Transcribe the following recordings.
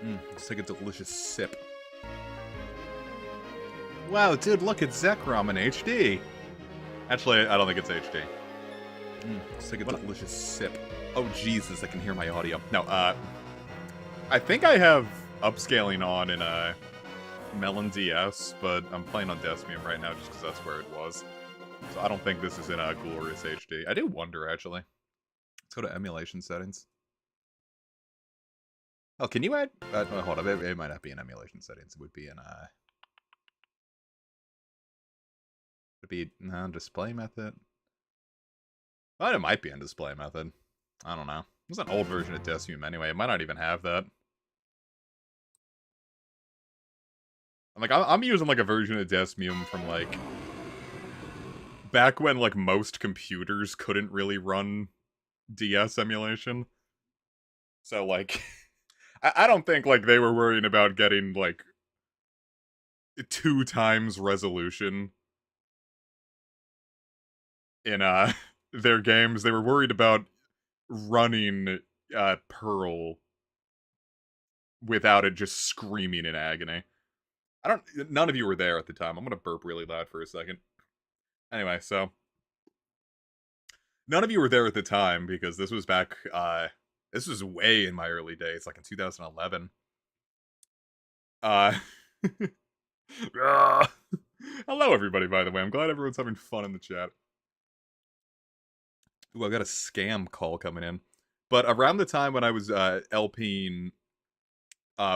Let's take a delicious sip. Wow, dude, look, it's Zekrom in HD. Actually, I don't think it's HD. Let's take a delicious sip. Oh, Jesus, I can hear my audio. No, I think I have upscaling on in Melon DS, but I'm playing on Desmium right now just because that's where it was. So I don't think this is in glorious HD. I do wonder, actually. Let's go to emulation settings. Oh, can you add... hold on, it might not be in emulation settings. It would be in... It'd be... No, display method. Well, it might be in display method. I don't know. It's an old version of Desmium anyway. It might not even have that. I'm using, like, a version of Desmium from, like... back when, like, most computers couldn't really run DS emulation. So, like... I don't think, like, they were worrying about getting, like... 2 times resolution in, their games. They were worried about running, Pearl without it just screaming in agony. None of you were there at the time. I'm gonna burp really loud for a second. Anyway, so... None of you were there at the time, because this was back, this was way in my early days, like in 2011. Hello, everybody, by the way. I'm glad everyone's having fun in the chat. Ooh, I got a scam call coming in. But around the time when I was LPing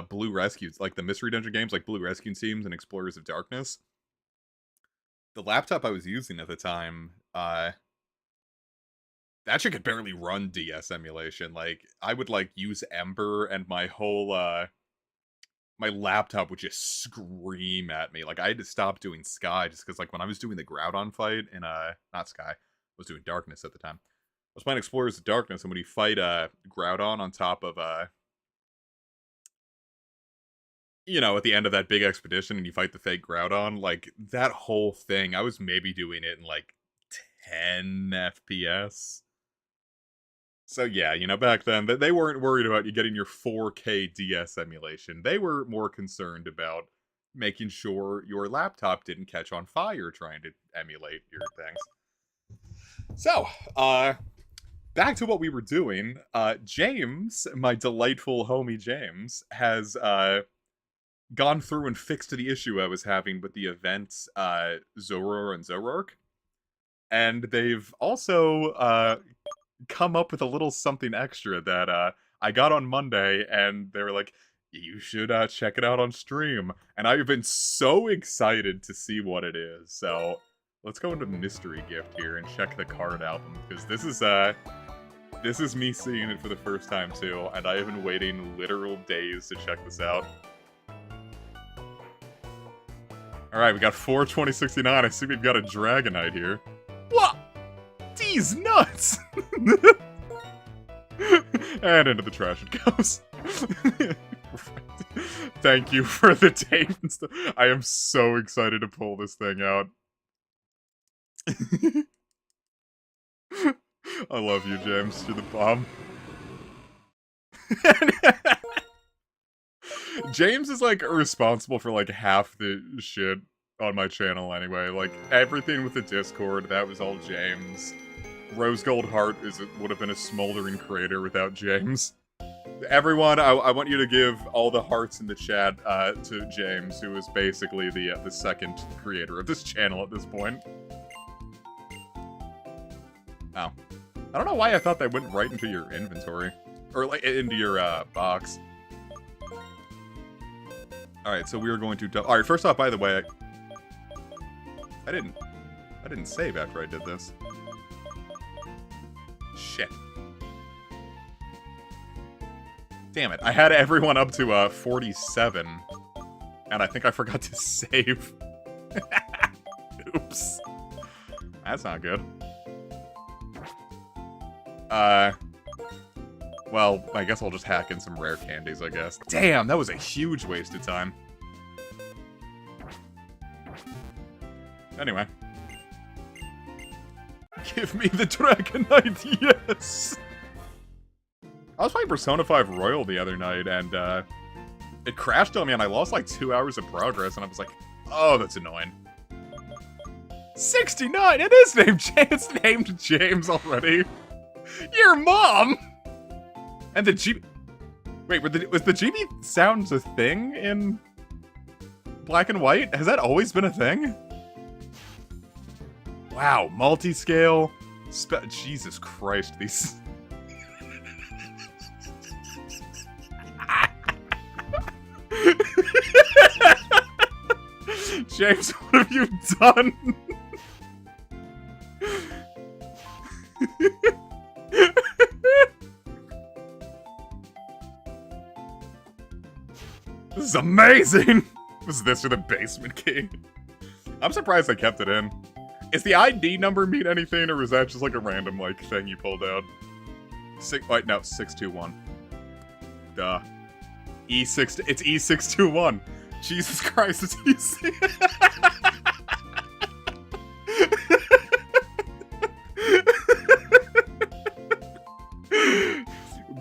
Blue Rescues, like the Mystery Dungeon games, like Blue Rescue Teams and Explorers of Darkness, the laptop I was using at the time, that shit could barely run DS emulation. Like, I would, like, use Ember, and my whole, my laptop would just scream at me. Like, I had to stop doing Sky, just because, like, when I was doing the Groudon fight in, not Sky, I was doing Darkness at the time. I was playing Explorers of Darkness, and when you fight, Groudon on top of, you know, at the end of that big expedition, and you fight the fake Groudon, like, that whole thing, I was maybe doing it in, like, 10 FPS. So yeah, you know, back then, they weren't worried about you getting your 4K DS emulation. They were more concerned about making sure your laptop didn't catch on fire trying to emulate your things. So, back to what we were doing. James, my delightful homie James, has gone through and fixed the issue I was having with the events Zoror and Zorork. And they've also come up with a little something extra that I got on Monday, and they were like, you should check it out on stream. And I've been so excited to see what it is. So let's go into Mystery Gift here and check the card album, because this is me seeing it for the first time too, and I have been waiting literal days to check this out. Alright, we got 4/2069. I see we've got a Dragonite here. What? These nuts! And into the trash it goes. Thank you for the tape and stuff. I am so excited to pull this thing out. I love you, James. You're the bomb. James is, like, responsible for, like, half the shit on my channel anyway. Like, everything with the Discord, that was all James. Rose Gold Heart would have been a smoldering crater without James. Everyone, I want you to give all the hearts in the chat to James, who is basically the second creator of this channel at this point. Oh. I don't know why I thought that went right into your inventory. Or, like, into your, box. Alright, so we are going to... Alright, first off, by the way, I didn't save after I did this. Shit. Damn it, I had everyone up to, 47. And I think I forgot to save. Oops. That's not good. Well, I guess I'll just hack in some rare candies, I guess. Damn, that was a huge waste of time. Anyway. Give me the Dragonite, yes! I was playing Persona 5 Royal the other night, and, It crashed on me and I lost like 2 hours of progress and I was like, oh, that's annoying. 69! It is it's named James already. Your mom! And the GB... Wait, was the GB sounds a thing in Black and White? Has that always been a thing? Wow, multi-scale... Jesus Christ, these... James, what have you done? This is amazing! Was this or the basement key? I'm surprised I kept it in. Is the ID number mean anything, or was that just like a random like thing you pulled out? Wait, no, 621. Duh. E6. It's E621. Jesus Christ, it's E6.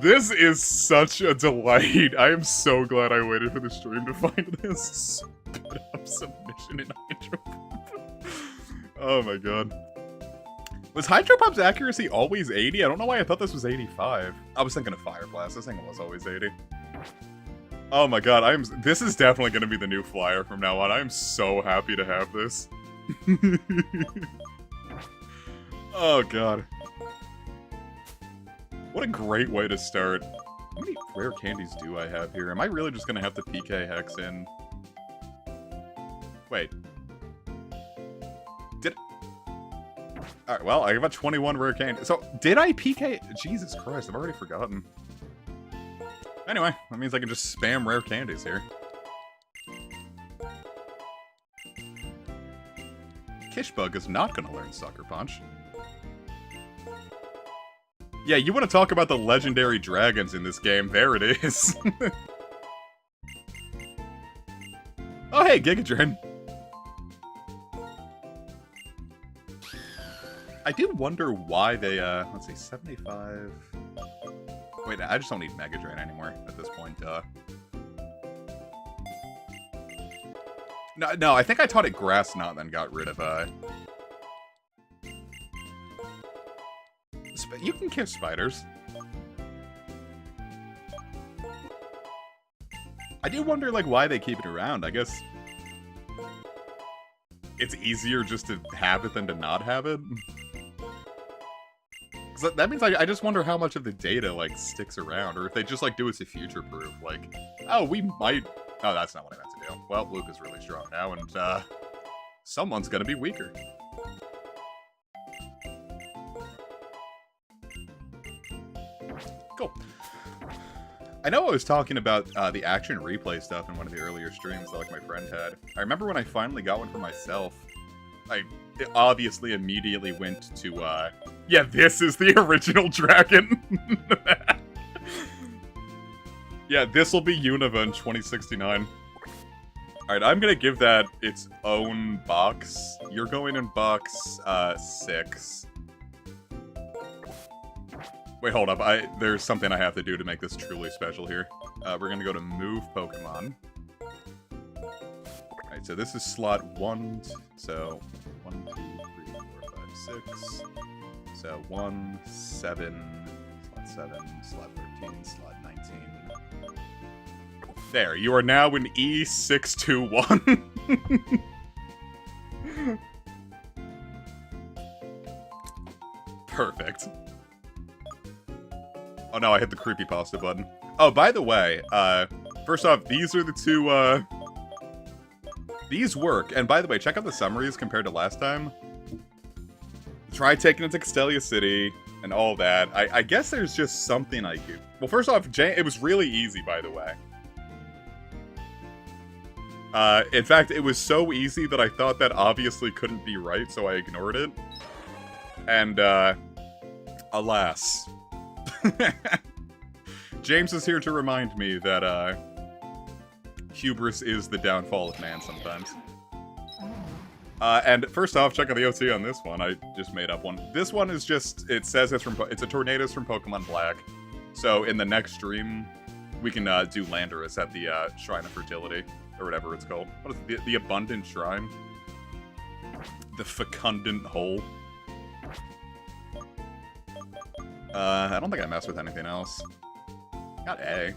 This is such a delight. I am so glad I waited for the stream to find this. Spit up submission in Hydropump. Oh my god. Was Hydropump's accuracy always 80? I don't know why I thought this was 85. I was thinking of Fire Blast. This thing was always 80. Oh my god, this is definitely gonna be the new flyer from now on. I am so happy to have this. Oh god. What a great way to start. How many rare candies do I have here? Am I really just gonna have to PK Hex in? Wait. Alright, well, I have 21 rare candies. So, did I PK? Jesus Christ, I've already forgotten. Anyway, that means I can just spam rare candies here. Kishbug is not gonna learn Sucker Punch. Yeah, you want to talk about the legendary dragons in this game? There it is. Oh, hey, Gigadrin. I do wonder why they, let's see, 75... Wait, I just don't need Mega Drain anymore at this point, No, I think I taught it Grass Knot and then got rid of, You can kiss spiders. I do wonder, like, why they keep it around. I guess it's easier just to have it than to not have it. So that means I just wonder how much of the data, like, sticks around. Or if they just, like, do it to future-proof. Like, oh, we might... Oh, that's not what I meant to do. Well, Luke is really strong now, and, someone's gonna be weaker. Cool. I know I was talking about the action replay stuff in one of the earlier streams that like my friend had. I remember when I finally got one for myself, I obviously immediately went to, yeah, this is the original dragon! Yeah, this'll be Unova in 2069. Alright, I'm gonna give that its own box. You're going in box, 6. Wait, hold up. There's something I have to do to make this truly special here. We're gonna go to Move Pokemon. Alright, so this is slot 1. So, 1, 2, 3, 4, 5, 6. So, 1, 7, slot 7, slot 13, slot 19. There, you are now in E621. Perfect. Oh no, I hit the creepypasta button. Oh, by the way, first off, these are the two, these work. And by the way, check out the summaries compared to last time. Try taking it to Castelia City and all that. I guess there's just something I do. Well, first off, it was really easy, by the way. In fact, it was so easy that I thought that obviously couldn't be right, so I ignored it. And, alas. James is here to remind me that, hubris is the downfall of man sometimes. And first off, check out the OT on this one. I just made up one. This one is just, it says it's a Tornadus from Pokemon Black. So in the next stream we can do Landorus at the Shrine of Fertility, or whatever it's called. What is it? The Abundant Shrine? The Fecundant Hole. I don't think I messed with anything else. Got A.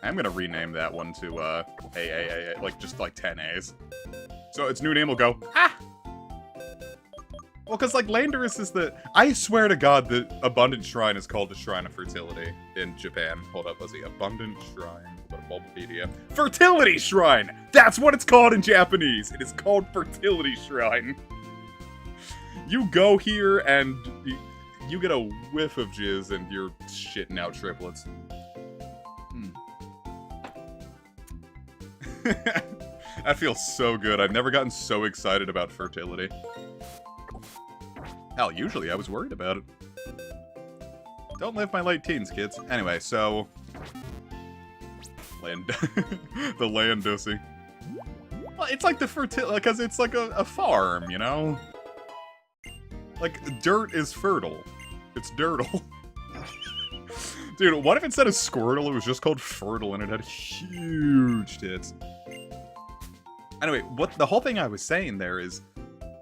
I'm gonna rename that one to A, like just like 10 A's. So its new name will go, ah! Well, because like Landorus is the... I swear to God the Abundant Shrine is called the Shrine of Fertility in Japan. Hold up, let's see. Abundant Shrine. Go to Bulbapedia. Fertility Shrine! That's what it's called in Japanese! It is called Fertility Shrine. You go here and you get a whiff of jizz and you're shitting out triplets. That feels so good. I've never gotten so excited about fertility. Hell, usually I was worried about it. Don't live my late teens, kids. Anyway, so... Land... the Landussy. Well, it's like the fertility... Because it's like a farm, you know? Like, dirt is fertile. It's dirtle. Dude, what if instead of Squirtle, it was just called Fertile and it had huge tits? Anyway, what the whole thing I was saying there is,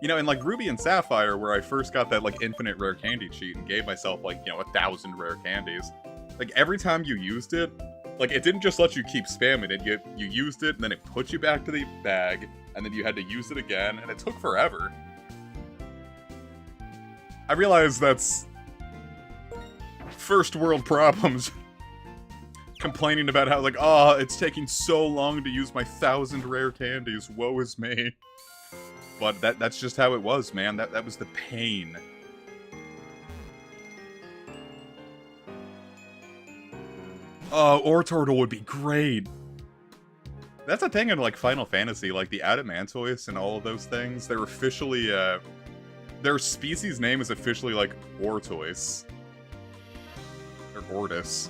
you know, in like Ruby and Sapphire, where I first got that like infinite rare candy cheat and gave myself like, you know, 1,000 rare candies, like every time you used it, like it didn't just let you keep spamming it, you used it and then it put you back to the bag, and then you had to use it again, and it took forever. I realize that's first world problems. Complaining about how, like, oh, it's taking so long to use my 1,000 rare candies. Woe is me. But that's just how it was, man. That was the pain. Oh, Ortortle would be great. That's a thing in, like, Final Fantasy. Like, the Adamantoise and all of those things, they're officially, their species name is officially, like, Ortoise. Or Ortis.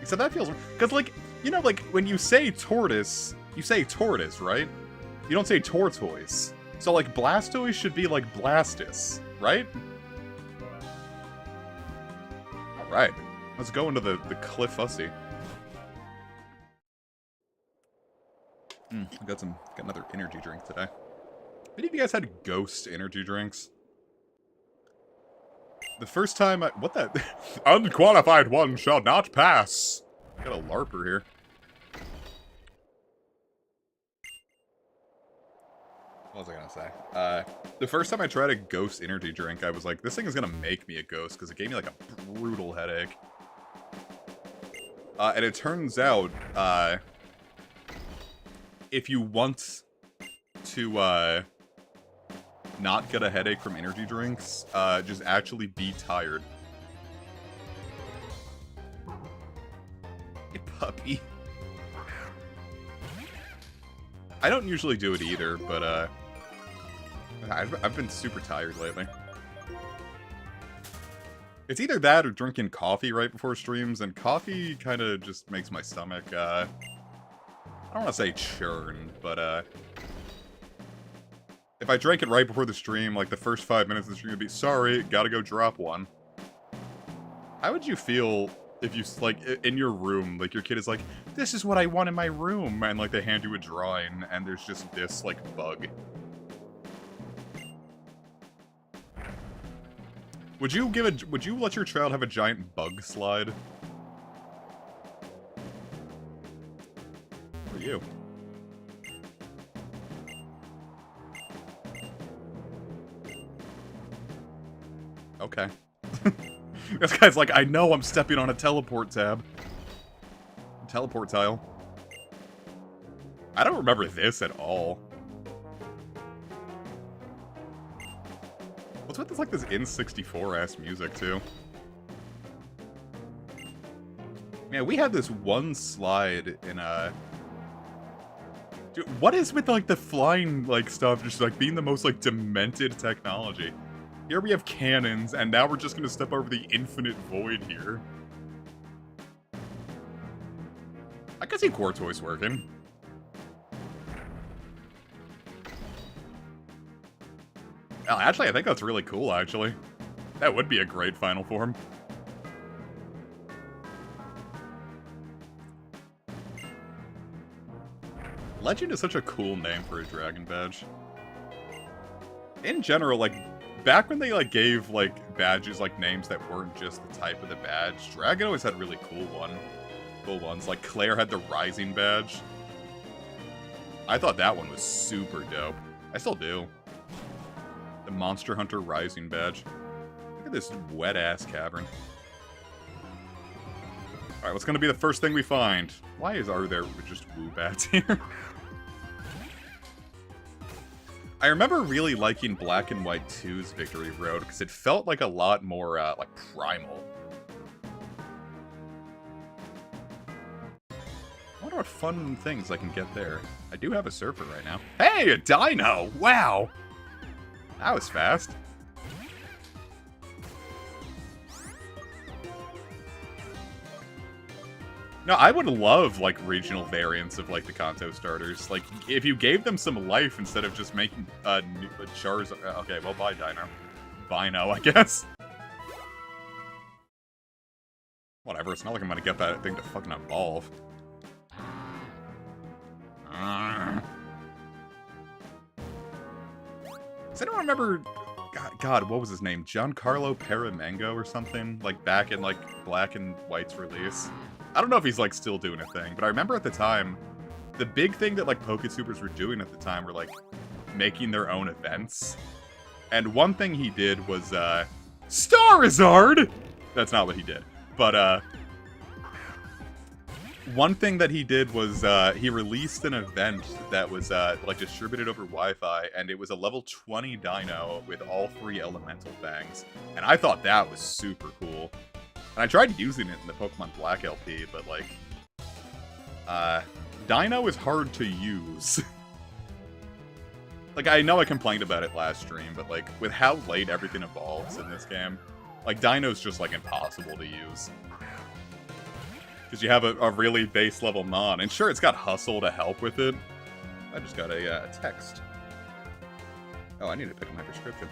So that feels... Because, like, you know, like, when you say tortoise, you say tortoise, right? You don't say tortoise. So, like, Blastoise should be, like, Blastus, right? Alright. Let's go into the Cliff Fussy. I got another energy drink today. Any of you guys had Ghost energy drinks? The first time I... What the... Unqualified one shall not pass. Got a LARPer here. What was I gonna say? The first time I tried a Ghost energy drink, I was like, this thing is gonna make me a ghost, because it gave me like a brutal headache. And it turns out, if you want to, not get a headache from energy drinks, just actually be tired. Hey, puppy. I don't usually do it either, but, I've been super tired lately. It's either that or drinking coffee right before streams, and coffee kind of just makes my stomach, I don't want to say churn, but, if I drank it right before the stream, like the first 5 minutes of the stream would be, sorry, gotta go drop one. How would you feel if you, like, in your room, like, your kid is like, this is what I want in my room, and, like, they hand you a drawing, and there's just this, like, bug. Would you let your child have a giant bug slide? For you. Okay. This guy's like, I know I'm stepping on a teleport tab. Teleport tile. I don't remember this at all. What's with this, like, this N64-ass music, too? Man, we had this one slide in, Dude, what is with, like, the flying, like, stuff just, like, being the most, like, demented technology? Here we have cannons, and now we're just gonna step over the infinite void here. I can see Quartoise working. Oh, actually, I think that's really cool, actually. That would be a great final form. Legend is such a cool name for a dragon badge. In general, like, back when they, like, gave, like, badges, like, names that weren't just the type of the badge, Dragon always had really cool ones. Like, Claire had the Rising badge. I thought that one was super dope. I still do. The Monster Hunter Rising badge. Look at this wet-ass cavern. Alright, what's gonna be the first thing we find? Why are there just Woobats here? I remember really liking Black and White 2's Victory Road, because it felt like a lot more, like, primal. I wonder what fun things I can get there. I do have a surfer right now. Hey, a dino! Wow! That was fast. No, I would love, like, regional variants of, like, the Kanto starters. Like, if you gave them some life instead of just making, Charizard... Okay, well, bye, Dino. Bino, I guess. Whatever, it's not like I'm gonna get that thing to fucking evolve. Does anyone remember... God, what was his name? Giancarlo Paramango or something? Like, back in, like, Black and White's release. I don't know if he's, like, still doing a thing, but I remember at the time, the big thing that, like, Pokesupers were doing at the time were, like, making their own events. And one thing he did was, Starizard! That's not what he did. But, one thing that he did was, he released an event that was, like, distributed over Wi-Fi, and it was a level 20 dino with all 3 elemental fangs. And I thought that was super cool. And I tried using it in the Pokemon Black LP, but, like, Dino is hard to use. Like, I know I complained about it last stream, but, like, with how late everything evolves in this game, like, Dino's just, like, impossible to use. Because you have a really base-level Mon, and sure, it's got Hustle to help with it. I just got a text. Oh, I need to pick up my prescription.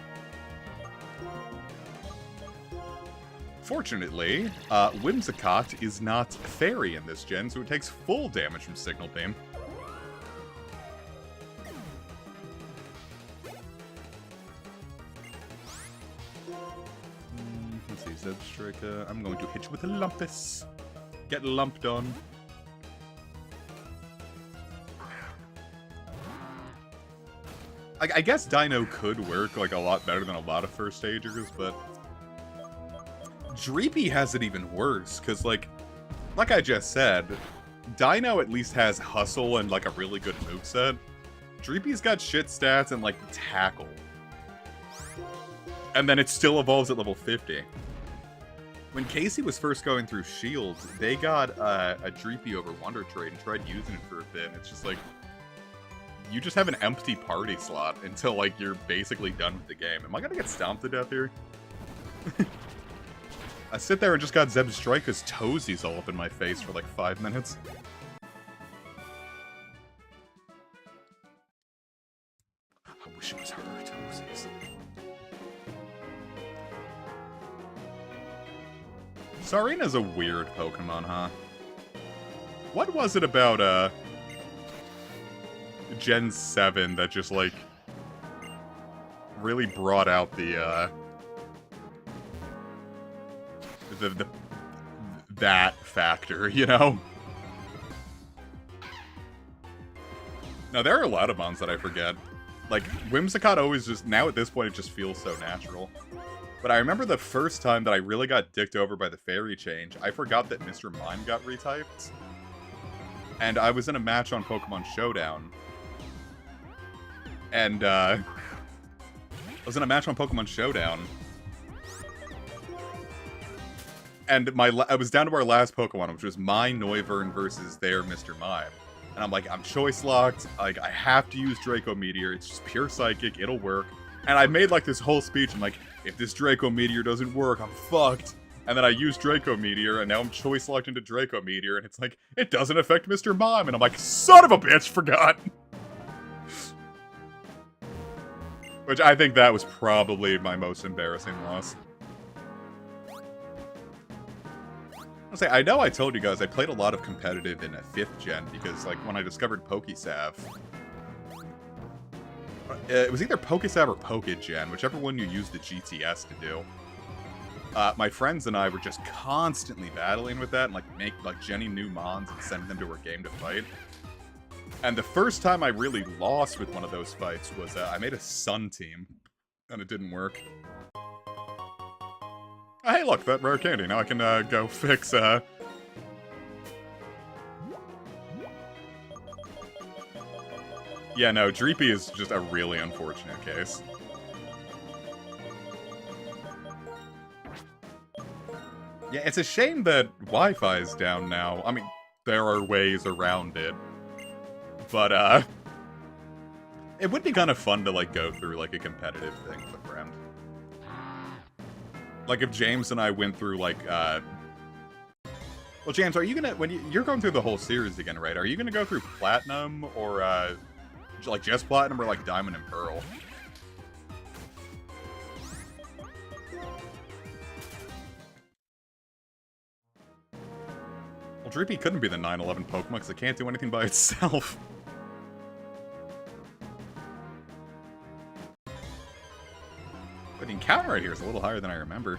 Fortunately, Whimsicott is not Fairy in this gen, so it takes full damage from Signal Beam. Let's see, Zebstrika. I'm going to hit you with a Lumpus. Get lumped on. I guess Dino could work, like, a lot better than a lot of first stagers, but... Dreepy has it even worse, because, like I just said, Dino at least has Hustle and, like, a really good moveset. Dreepy's got shit stats and, like, Tackle. And then it still evolves at level 50. When Casey was first going through Shields, they got a Dreepy over Wonder Trade and tried using it for a bit, and it's just like... You just have an empty party slot until, like, you're basically done with the game. Am I gonna get stomped to death here? I sit there and just got Zebstrika's toesies all up in my face for like 5 minutes. I wish it was her toesies. Sarina's a weird Pokemon, huh? What was it about, Gen 7 that just, like, really brought out the, that factor, you know? Now, there are a lot of mons that I forget. Like, Whimsicott always just, now at this point, it just feels so natural. But I remember the first time that I really got dicked over by the fairy change, I forgot that Mr. Mime got retyped. And I was in a match on Pokemon Showdown. And, I was in a match on Pokemon Showdown. And I was down to our last Pokemon, which was my Noivern versus their Mr. Mime. And I'm like, I'm choice locked, like, I have to use Draco Meteor, it's just pure Psychic, it'll work. And I made, like, this whole speech, I'm like, if this Draco Meteor doesn't work, I'm fucked. And then I used Draco Meteor, and now I'm choice locked into Draco Meteor, and it's like, it doesn't affect Mr. Mime. And I'm like, son of a bitch, forgot! Which I think that was probably my most embarrassing loss. I'll say, I know I told you guys I played a lot of competitive in a 5th gen, because, like, when I discovered Pokesav, it was either Pokesav or Pokegen, whichever one you used the GTS to do. My friends and I were just constantly battling with that, and, like, Jenny new Mons and sending them to her game to fight. And the first time I really lost with one of those fights was, I made a Sun team, and it didn't work. Oh, hey, look, that rare candy. Now I can, go fix, Yeah, no, Dreepy is just a really unfortunate case. Yeah, it's a shame that Wi-Fi is down now. I mean, there are ways around it. But, it would be kind of fun to, like, go through, like, a competitive thing with a friend. Like, if James and I went through, like, Well, James, are you gonna... You're going through the whole series again, right? Are you gonna go through Platinum, or, like, just Platinum, or, like, Diamond and Pearl? Well, Dreepy couldn't be the 9/11 Pokemon, because it can't do anything by itself. But the encounter right here is a little higher than I remember.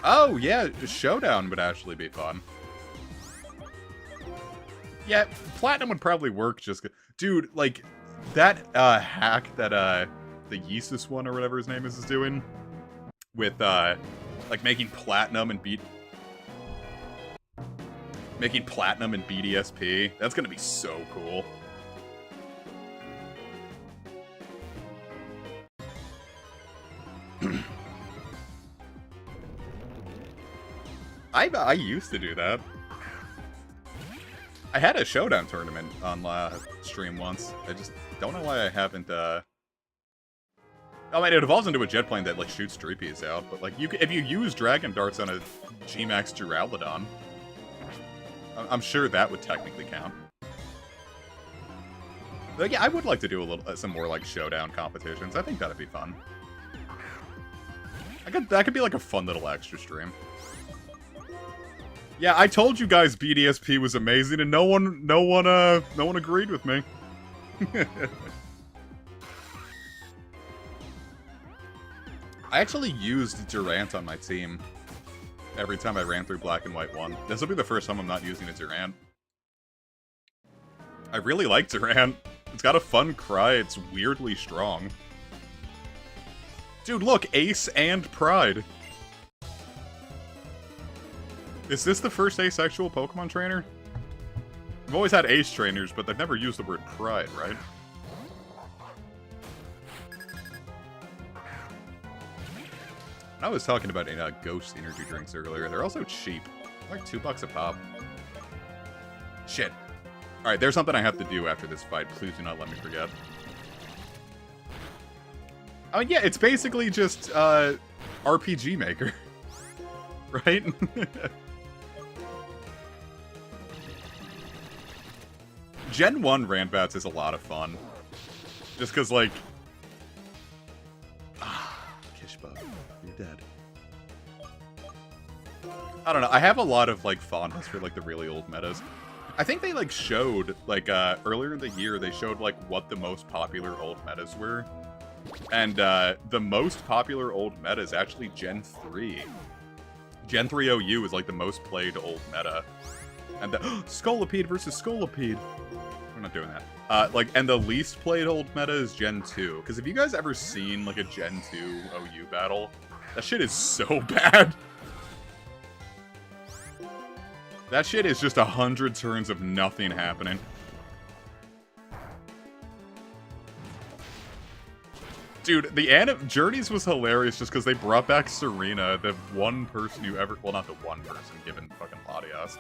Oh, yeah, Showdown would actually be fun. Yeah, Platinum would probably work just... Dude, like, that, hack that, the Yeezus one, or whatever his name is doing, with, like, making Platinum and BDSP, that's gonna be so cool. I used to do that. I had a Showdown tournament on stream once. I just don't know why I haven't, I mean, it evolves into a jet plane that, like, shoots Dreepies out, but, like, if you use Dragon Darts on a G-Max Duraludon, I'm sure that would technically count. But yeah, I would like to do some more, like, Showdown competitions. I think that'd be fun. That could be, like, a fun little extra stream. Yeah, I told you guys BDSP was amazing, and no one agreed with me. I actually used Durant on my team every time I ran through Black and White 1. This will be the first time I'm not using a Durant. I really like Durant. It's got a fun cry, it's weirdly strong. Dude, look, Ace and Pride. Is this the first asexual Pokemon trainer? I've always had ace trainers, but they've never used the word pride, right? I was talking about Ghost energy drinks earlier. They're also cheap. Like $2 a pop. Shit. Alright, there's something I have to do after this fight. Please do not let me forget. Oh, yeah, it's basically just, RPG Maker. Right? Gen 1 Randbats is a lot of fun. Just because, like... Kishbug, you're dead. I don't know, I have a lot of, like, fondness for, like, the really old metas. I think they, like, showed, like, earlier in the year, they showed, like, what the most popular old metas were. And, the most popular old meta is actually Gen 3. Gen 3 OU is, like, the most played old meta. And the... Scolipede versus Scolipede! We're not doing that. Like, and the least played old meta is Gen 2. Because have you guys ever seen, like, a Gen 2 OU battle? That shit is so bad. That shit is just 100 turns of nothing happening. Dude, the Journeys was hilarious just because they brought back Serena, the one person who ever... Well, not the one person, given fucking Latias.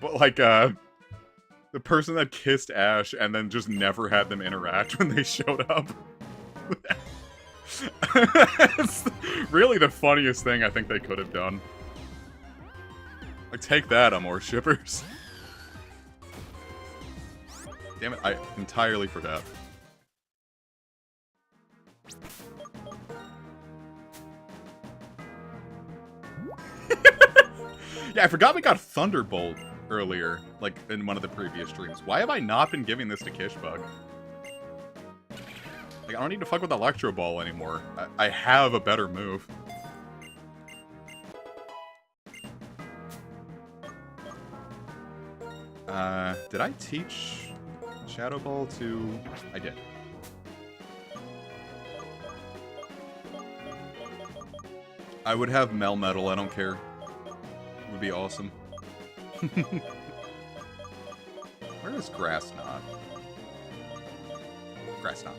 But, like, the person that kissed Ash and then just never had them interact when they showed up. It's really the funniest thing I think they could have done. Like, take that, Amor shippers. Damn it, I entirely forgot. I forgot we got Thunderbolt earlier, like, in one of the previous streams. Why have I not been giving this to Kishbug? Like, I don't need to fuck with Electro Ball anymore. I have a better move. Did I teach Shadow Ball to... I did. I would have Melmetal, I don't care. Would be awesome. Where is Grass Knot? Grass Knot.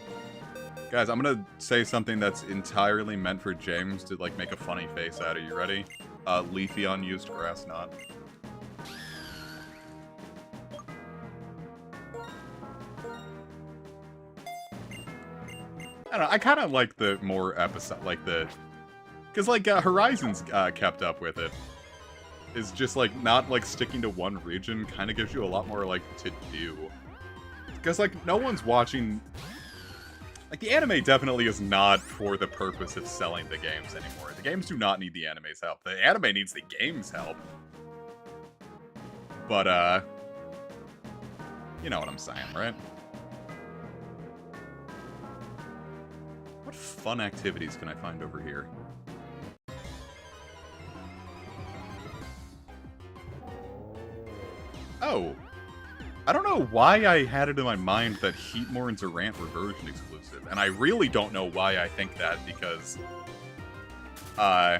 Guys, I'm gonna say something that's entirely meant for James to, like, make a funny face out of. You ready? Leafeon used Grass Knot. I don't know, I kind of like the more episode, like the... Because, like, Horizons kept up with it. Is just, like, not, like, sticking to one region kind of gives you a lot more, like, to do. Because, like, no one's watching... Like, the anime definitely is not for the purpose of selling the games anymore. The games do not need the anime's help. The anime needs the game's help. But, you know what I'm saying, right? What fun activities can I find over here? Oh. I don't know why I had it in my mind that Heatmore and Durant were version exclusive. And I really don't know why I think that, because... I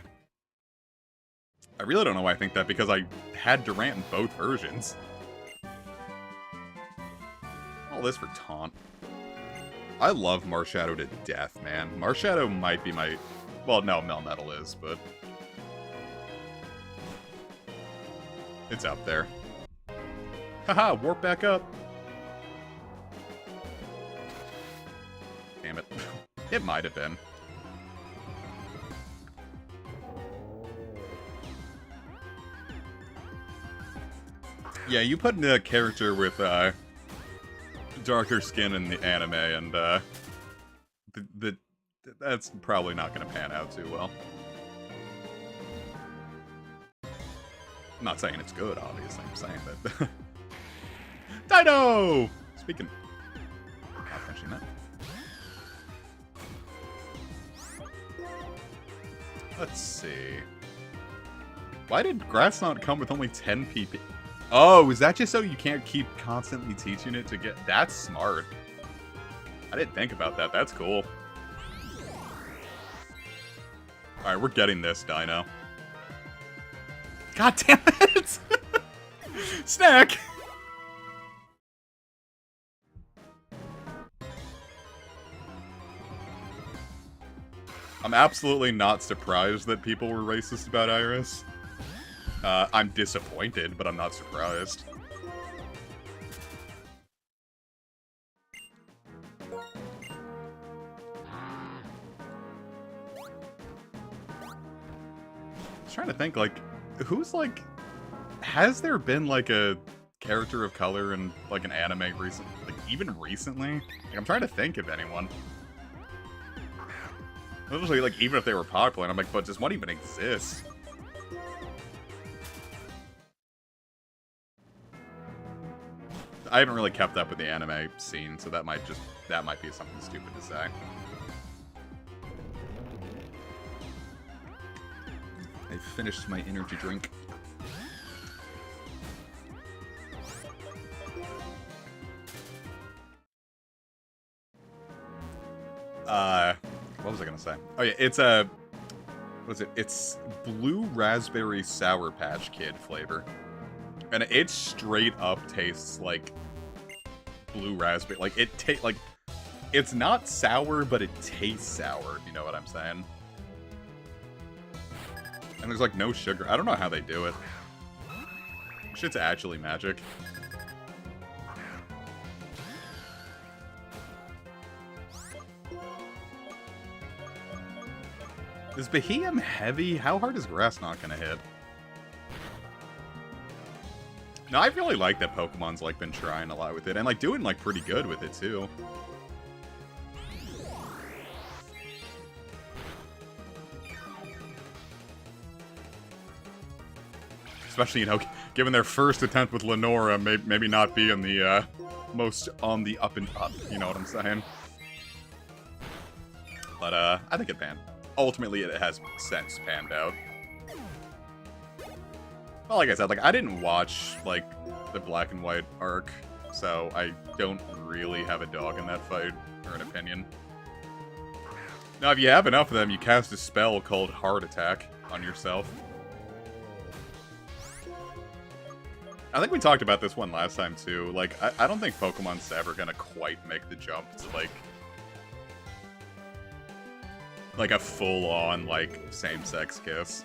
really don't know why I think that, because I had Durant in both versions. All this for Taunt. I love Marshadow to death, man. Marshadow might be my... Well, no, Melmetal is, but... It's up there. Haha, warp back up. Damn it. It might have been. Yeah, you put in a character with darker skin in the anime, and that's probably not going to pan out too well. I'm not saying it's good, obviously. I'm saying that... Dino! Speaking... Not finishing that. Let's see... Why did Grass Knot come with only 10 PP? Oh, is that just so you can't keep constantly teaching it to get... That's smart. I didn't think about that. That's cool. Alright, we're getting this, Dino. God damn it! Snack! I'm absolutely not surprised that people were racist about Iris. I'm disappointed, but I'm not surprised. I was trying to think, like, who's, like... Has there been, like, a character of color in, like, an anime recent... Like, even recently? Like, I'm trying to think of anyone. Especially, like, even if they were popular, and I'm like, but does one even exist? I haven't really kept up with the anime scene, so that might be something stupid to say. I finished my energy drink. What was I gonna say? Oh yeah, it's a... What is it? It's Blue Raspberry Sour Patch Kid flavor. And it straight up tastes like blue raspberry. Like, it's not sour, but it tastes sour, if you know what I'm saying. And there's, like, no sugar. I don't know how they do it. Shit's actually magic. Is Behemoth heavy? How hard is Grass Knot gonna hit? No, I really like that Pokemon's, like, been trying a lot with it. And, like, doing, like, pretty good with it, too. Especially, you know, given their first attempt with Lenora, maybe not being the most on the up and up, you know what I'm saying? But I think it panned. Ultimately, it has since panned out. Well, like I said, like, I didn't watch, like, the Black and White arc, so I don't really have a dog in that fight, or an opinion. Now, if you have enough of them, you cast a spell called Heart Attack on yourself. I think we talked about this one last time, too. Like, I don't think Pokemon's ever gonna quite make the jump to, like a full-on, like, same-sex kiss.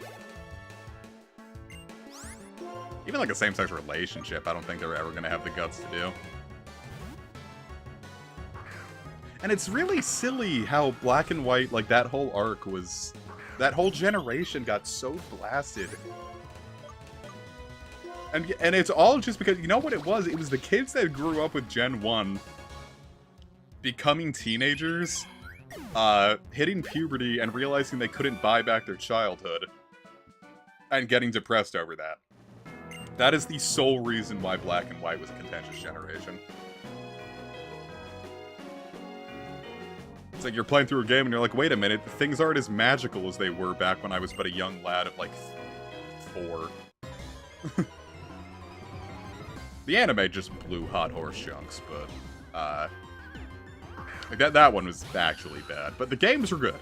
Even, like, a same-sex relationship, I don't think they're ever gonna have the guts to do. And it's really silly how Black and White, like, that whole arc was... That whole generation got so blasted. And it's all just because, you know what it was? It was the kids that grew up with Gen 1 becoming teenagers, hitting puberty, and realizing they couldn't buy back their childhood, and getting depressed over that. That is the sole reason why Black and White was a contentious generation. It's like you're playing through a game and you're like, wait a minute, things aren't as magical as they were back when I was but a young lad of, like, 4. The anime just blew Hot Horse chunks, but, that one was actually bad. But the games were good.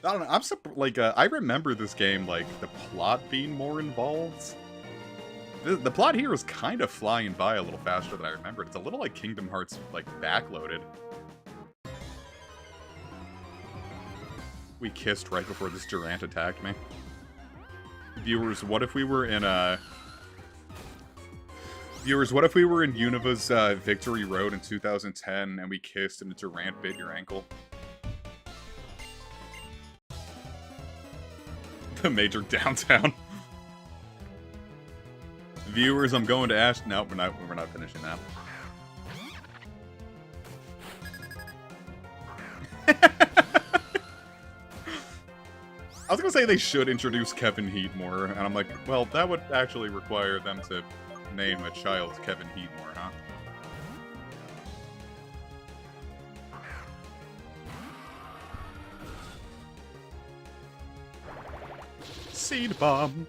I don't know, I remember this game, like, the plot being more involved. The plot here is kind of flying by a little faster than I remembered. It's a little like Kingdom Hearts, like, backloaded. We kissed right before this Durant attacked me. Viewers, what if we were in Univa's Victory Road in 2010 and we kissed and a Durant bit your ankle? The major downtown. Viewers, I'm going to Ash. No, we're not finishing that. I was gonna say they should introduce Kevin Heatmore, and I'm like, well, that would actually require them to name a child Kevin Heatmore, huh? Seed bomb.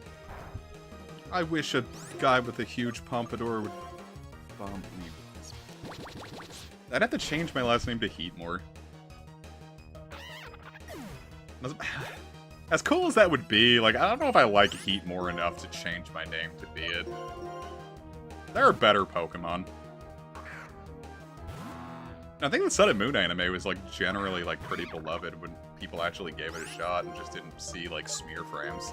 I wish a guy with a huge pompadour would bomb me. I'd have to change my last name to Heatmore. As cool as that would be, like, I don't know if I like Heatmore enough to change my name to be it. There are better Pokemon. I think the Sun and Moon anime was, like, generally, like, pretty beloved when people actually gave it a shot and just didn't see, like, smear frames.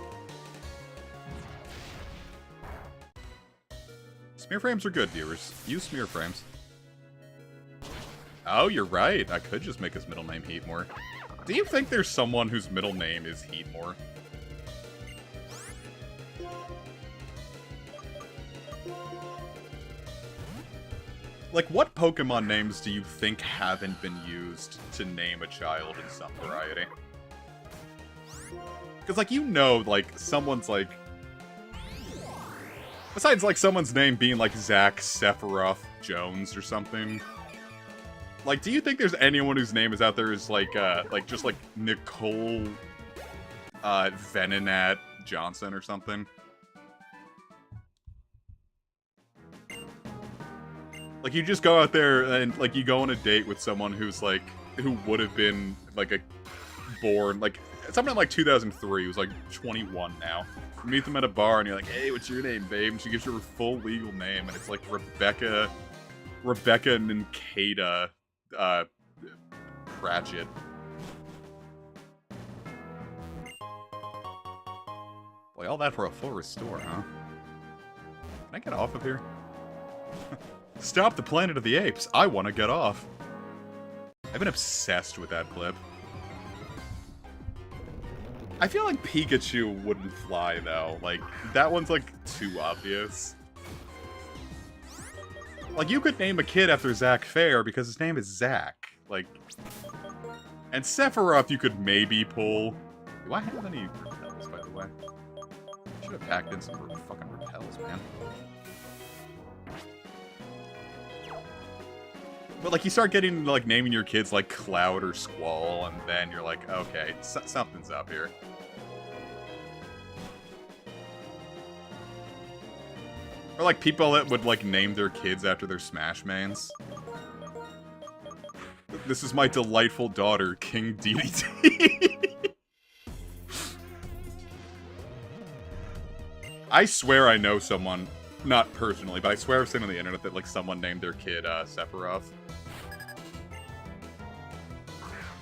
Smear frames are good, viewers. Use smear frames. Oh, you're right. I could just make his middle name Heatmore. Do you think there's someone whose middle name is Heatmore? Like, what Pokemon names do you think haven't been used to name a child in some variety? Because, like, you know, like, someone's, like... Besides, like, someone's name being, like, Zach Sephiroth Jones or something. Like, do you think there's anyone whose name is out there is, like, just, like, Nicole, Venonat Johnson or something? Like, you just go out there and, like, you go on a date with someone who's, like, who would have been, like, born, like, someone in, like, 2003 who's, like, 21 now. You meet them at a bar and you're like, hey, what's your name, babe? And she gives you her full legal name, and it's, like, Rebecca Ninkata, Pratchett. Boy, all that for a full restore, huh? Can I get off of here? Stop the Planet of the Apes! I want to get off! I've been obsessed with that clip. I feel like Pikachu wouldn't fly, though. Like, that one's, like, too obvious. Like, you could name a kid after Zach Fair because his name is Zach. Like... And Sephiroth you could maybe pull. Do I have any repels, by Should have packed in some fucking repels, man. But, like, you start getting, like, naming your kids, like, Cloud or Squall, and then you're like, okay, something's up here. Or, like, people that would, like, name their kids after their Smash mains. This is my delightful daughter, King DDT. I swear I know someone, not personally, but I swear I've seen on the internet that, like, someone named their kid, Sephiroth.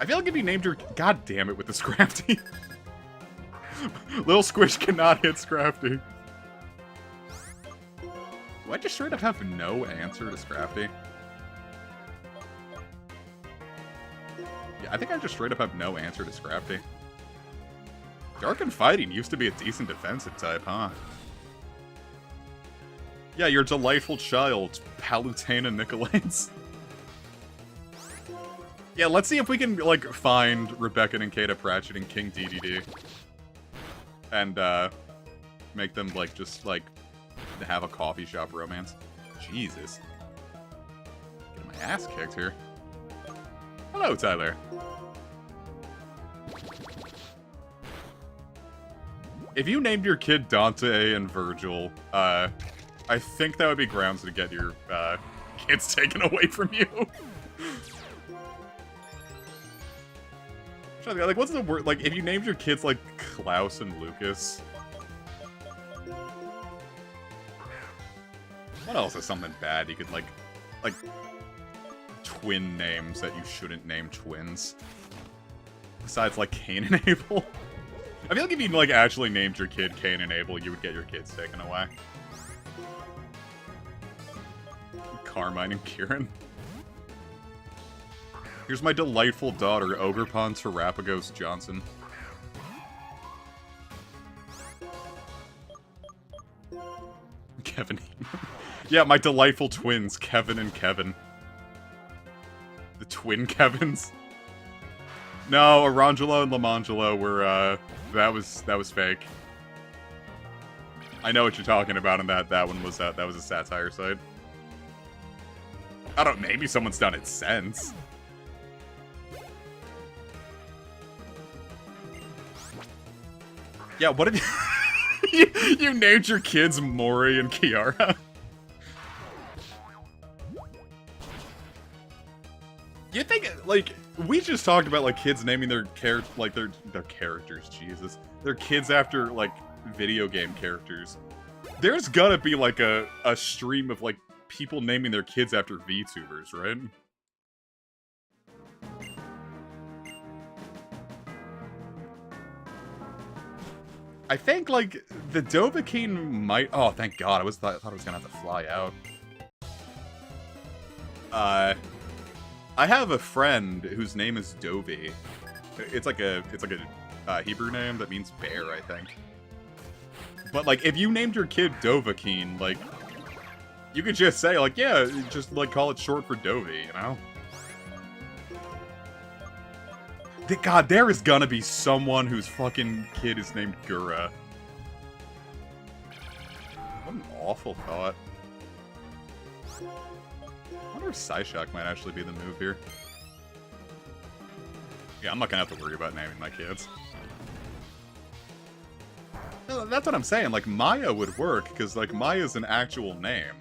I feel like if you named your... God damn it with the Scrafty. Little Squish cannot hit Scrafty. Do I just straight up have no answer to Scrafty? Yeah, I think I just straight up have no answer to Scrafty. Dark and Fighting used to be a decent defensive type, huh? Yeah, your delightful child, Palutena Nicolaides. Yeah, let's see if we can, like, find Rebecca and Kata Pratchett and King DDD. And, make them, like, just, like, have a coffee shop romance. Jesus. Getting my ass kicked here. Hello, Tyler. If you named your kid Dante and Virgil, I think that would be grounds to get your, kids taken away from you. Like, what's the word? Like, if you named your kids, like, Klaus and Lucas. What else is something bad you could, like, twin names that you shouldn't name twins? Besides, like, Cain and Abel. I feel like if you, like, actually named your kid Cain and Abel, you would get your kids taken away. Carmine and Kieran. Here's my delightful daughter, Ogerpon Terrapagos Johnson. Kevin. Yeah, my delightful twins, Kevin and Kevin. The twin Kevins. No, Arangelo and Lamangelo were, that was fake. I know what you're talking about, and that one was, that was a satire site. I don't, maybe someone's done it since. Yeah, what did you named your kids Mori and Kiara? You think, like, we just talked about, like, kids naming their their characters, Jesus. Their kids after, like, video game characters. There's gotta be, like, a stream of, like, people naming their kids after VTubers, right? I think, like, the Dovahkiin might... Oh, thank God. I thought I was gonna have to fly out. I have a friend whose name is Dovey. It's like a Hebrew name that means bear, I think. But, like, if you named your kid Dovahkiin, like, you could just say, like, yeah, just, like, call it short for Dovey, you know? God, there is gonna be someone whose fucking kid is named Gura. What an awful thought. I wonder if Psyshock might actually be the move here. Yeah, I'm not gonna have to worry about naming my kids. No, that's what I'm saying, like, Maya would work, because, like, Maya's an actual name.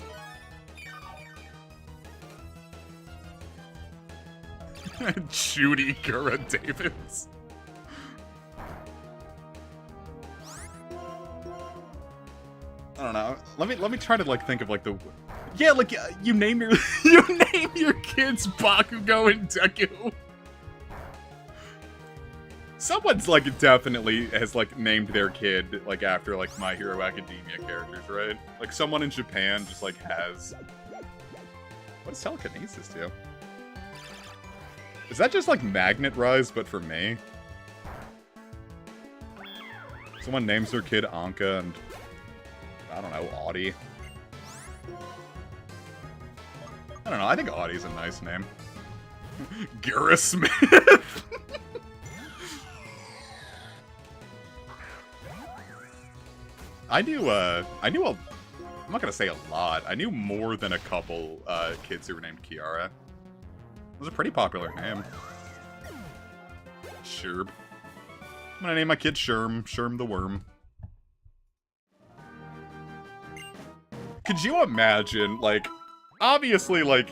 Judy Gura Davids. I don't know. Let me try to, like, think of, like, the... Yeah, like, you name your kids Bakugo and Deku. Someone's, like, definitely has, like, named their kid, like, after, like, My Hero Academia characters, right? Like, someone in Japan just, like, has... What does telekinesis do? Is that just, like, Magnet Rise, but for me? Someone names their kid Anka and... I don't know, Audie. I don't know, I think Audie's a nice name. Gura Smith! I knew I'm not gonna say a lot. I knew more than a couple kids who were named Kiara. It was a pretty popular name. Sherb. I'm gonna name my kid Sherm. Sherm the Worm. Could you imagine, like, obviously, like,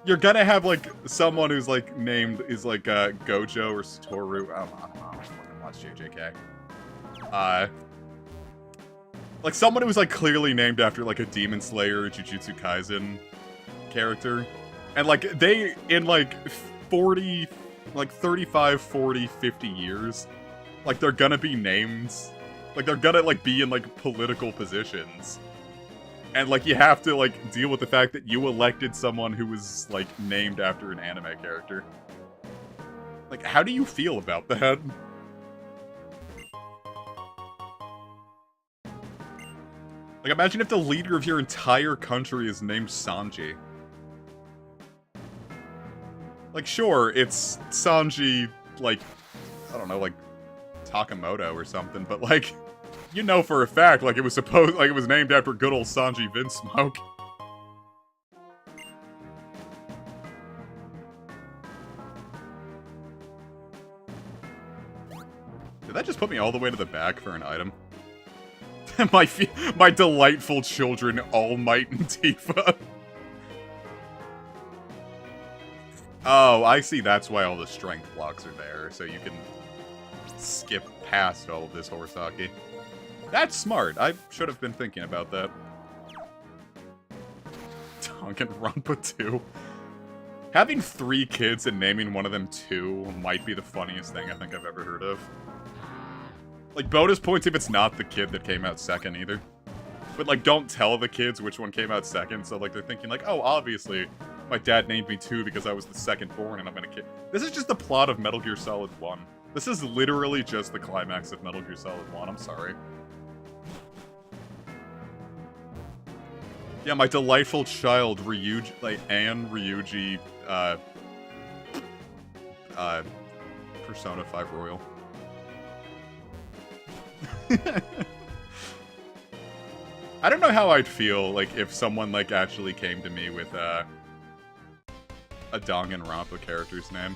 you're gonna have, like, someone who's, like, named is, like, Gojo or Satoru. I don't know. I fucking watch JJK. Like, someone who was, like, clearly named after, like, a Demon Slayer or Jujutsu Kaisen character. And, like, they, in, like, 40, like, 35, 40, 50 years, like, they're gonna be named. Like, they're gonna, like, be in, like, political positions. And, like, you have to, like, deal with the fact that you elected someone who was, like, named after an anime character. Like, how do you feel about that? Like, imagine if the leader of your entire country is named Sanji. Like, sure, it's Sanji, like, I don't know, like, Takamoto or something, but, like, you know for a fact, like, it was named after good old Sanji Vinsmoke. Did that just put me all the way to the back for an item? my delightful children, All Might and Tifa. Oh, I see. That's why all the strength blocks are there, so you can skip past all of this horse hockey. That's smart. I should have been thinking about that. Danganronpa 2. Having 3 kids and naming one of them 2 might be the funniest thing I think I've ever heard of. Like, bonus points if it's not the kid that came out second, either. But, like, don't tell the kids which one came out second, so, like, they're thinking, like, oh, obviously, my dad named me 2 because I was the second born and I'm gonna kid. This is just the plot of Metal Gear Solid 1. This is literally just the climax of Metal Gear Solid 1, I'm sorry. Yeah, my delightful child, Ryuji, like, Anne Ryuji, Persona 5 Royal. I don't know how I'd feel, like, if someone, like, actually came to me with, a Danganronpa character's name.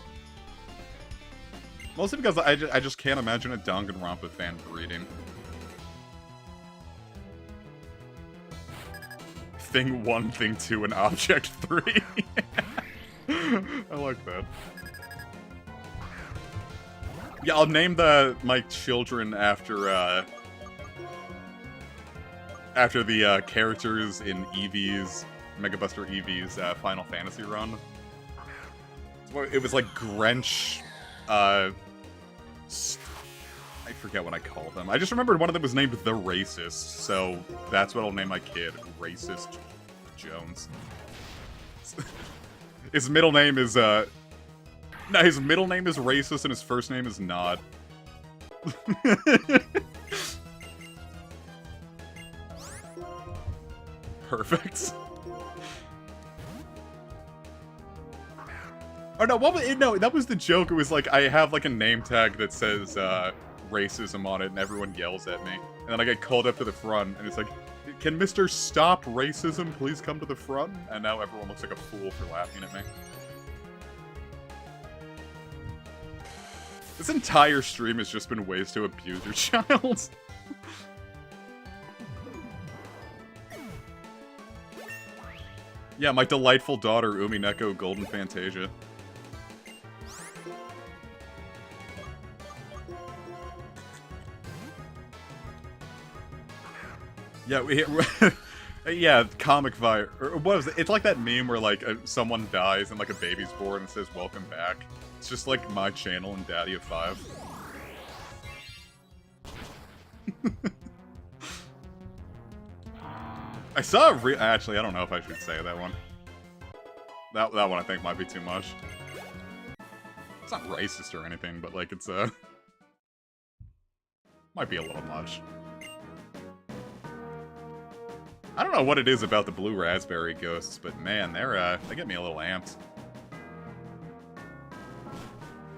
Mostly because I just can't imagine a Danganronpa fan breeding. Thing 1, Thing 2, and Object 3. I like that. Yeah, I'll name my children after the characters in Eevee's, Mega Buster Eevee's Final Fantasy run. It was like Grench, I forget what I called them. I just remembered one of them was named The Racist, so that's what I'll name my kid, Racist Jones. His middle name is, no, his middle name is Racist and his first name is Nod. Perfect. Oh no, what was it? No, that was the joke. It was like, I have like a name tag that says, racism on it, and everyone yells at me. And then I get called up to the front, and it's like, can Mr. Stop Racism please come to the front? And now everyone looks like a fool for laughing at me. This entire stream has just been ways to abuse your child. Yeah, my delightful daughter, Umineko Golden Fantasia. Yeah, yeah, comic vibe. Or what is it? It's like that meme where, like, someone dies and, like, a baby's born and says, welcome back. It's just, like, my channel and Daddy of 5. I saw actually, I don't know if I should say that one. That one I think might be too much. It's not racist or anything, but, like, it's, might be a little much. I don't know what it is about the blue raspberry ghosts, but man, they get me a little amped.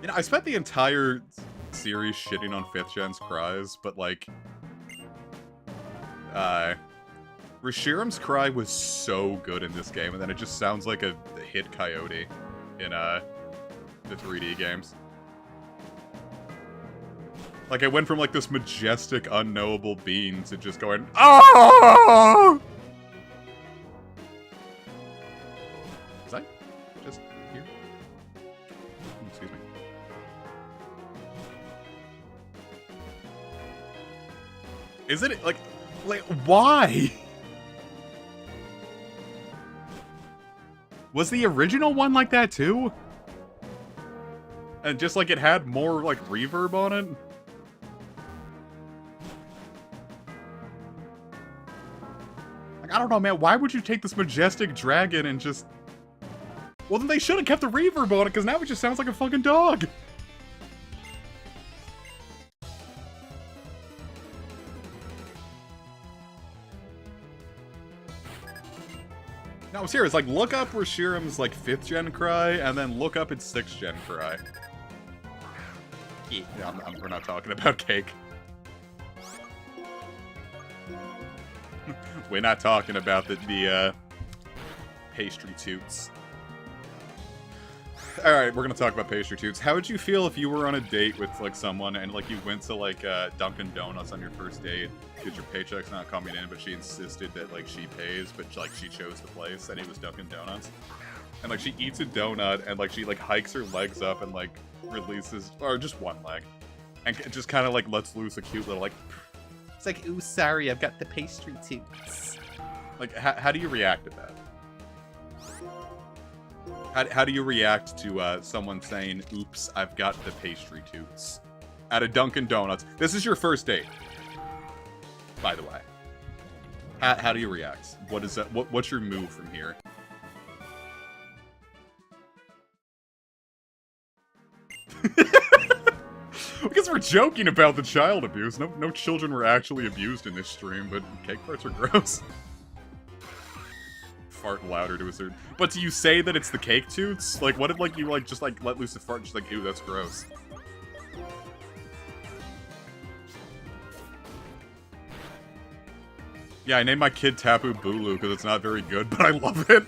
You know, I spent the entire series shitting on 5th gen's cries, but like, Reshiram's cry was so good in this game, and then it just sounds like a hit coyote in the 3D games. Like, I went from like this majestic, unknowable being to just going, oh! Was I just here? Excuse me. Isn't it like why? Was the original one like that too? And just like it had more like reverb on it? Like, I don't know, man. Why would you take this majestic dragon and just... Well, then they should have kept the reverb on it, because now it just sounds like a fucking dog. No, I'm serious. Like, look up Reshiram's, like, 5th gen cry, and then look up its 6th gen cry. Yeah, we're not talking about cake. We're not talking about the pastry toots. Alright, we're gonna talk about pastry toots. How would you feel if you were on a date with, like, someone and, like, you went to, like, Dunkin' Donuts on your first date because your paycheck's not coming in, but she insisted that, like, she pays, but, like, she chose the place, and it was Dunkin' Donuts. And, like, she eats a donut, and, like, she, like, hikes her legs up and, like, releases, or just one leg. And just kind of, like, lets loose a cute little, like... It's like, ooh, sorry, I've got the pastry toots. Like, how do you react to that? How do you react to someone saying, oops, I've got the pastry toots? At a Dunkin' Donuts. This is your first date, by the way. How do you react? What is that? What's your move from here? I guess we're joking about the child abuse. No children were actually abused in this stream, but cake parts are gross. Fart louder to a certain... But do you say that it's the cake toots? Like, what if, like, you, like, just, like, let loose a fart and just, like, ew, that's gross. Yeah, I named my kid Tapu Bulu because it's not very good, but I love it.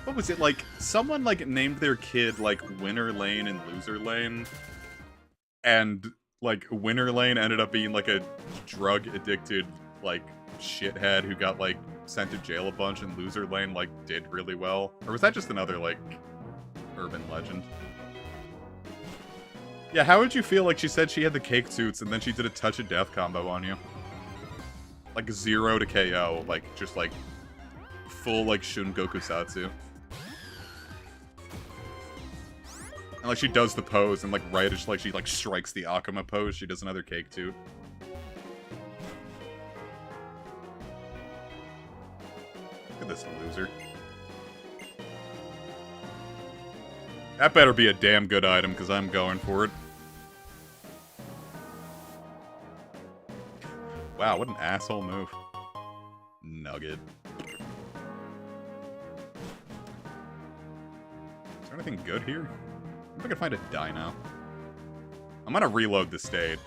What was it, like, someone, like, named their kid, like, Winner Lane and Loser Lane, and, like, Winner Lane ended up being, like, a drug-addicted, like, shithead who got, like, sent to jail a bunch, and Loser Lane, like, did really well? Or was that just another, like, urban legend? Yeah, how would you feel like she said she had the cake suits, and then she did a touch of death combo on you? Like, 0 to KO, like, just, like, full, like, Shun Gokusatsu. And, like, she does the pose, and, like, right as, like, she, like, strikes the Akuma pose, she does another cake toot. Look at this loser. That better be a damn good item, because I'm going for it. Wow, what an asshole move. Nugget. Is there anything good here? I think I can find a dino. I'm gonna reload the state,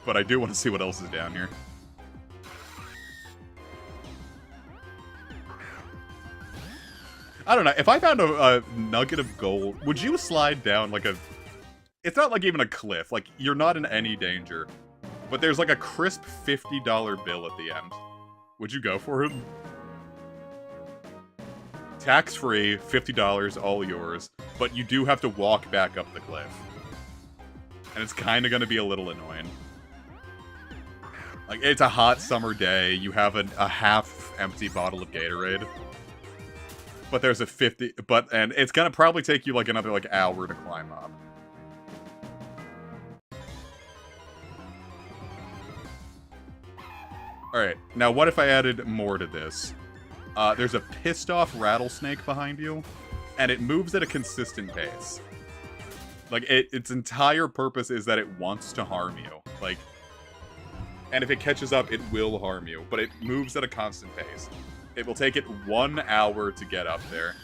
but I do want to see what else is down here. I don't know, if I found a nugget of gold, would you slide down like a... It's not like even a cliff, like, you're not in any danger. But there's like a crisp $50 bill at the end. Would you go for it? Tax-free, $50, all yours. But you do have to walk back up the cliff. And it's kind of going to be a little annoying. Like, it's a hot summer day, you have a half-empty bottle of Gatorade. But there's a 50... and it's gonna probably take you, like, another, like, hour to climb up. Alright, now what if I added more to this? There's a pissed-off rattlesnake behind you, and it moves at a consistent pace. Like, its entire purpose is that it wants to harm you. Like, and if it catches up, it will harm you, but it moves at a constant pace. It will take it 1 hour to get up there.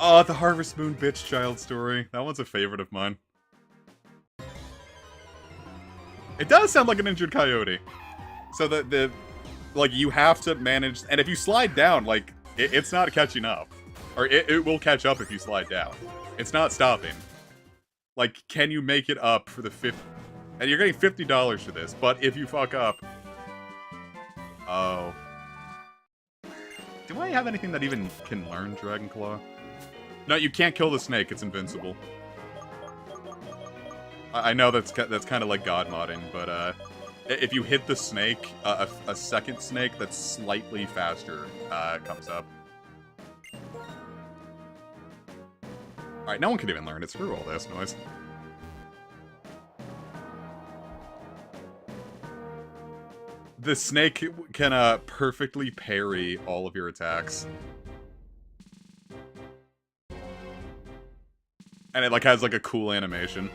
Oh, the Harvest Moon bitch child story. That one's a favorite of mine. It does sound like an injured coyote. So like, you have to manage, and if you slide down, like, it's not catching up. Or it will catch up if you slide down. It's not stopping. Like, can you make it up for the and you're getting $50 for this, but if you fuck up... Oh. Do I have anything that even can learn Dragon Claw? No, you can't kill the snake, it's invincible. I know that's kind of like god modding, but if you hit the snake, a second snake that's slightly faster comes up. Alright, no one can even learn it. Screw all this noise. The snake can perfectly parry all of your attacks. And it like has like a cool animation.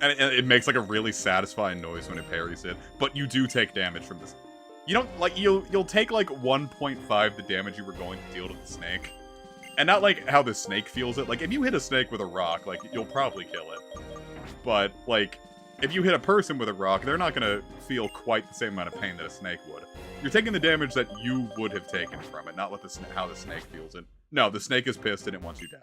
And it makes like a really satisfying noise when it parries it. But you do take damage from this. You don't, like, you'll take like 1.5 the damage you were going to deal to the snake. And not like how the snake feels it. Like, if you hit a snake with a rock, like, you'll probably kill it. But, like, if you hit a person with a rock, they're not gonna feel quite the same amount of pain that a snake would. You're taking the damage that you would have taken from it, not what how the snake feels it. No, the snake is pissed and it wants you dead.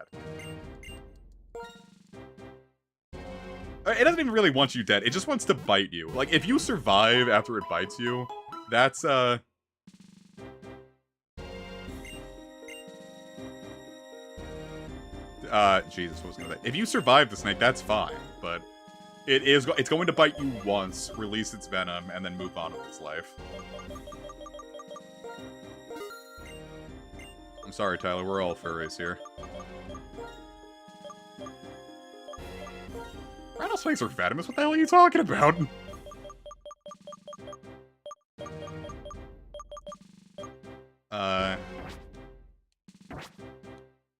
It doesn't even really want you dead, it just wants to bite you. Like, if you survive after it bites you, that's, Jesus, what was gonna say? If you survive the snake, that's fine, but it's going to bite you once, release its venom, and then move on with its life. I'm sorry, Tyler, we're all furries here. Rattlesnakes are venomous? What the hell are you talking about?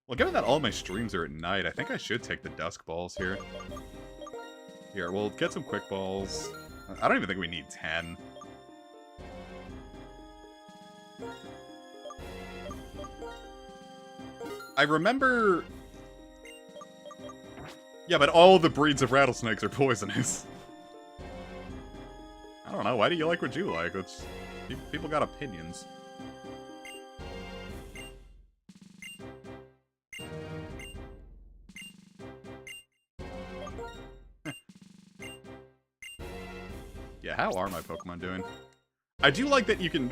Well, given that all my streams are at night, I think I should take the dusk balls here. Here, we'll get some quick balls. I don't even think we need 10. I remember... Yeah, but all the breeds of rattlesnakes are poisonous. I don't know, why do you like what you like? It's... People got opinions. Yeah, how are my Pokemon doing? I do like that you can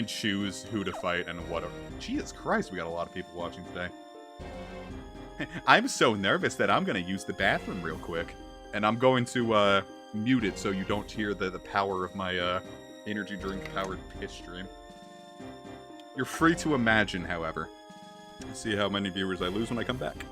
choose who to fight and what. Jesus Christ, we got a lot of people watching today. I'm so nervous that I'm gonna use the bathroom real quick. And I'm going to, mute it so you don't hear the power of my, energy drink-powered piss stream. You're free to imagine, however. Let's see how many viewers I lose when I come back.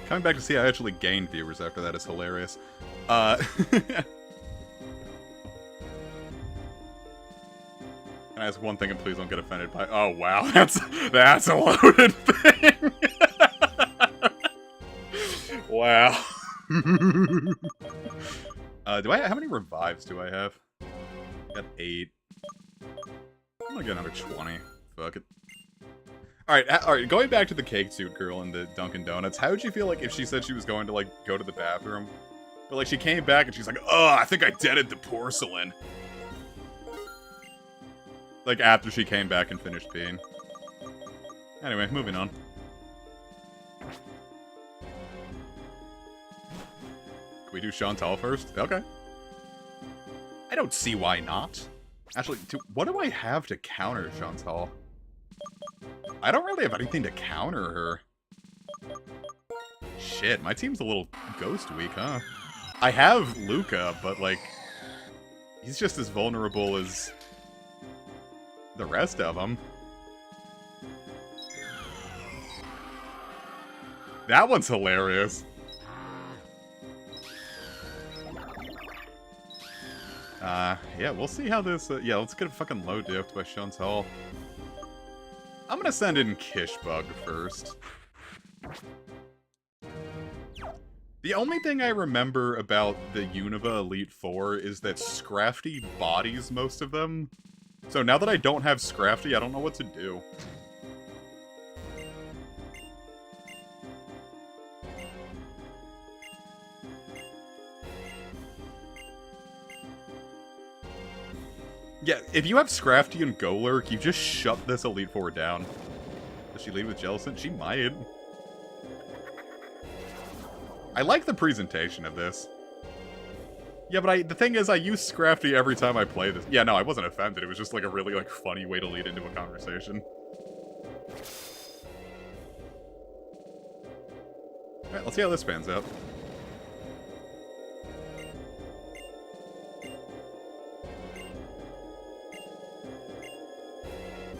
Coming back to see I actually gained viewers after that is hilarious. Can I ask one thing and please don't get offended by... Oh, wow. That's a loaded thing. Wow. How many revives do I have? I got 8. I'm gonna get another 20. Fuck it. Alright, going back to the cake suit girl in the Dunkin' Donuts, how would you feel like if she said she was going to, like, go to the bathroom? But, like, she came back and she's like, oh, I think I deaded the porcelain. Like, after she came back and finished peeing. Anyway, moving on. Can we do Chantal first? Okay. I don't see why not. Actually, what do I have to counter Chantal? I don't really have anything to counter her. Shit, my team's a little ghost weak, huh? I have Luca, but, like, he's just as vulnerable as the rest of them. That one's hilarious. Yeah, we'll see how this... yeah, let's get a fucking low dipped by Chantal. I'm gonna send in Kishbug first. The only thing I remember about the Unova Elite Four is that Scrafty bodies most of them. So now that I don't have Scrafty, I don't know what to do. Yeah, if you have Scrafty and Golurk, you just shut this Elite Four down. Does she lead with Jellicent? She might. I like the presentation of this. Yeah, but the thing is, I use Scrafty every time I play this. Yeah, no, I wasn't offended. It was just like a really funny way to lead into a conversation. Alright, let's see how this pans out.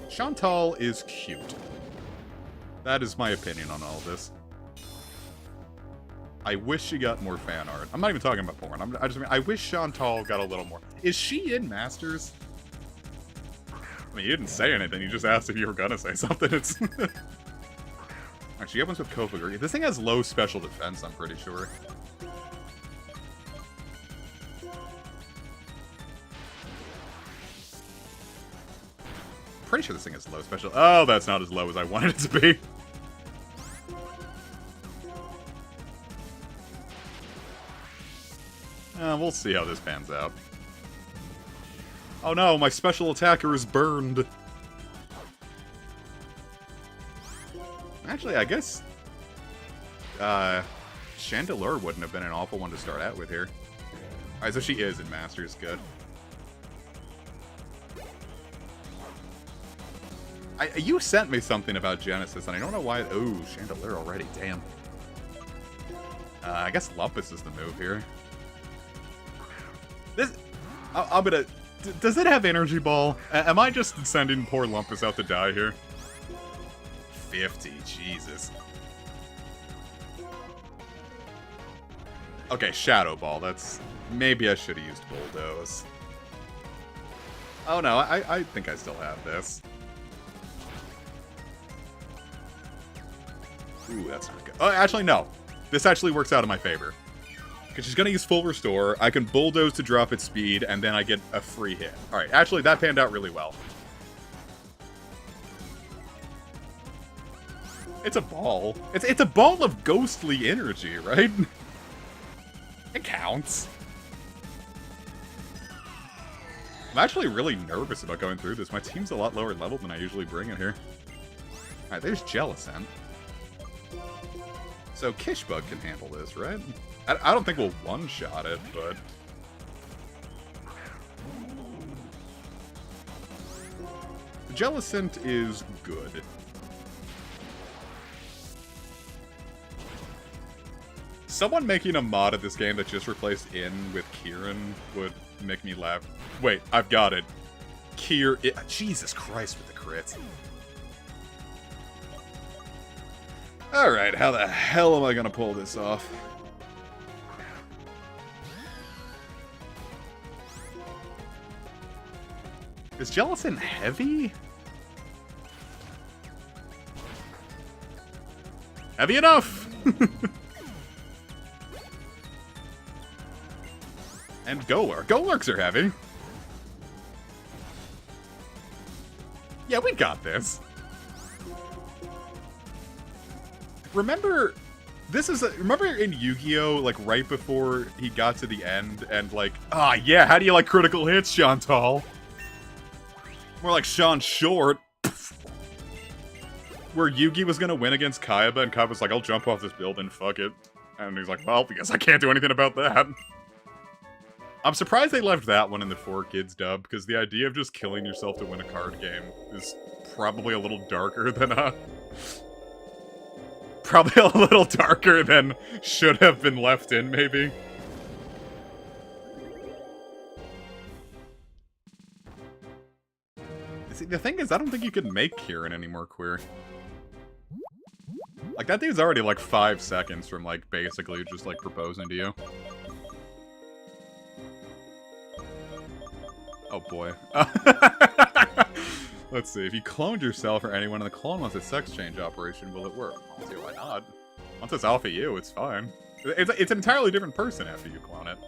Chantal is cute. That is my opinion on all of this. I wish she got more fan art. I'm not even talking about porn. I just mean, I wish Chantal got a little more. Is she in Masters? I mean, you didn't say anything. You just asked if you were gonna say something. It's... Alright, she opens with Kofagur. This thing has low special defense, I'm pretty sure. Pretty sure this thing is low special. Oh, that's not as low as I wanted it to be. We'll see how this pans out. Oh no, my special attacker is burned. Actually, I guess... Chandelure wouldn't have been an awful one to start out with here. Alright, so she is in Masters. Good. You sent me something about Genesis, and I don't know why... Oh, Chandelure already. Damn. I guess Lumpus is the move here. This... I'm gonna... Does it have Energy Ball? Am I just sending poor Lumpus out to die here? 50, Jesus. Okay, Shadow Ball, that's... Maybe I should have used Bulldoze. Oh no, I think I still have this. Ooh, that's not good. Oh, actually, no. This actually works out in my favor. Because she's going to use full restore, I can Bulldoze to drop its speed, and then I get a free hit. Alright, actually, that panned out really well. It's a ball. It's a ball of ghostly energy, right? It counts. I'm actually really nervous about going through this. My team's a lot lower level than I usually bring in here. Alright, there's Jellicent. So Kishbug can handle this, right? I don't think we'll one-shot it, but... Jellicent is good. Someone making a mod of this game that just replaced In with Kieran would make me laugh. Wait, I've got it. Jesus Christ with the crits. Alright, how the hell am I gonna pull this off? Is Jellicent heavy? Heavy enough! And Golurk. Golurks are heavy. Yeah, we got this. Remember, remember in Yu-Gi-Oh, like, right before he got to the end, and like, yeah, how do you like critical hits, Chantal? More like Sean Short. where Yugi was gonna win against Kaiba, and Kaiba's like, I'll jump off this building, fuck it. And he's like, well, because I can't do anything about that. I'm surprised they left that one in the 4Kids dub, because the idea of just killing yourself to win a card game is probably a little darker than, probably a little darker than should have been left in, maybe. See, the thing is, I don't think you could make Kieran any more queer. Like, that dude's already, like, 5 seconds from, like, basically just, like, proposing to you. Oh, boy. Let's see. If you cloned yourself or anyone and the clone wants a sex change operation, will it work? I'll see why not. Once it's off of you, it's fine. It's an entirely different person after you clone it.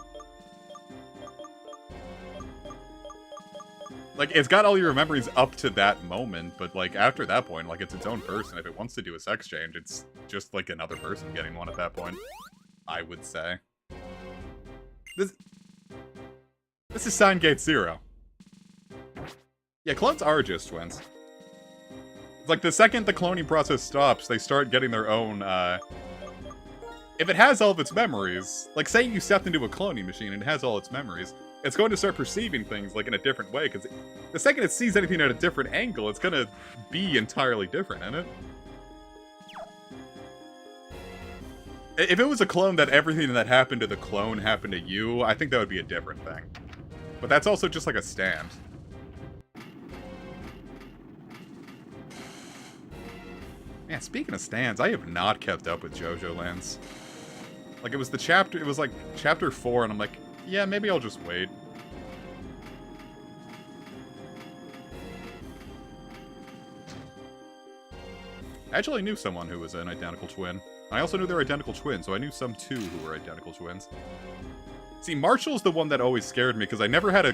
Like, it's got all your memories up to that moment, but, like, after that point, like, it's its own person. If it wants to do a sex change, it's just, like, another person getting one at that point. I would say. This is Sign Gate 0. Yeah, clones are just twins. It's like, the second the cloning process stops, they start getting their own, if it has all of its memories, like, say you stepped into a cloning machine and it has all its memories, it's going to start perceiving things, like, in a different way, because the second it sees anything at a different angle, it's gonna be entirely different, isn't it? If it was a clone that everything that happened to the clone happened to you, I think that would be a different thing. But that's also just like a stand. Man, speaking of stands, I have not kept up with JoJo Lands. Like, it was like chapter 4, and I'm like, yeah, maybe I'll just wait. I actually knew someone who was an identical twin. I also knew they were identical twins, so I knew some too who were identical twins. See, Marshall's the one that always scared me, because I never had a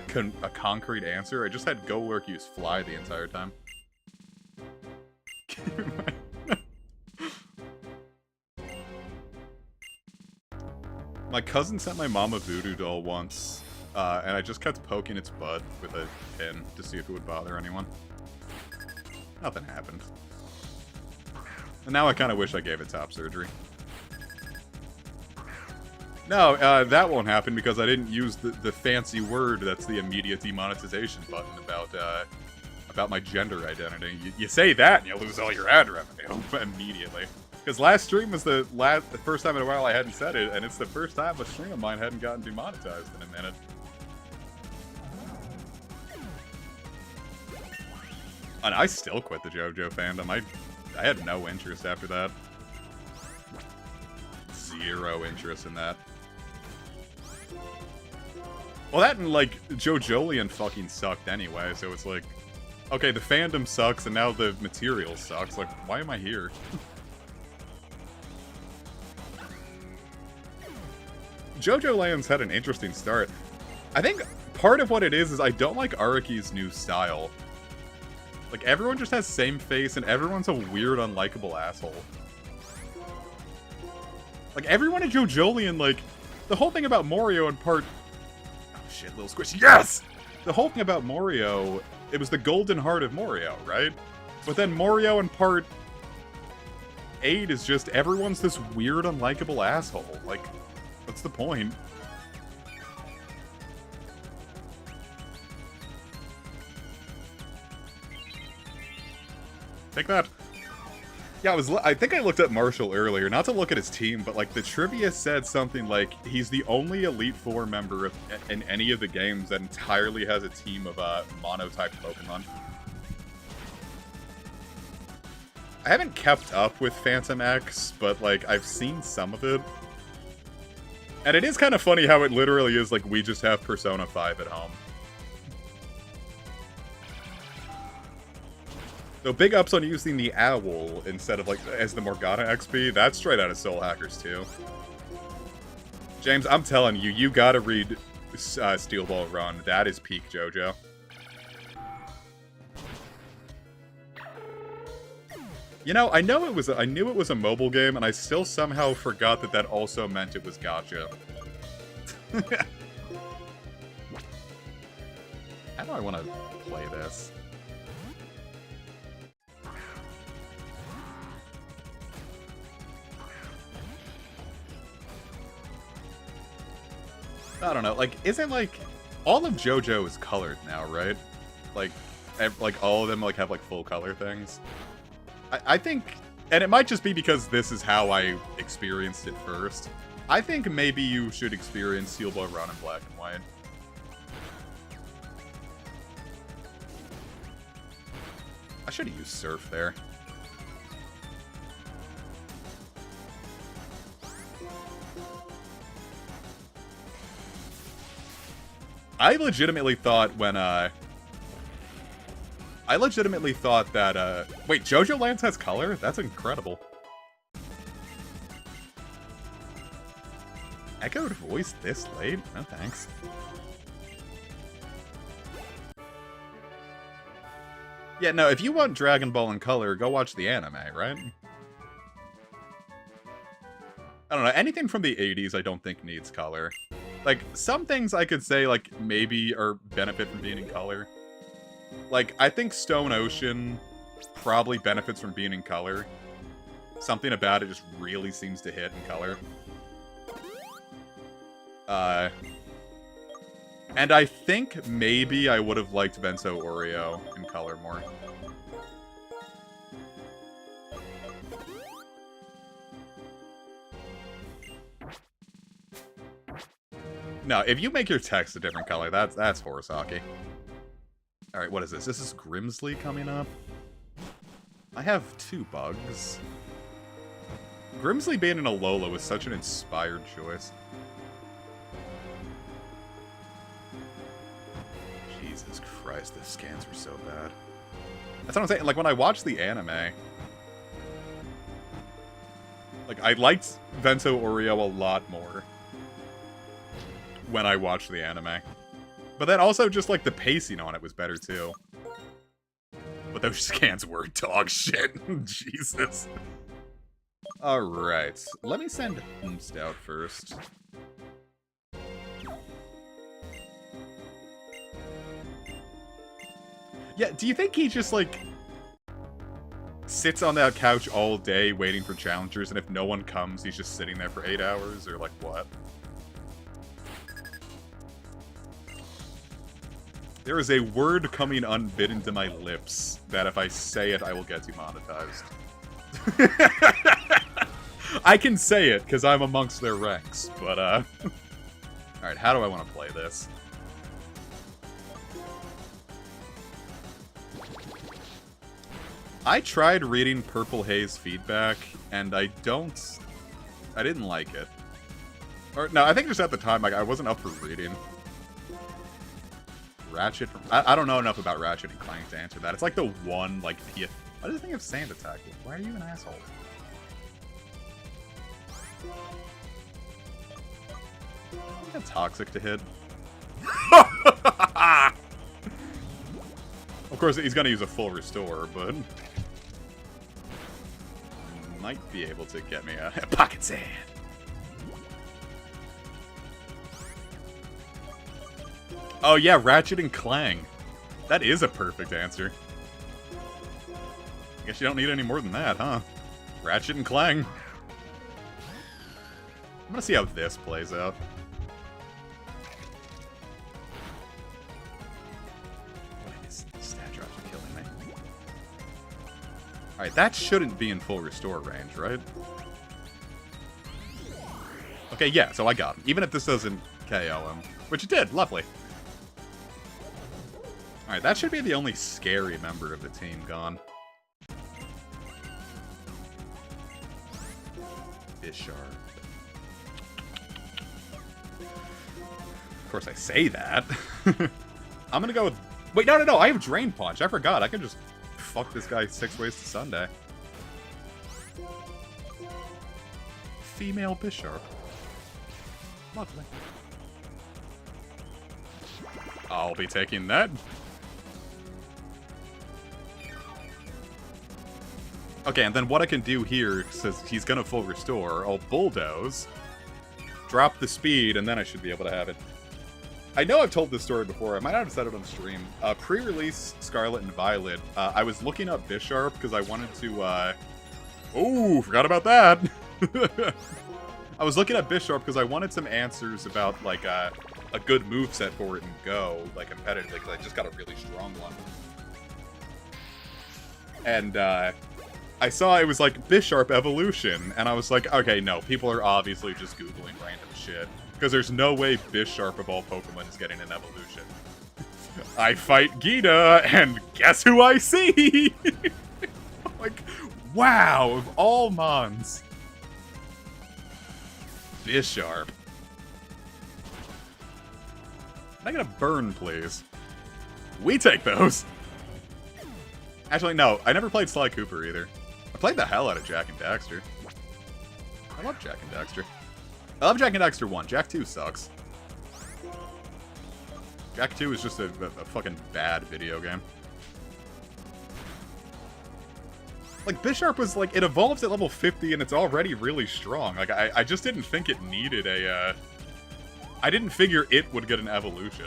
concrete answer. I just had Go Work Use Fly the entire time. My cousin sent my mom a voodoo doll once, and I just kept poking its butt with a pin to see if it would bother anyone. Nothing happened. And now I kind of wish I gave it top surgery. No, that won't happen because I didn't use the fancy word that's the immediate demonetization button about my gender identity. You say that and you lose all your ad revenue immediately. Because last stream was the first time in a while I hadn't said it, and it's the first time a stream of mine hadn't gotten demonetized in a minute. And I still quit the JoJo fandom. I had no interest after that. Zero interest in that. Well, that and, like, JoJolion fucking sucked anyway, so it's like, okay, the fandom sucks, and now the material sucks. Like, why am I here? JoJo Lands had an interesting start. I think part of what it is I don't like Araki's new style. Like, everyone just has same face, and everyone's a weird, unlikable asshole. Like, everyone in JoJolion, like, the whole thing about Morio in part... Oh, shit, little squishy. Yes! The whole thing about Morio, it was the golden heart of Morio, right? But then Morio in part 8 is just everyone's this weird, unlikable asshole. Like, what's the point? Take that. Yeah, I think I looked at Marshall earlier, not to look at his team, but, like, the trivia said something like, he's the only Elite Four member in any of the games that entirely has a team of, mono-type Pokemon. I haven't kept up with Phantom X, but, like, I've seen some of it. And it is kind of funny how it literally is, like, we just have Persona 5 at home. Though big ups on using the Owl instead of, like, as the Morgana XP. That's straight out of Soul Hackers 2. James, I'm telling you, you gotta read Steel Ball Run. That is peak JoJo. You know, I knew it was a mobile game, and I still somehow forgot that also meant it was gacha. How do I want to play this? I don't know, like, isn't, like, all of JoJo is colored now, right? Like, like, all of them, like, have, like, full color things. I think, and it might just be because this is how I experienced it first. I think maybe you should experience Steel Ball Run in black and white. I should have used Surf there. I legitimately thought when, that, wait, JoJo Lands has color? That's incredible. Echoed voice this late? No thanks. Yeah, no, if you want Dragon Ball in color, go watch the anime, right? I don't know, anything from the 80s I don't think needs color. Like, some things I could say, like, maybe are benefit from being in color. Like, I think Stone Ocean probably benefits from being in color. Something about it just really seems to hit in color. And I think maybe I would have liked Vento Oreo in color more. No, if you make your text a different color, that's horse hockey. Alright, what is this? This is Grimsley coming up? I have 2 bugs. Grimsley being in Alola was such an inspired choice. Jesus Christ, the scans were so bad. That's what I'm saying, like, when I watched the anime... Like, I liked Vento Oreo a lot more when I watched the anime. But then also just, like, the pacing on it was better, too. But those scans were dog shit. Jesus. Alright. Let me send Hoomst out first. Yeah, do you think he just, like, sits on that couch all day waiting for challengers, and if no one comes, he's just sitting there for 8 hours, or, like, what? There is a word coming unbidden to my lips that if I say it, I will get demonetized. I can say it, because I'm amongst their ranks, but, Alright, how do I want to play this? I tried reading Purple Haze feedback, and I didn't like it. Or, no, I think just at the time, like, I wasn't up for reading. Ratchet from... I don't know enough about Ratchet and Clank to answer that. It's like the one, like, why does it think of Sand Attack? Why are you an asshole? That's toxic to hit. Of course, he's gonna use a full restore, but... might be able to get me a Pocket Sand. Oh yeah, Ratchet and Clang. That is a perfect answer. I guess you don't need any more than that, huh? Ratchet and Clang. I'm gonna see how this plays out. These stat drops are killing me. Alright, that shouldn't be in full restore range, right? Okay, yeah, so I got him. Even if this doesn't KO him. Which it did, lovely. Alright, that should be the only scary member of the team gone. Ishar. Of course I say that. I'm gonna go with... Wait, no, I have Drain Punch. I forgot. I can just fuck this guy 6 ways to Sunday. Female Bisharp. Lovely. I'll be taking that. Okay, and then what I can do here, says he's gonna full restore, I'll Bulldoze, drop the speed, and then I should be able to have it. I know I've told this story before, I might not have said it on stream. Pre-release Scarlet and Violet, I was looking up Bisharp because I wanted to, oh, forgot about that! I was looking at Bisharp because I wanted some answers about, like, a good moveset for it and go, like, competitively, because I just got a really strong one. And, I saw it was like Bisharp Evolution, and I was like, okay, no, people are obviously just Googling random shit. Because there's no way Bisharp of all Pokemon is getting an evolution. I fight Gita, and guess who I see? Like, wow, of all Mons. Bisharp. Can I get a burn, please? We take those. Actually, no, I never played Sly Cooper either. I played the hell out of Jak and Daxter. I love Jak and Daxter. I love Jak and Daxter 1. Jak 2 sucks. Jak 2 is just a fucking bad video game. Like, Bisharp was, like, it evolves at level 50 and it's already really strong. Like, I just didn't think it needed a, I didn't figure it would get an evolution.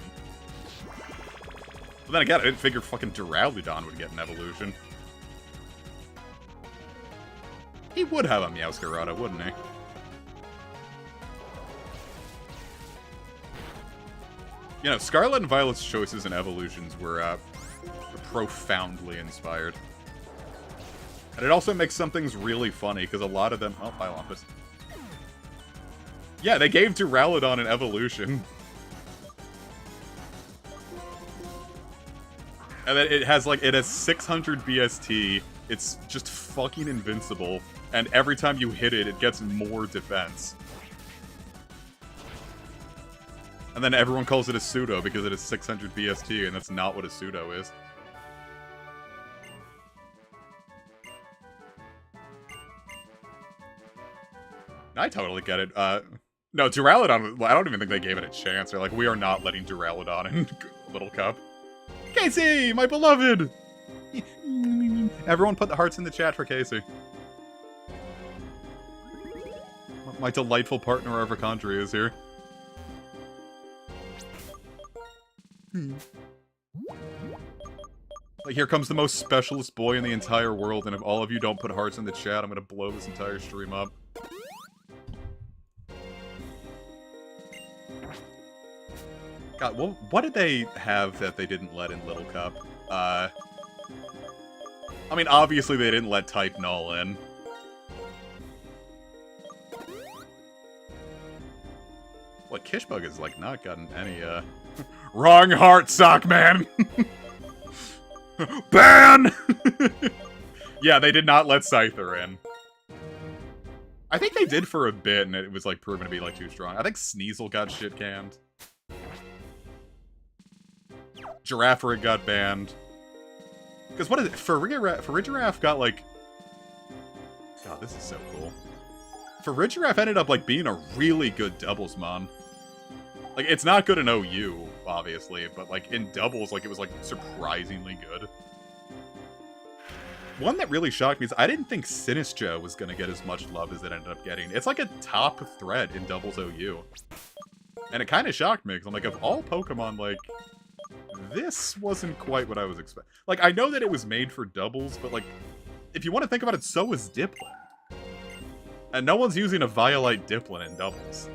But then again, I didn't figure fucking Duraludon would get an evolution. He would have a Meowscarada, wouldn't he? You know, Scarlet and Violet's choices and evolutions were profoundly inspired. And it also makes some things really funny, because a lot of them... Oh, Pylompus. Yeah, they gave Duraludon an evolution. And then it has, like, it has 600 BST, it's just fucking invincible, and every time you hit it, it gets more defense. And then everyone calls it a pseudo because it has 600 BST, and that's not what a pseudo is. I totally get it. No, Duraludon, I don't even think they gave it a chance. They're like, we are not letting Duraludon in Little Cup. Casey, my beloved! Everyone put the hearts in the chat for Casey. My delightful partner of country is here. Like, here comes the most specialist boy in the entire world, and if all of you don't put hearts in the chat, I'm gonna blow this entire stream up. God, what did they have that they didn't let in Little Cup? I mean, obviously they didn't let Type Null in. What, Kishbug has, like, not gotten any, Wrong heart, sock man! Ban! Yeah, they did not let Scyther in. I think they did for a bit, and it was, like, proven to be, like, too strong. I think Sneasel got shit canned. Girafarig got banned. Because what is it? Farigiraf got, like... God, this is so cool. Farigiraf ended up, like, being a really good doublesmon. Like, it's not good in OU, obviously, but, like, in doubles, like, it was, like, surprisingly good. One that really shocked me is I didn't think Sinistcha was gonna get as much love as it ended up getting. It's, like, a top threat in doubles OU. And it kind of shocked me, because I'm like, of all Pokemon, like... This wasn't quite what I was expecting. Like, I know that it was made for doubles, but, like, if you want to think about it, so is Dipplin. And no one's using a Violite Dipplin in doubles.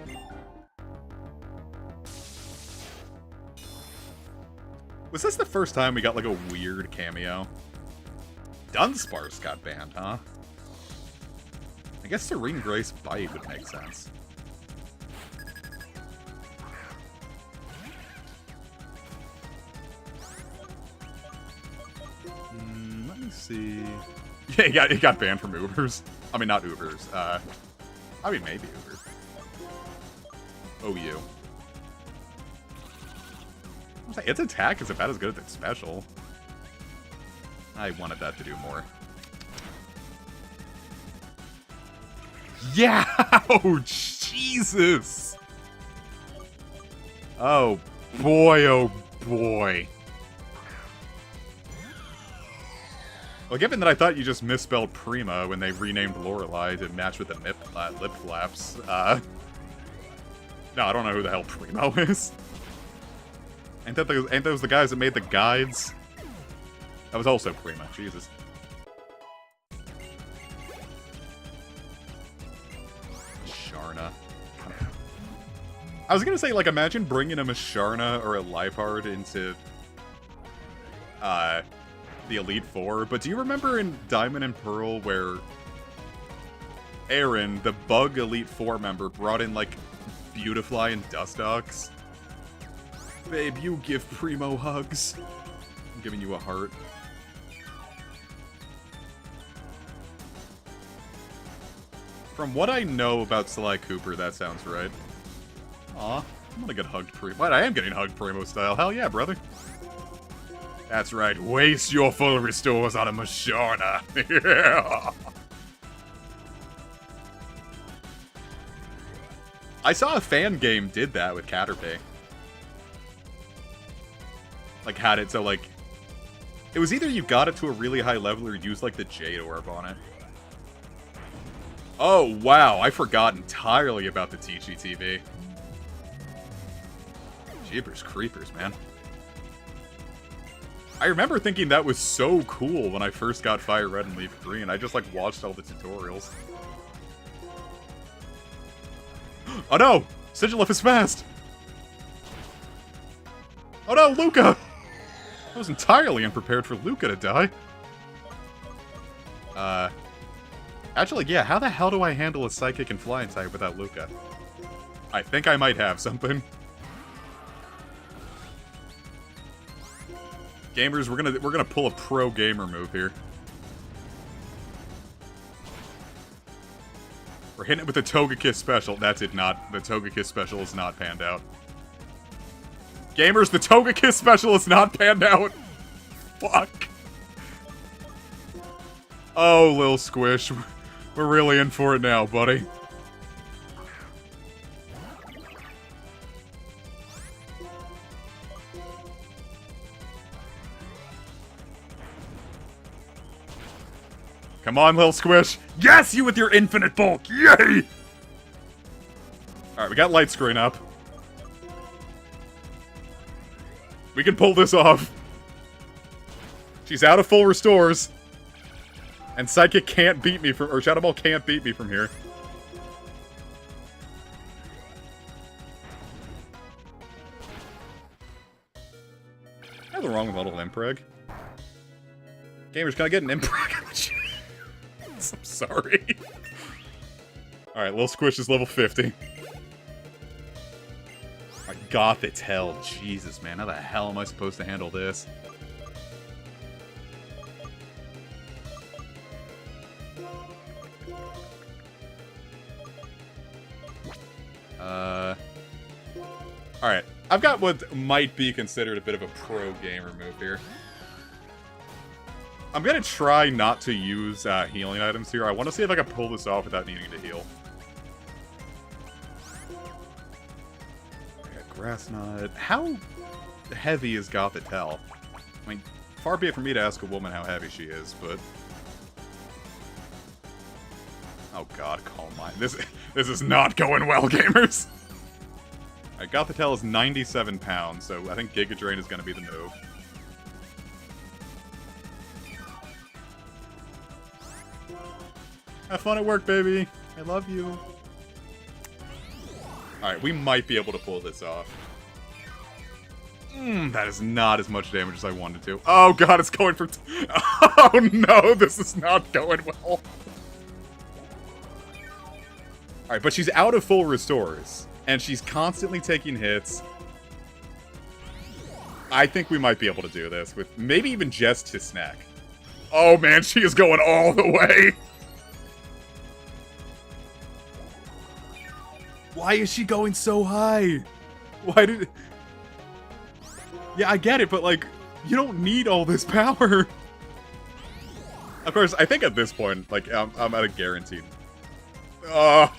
Was this the first time we got, like, a weird cameo? Dunsparce got banned, huh? I guess Serene Grace Bite would make sense. Let me see... Yeah, it got banned from Ubers. I mean, not Ubers. I mean, maybe Ubers. OU. Its attack is about as good as its special. I wanted that to do more. Yeah! Oh, Jesus! Oh, boy, oh, boy. Well, given that I thought you just misspelled Prima when they renamed Lorelei to match with the lip flaps, no, I don't know who the hell Primo is. Ain't those the guys that made the guides? That was also Prima, Jesus. Sharna. I was gonna say, like, imagine bringing a Masharna or a Lifeheart into the Elite Four, but do you remember in Diamond and Pearl where Aaron, the Bug Elite Four member, brought in, like, Beautifly and Dustox? Babe, you give Primo hugs. I'm giving you a heart. From what I know about Sly Cooper, that sounds right. Aw, I'm gonna get hugged Primo. What? I am getting hugged Primo style. Hell yeah, brother. That's right. Waste your full restores on a Masharna. Yeah. I saw a fan game did that with Caterpie. Like, had it so, like... It was either you got it to a really high level or used, like, the Jade Orb on it. Oh, wow. I forgot entirely about the TGTV. Jeepers creepers, man. I remember thinking that was so cool when I first got Fire Red and Leaf Green. I just, like, watched all the tutorials. Oh no! Sigilif is fast! Oh no, Luca! I was entirely unprepared for Luca to die. Actually, yeah, how the hell do I handle a Psychic and Flying type without Luca? I think I might have something. Gamers, we're gonna pull a pro gamer move here. We're hitting it with the Togekiss special. That did not. The Togekiss special is not panned out. Gamers, the Togekiss special is not panned out. Fuck. Oh, Lil Squish. We're really in for it now, buddy. Come on, Lil Squish. Yes, you with your infinite bulk. Yay! Alright, we got light screen up. We can pull this off. She's out of full restores. And Psychic can't beat me from... Or Shadow Ball can't beat me from here. Nothing wrong with a little Impreg. Gamers, can I get an Impreg? I'm sorry. Alright, Lil Squish is level 50. I got the tell. Jesus, man. How the hell am I supposed to handle this? Alright. I've got what might be considered a bit of a pro gamer move here. I'm gonna try not to use healing items here. I want to see if I can pull this off without needing to heal. Okay, Grass Knot. How heavy is Gothitelle? I mean, far be it from me to ask a woman how heavy she is, but... Oh god, Calm Mind. This is not going well, gamers! Alright, Gothitelle is 97 pounds, so I think Giga Drain is gonna be the move. Have fun at work, baby. I love you. Alright, we might be able to pull this off. That is not as much damage as I wanted to. Oh god, it's going for... Oh no, this is not going well. Alright, but she's out of full restores. And she's constantly taking hits. I think we might be able to do this with maybe even just his snack. Oh man, she is going all the way. Why is she going so high? Why did... Yeah, I get it, but like, you don't need all this power. Of course, I think at this point, like, I'm at a guaranteed. Oh.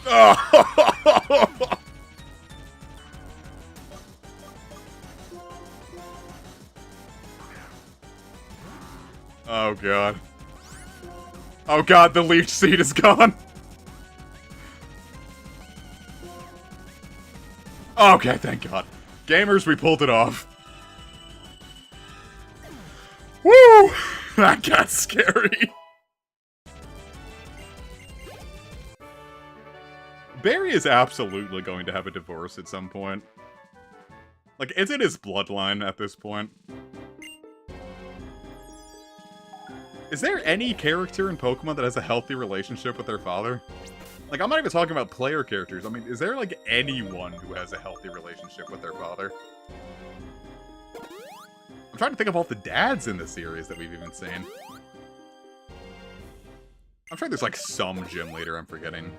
Oh. Oh god. Oh god, the Leech Seed is gone! Okay, thank god. Gamers, we pulled it off. Woo! That got scary. Barry is absolutely going to have a divorce at some point. Like, it's in his bloodline at this point. Is there any character in Pokemon that has a healthy relationship with their father? Like, I'm not even talking about player characters. I mean, is there, like, anyone who has a healthy relationship with their father? I'm trying to think of all the dads in the series that we've even seen. I'm sure there's, like, some gym leader I'm forgetting.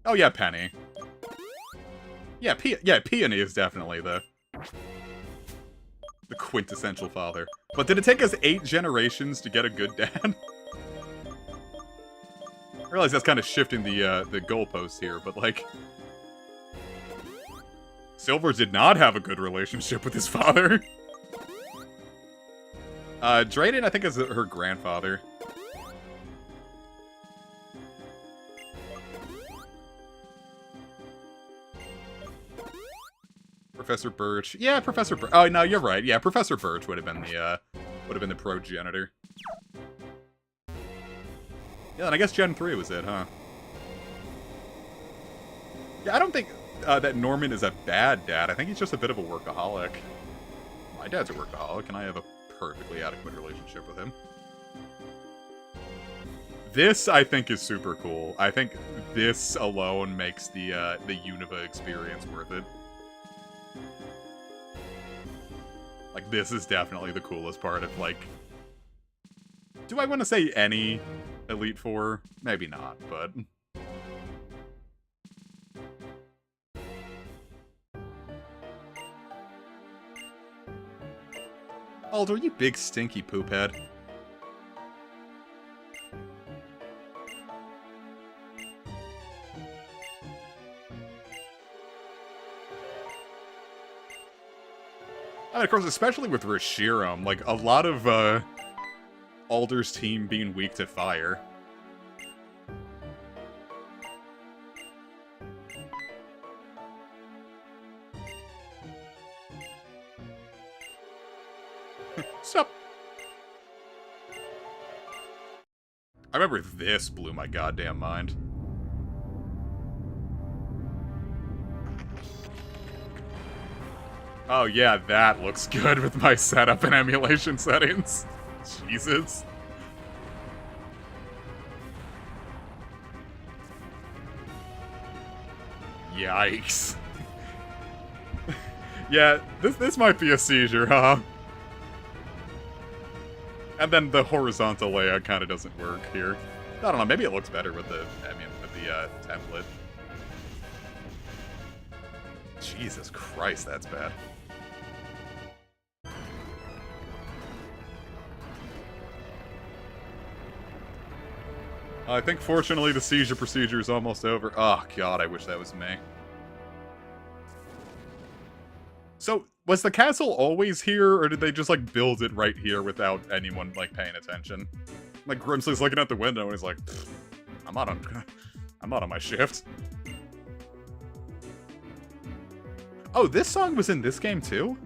Oh, yeah, Penny. Yeah, Peony is definitely the quintessential father. But did it take us 8 generations to get a good dad? I realize that's kind of shifting the goalposts here, but, like... Silver did not have a good relationship with his father. Drayden, I think, is her grandfather. Professor Birch. Yeah, Professor Birch. Oh, no, you're right. Yeah, Professor Birch would have been the progenitor. Yeah, and I guess Gen 3 was it, huh? Yeah, I don't think that Norman is a bad dad. I think he's just a bit of a workaholic. My dad's a workaholic, and I have a perfectly adequate relationship with him. This, I think, is super cool. I think this alone makes the Unova experience worth it. Like, this is definitely the coolest part of, like... Do I want to say any Elite Four? Maybe not, but... Aldo, you big stinky poop head. And of course, especially with Reshiram, like, a lot of, Alder's team being weak to fire. Stop! I remember this blew my goddamn mind. Oh yeah, that looks good with my setup and emulation settings. Jesus. Yikes. Yeah, this might be a seizure, huh? And then the horizontal layout kind of doesn't work here. I don't know, maybe it looks better with the template. Jesus Christ, that's bad. I think fortunately the seizure procedure is almost over. Oh god, I wish that was me. So, was the castle always here, or did they just, like, build it right here without anyone, like, paying attention? Like, Grimsley's looking out the window and he's like, I'm not on my shift. Oh, this song was in this game too?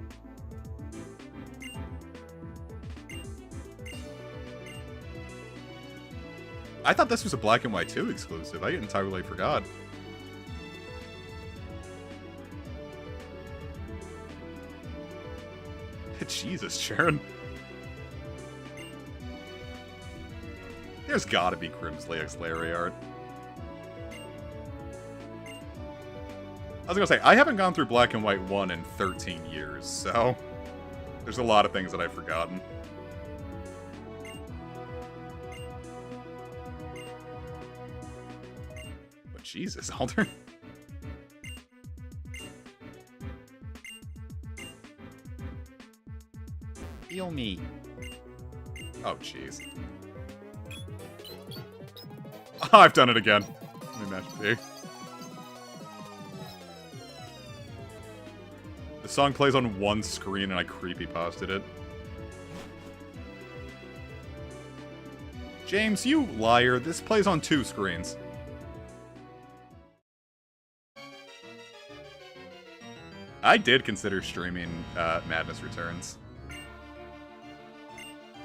I thought this was a Black and White 2 exclusive. I entirely forgot. Jesus, Sharon. There's gotta be Grimsley X Larry art. I was gonna say, I haven't gone through Black and White 1 in 13 years, so... There's a lot of things that I've forgotten. But Jesus, Alder. Heal me. Oh, jeez. Oh, I've done it again. Let me match B. The song plays on one screen and I creepypasted it. James, you liar. This plays on 2 screens. I did consider streaming Madness Returns.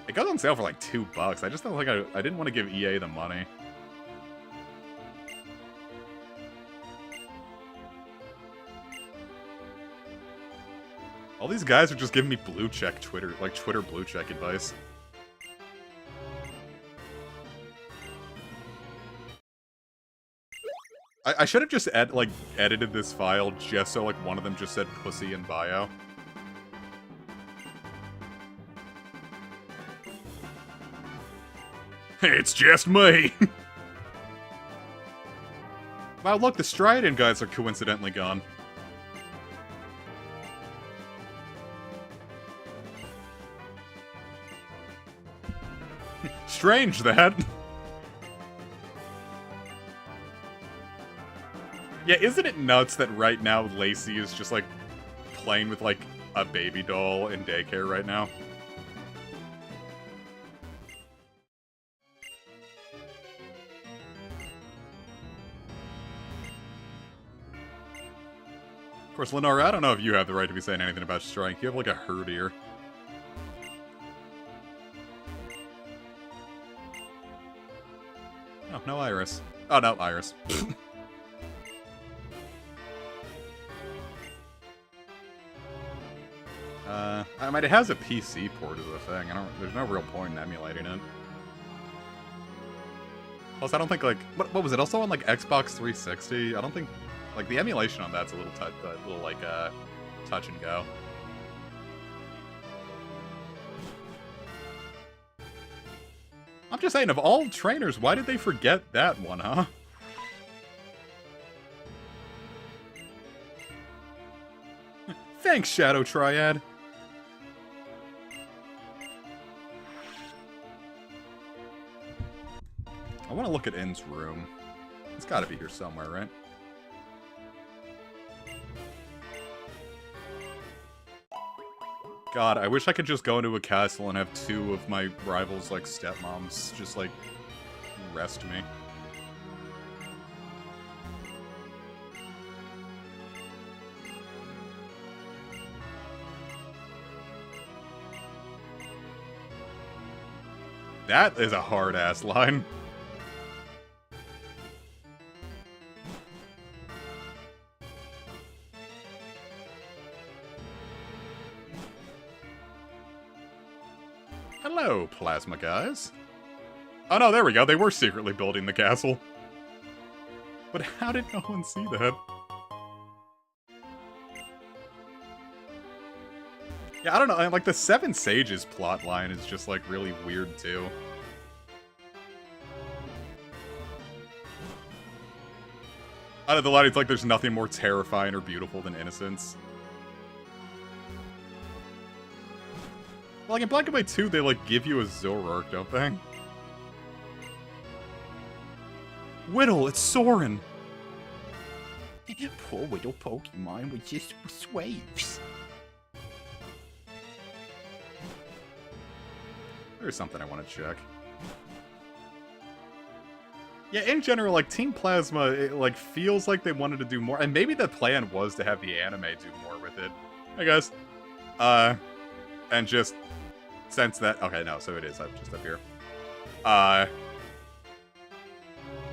It goes on sale for like $2. I just don't think I didn't want to give EA the money. All these guys are just giving me blue check Twitter, like Twitter blue check advice. I should have just edited this file just so like one of them just said pussy in bio. It's just me! Wow, look, the Striaton guys are coincidentally gone. Strange, that. Yeah, isn't it nuts that right now Lacey is just, like, playing with, like, a baby doll in daycare right now? Of course, Lenora, I don't know if you have the right to be saying anything about strike. You have, like, a herd ear. Oh, no Iris. Oh, no, Iris. I mean, it has a PC port of the thing. There's no real point in emulating it. Plus, I don't think, like... What was it? Also on, like, Xbox 360? I don't think... Like, the emulation on that's a little, touch and go. I'm just saying, of all trainers, why did they forget that one, huh? Thanks, Shadow Triad. I want to look at In's room. It's got to be here somewhere, right? God, I wish I could just go into a castle and have two of my rivals, like, stepmoms just, like, rest me. That is a hard-ass line. Hello, plasma guys. Oh no, there we go. They were secretly building the castle. But how did no one see that? Yeah, I don't know. Like, the Seven Sages plotline is just, like, really weird, too. Out of the lot, it's like there's nothing more terrifying or beautiful than innocence. Like, in Black and White 2, they, like, give you a Zoroark, don't they? Whittle, it's Soren! Poor little Pokemon with just waves. There's something I want to check. Yeah, in general, like, Team Plasma, it, like, feels like they wanted to do more. And maybe the plan was to have the anime do more with it. Hey, guys. And just... Since that... Okay, no, so it is up just up here.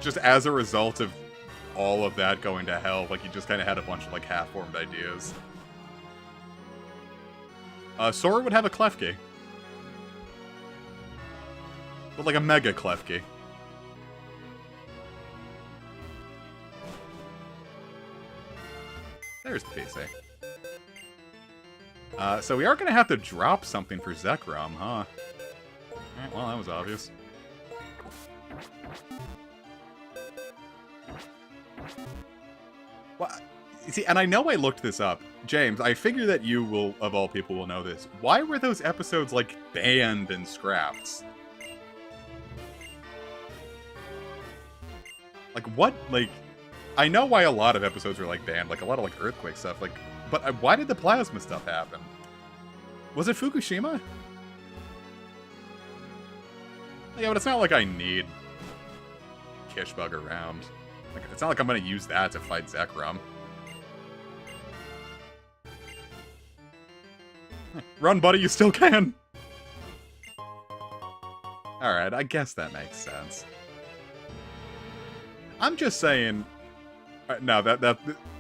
Just as a result of all of that going to hell, like, you just kind of had a bunch of, like, half-formed ideas. Sora would have a Klefki. But, like, a Mega Klefki. There's the PC. So we are going to have to drop something for Zekrom, huh? Alright, well, that was obvious. Well, see, and I know I looked this up. James, I figure that you will, of all people, will know this. Why were those episodes, like, banned and scrapped? Like, what, like... I know why a lot of episodes were, like, banned. Like, a lot of, like, Earthquake stuff. Like, but why did the Plasma stuff happen? Was it Fukushima? Yeah, but it's not like I need Kishbug around. Like, it's not like I'm gonna use that to fight Zekrom. Run, buddy, you still can! Alright, I guess that makes sense. I'm just saying... No, that I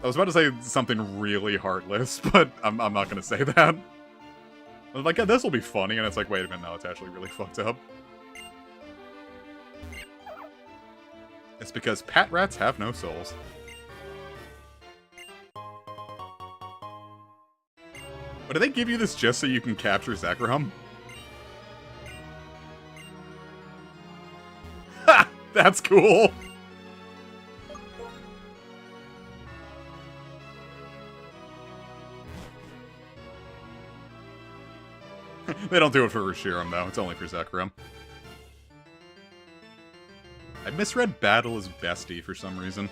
was about to say something really heartless, but I'm not gonna say that. I was like, yeah, this will be funny, and it's like, wait a minute, no, it's actually really fucked up. It's because pat rats have no souls. But do they give you this just so you can capture Zekrom? Ha! That's cool! They don't do it for Reshiram, though. It's only for Zekrom. I misread Battle as Bestie for some reason.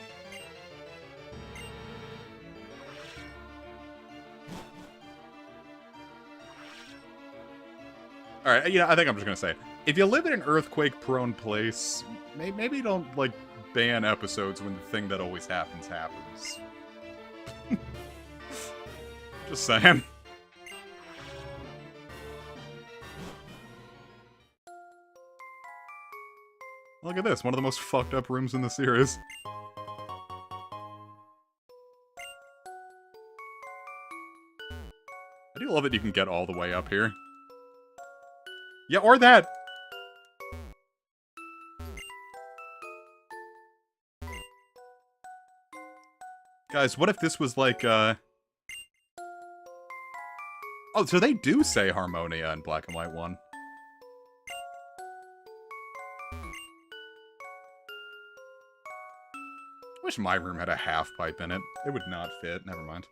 Alright, you know, I think I'm just gonna say it. If you live in an earthquake-prone place, maybe don't, like, ban episodes when the thing that always happens happens. Just saying. Look at this, one of the most fucked up rooms in the series. I do love that you can get all the way up here. Yeah, or that! Guys, what if this was like, Oh, so they do say Harmonia in Black and White 1. Wish my room had a half pipe in it. It would not fit. Never mind.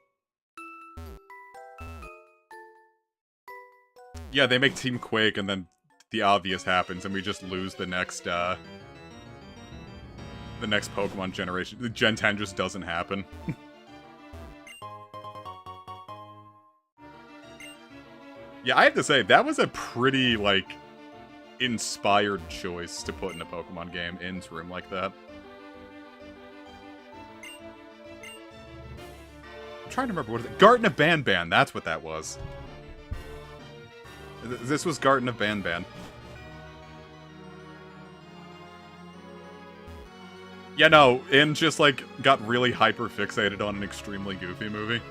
Yeah, they make Team Quake and then the obvious happens and we just lose the next Pokemon generation. Gen 10 just doesn't happen. Yeah, I have to say, that was a pretty, like, inspired choice to put in a Pokemon game into room like that. I'm trying to remember what is it? Garden of Banban, that's what that was. This was Garden of Banban. Yeah, no, In just, like, got really hyper-fixated on an extremely goofy movie.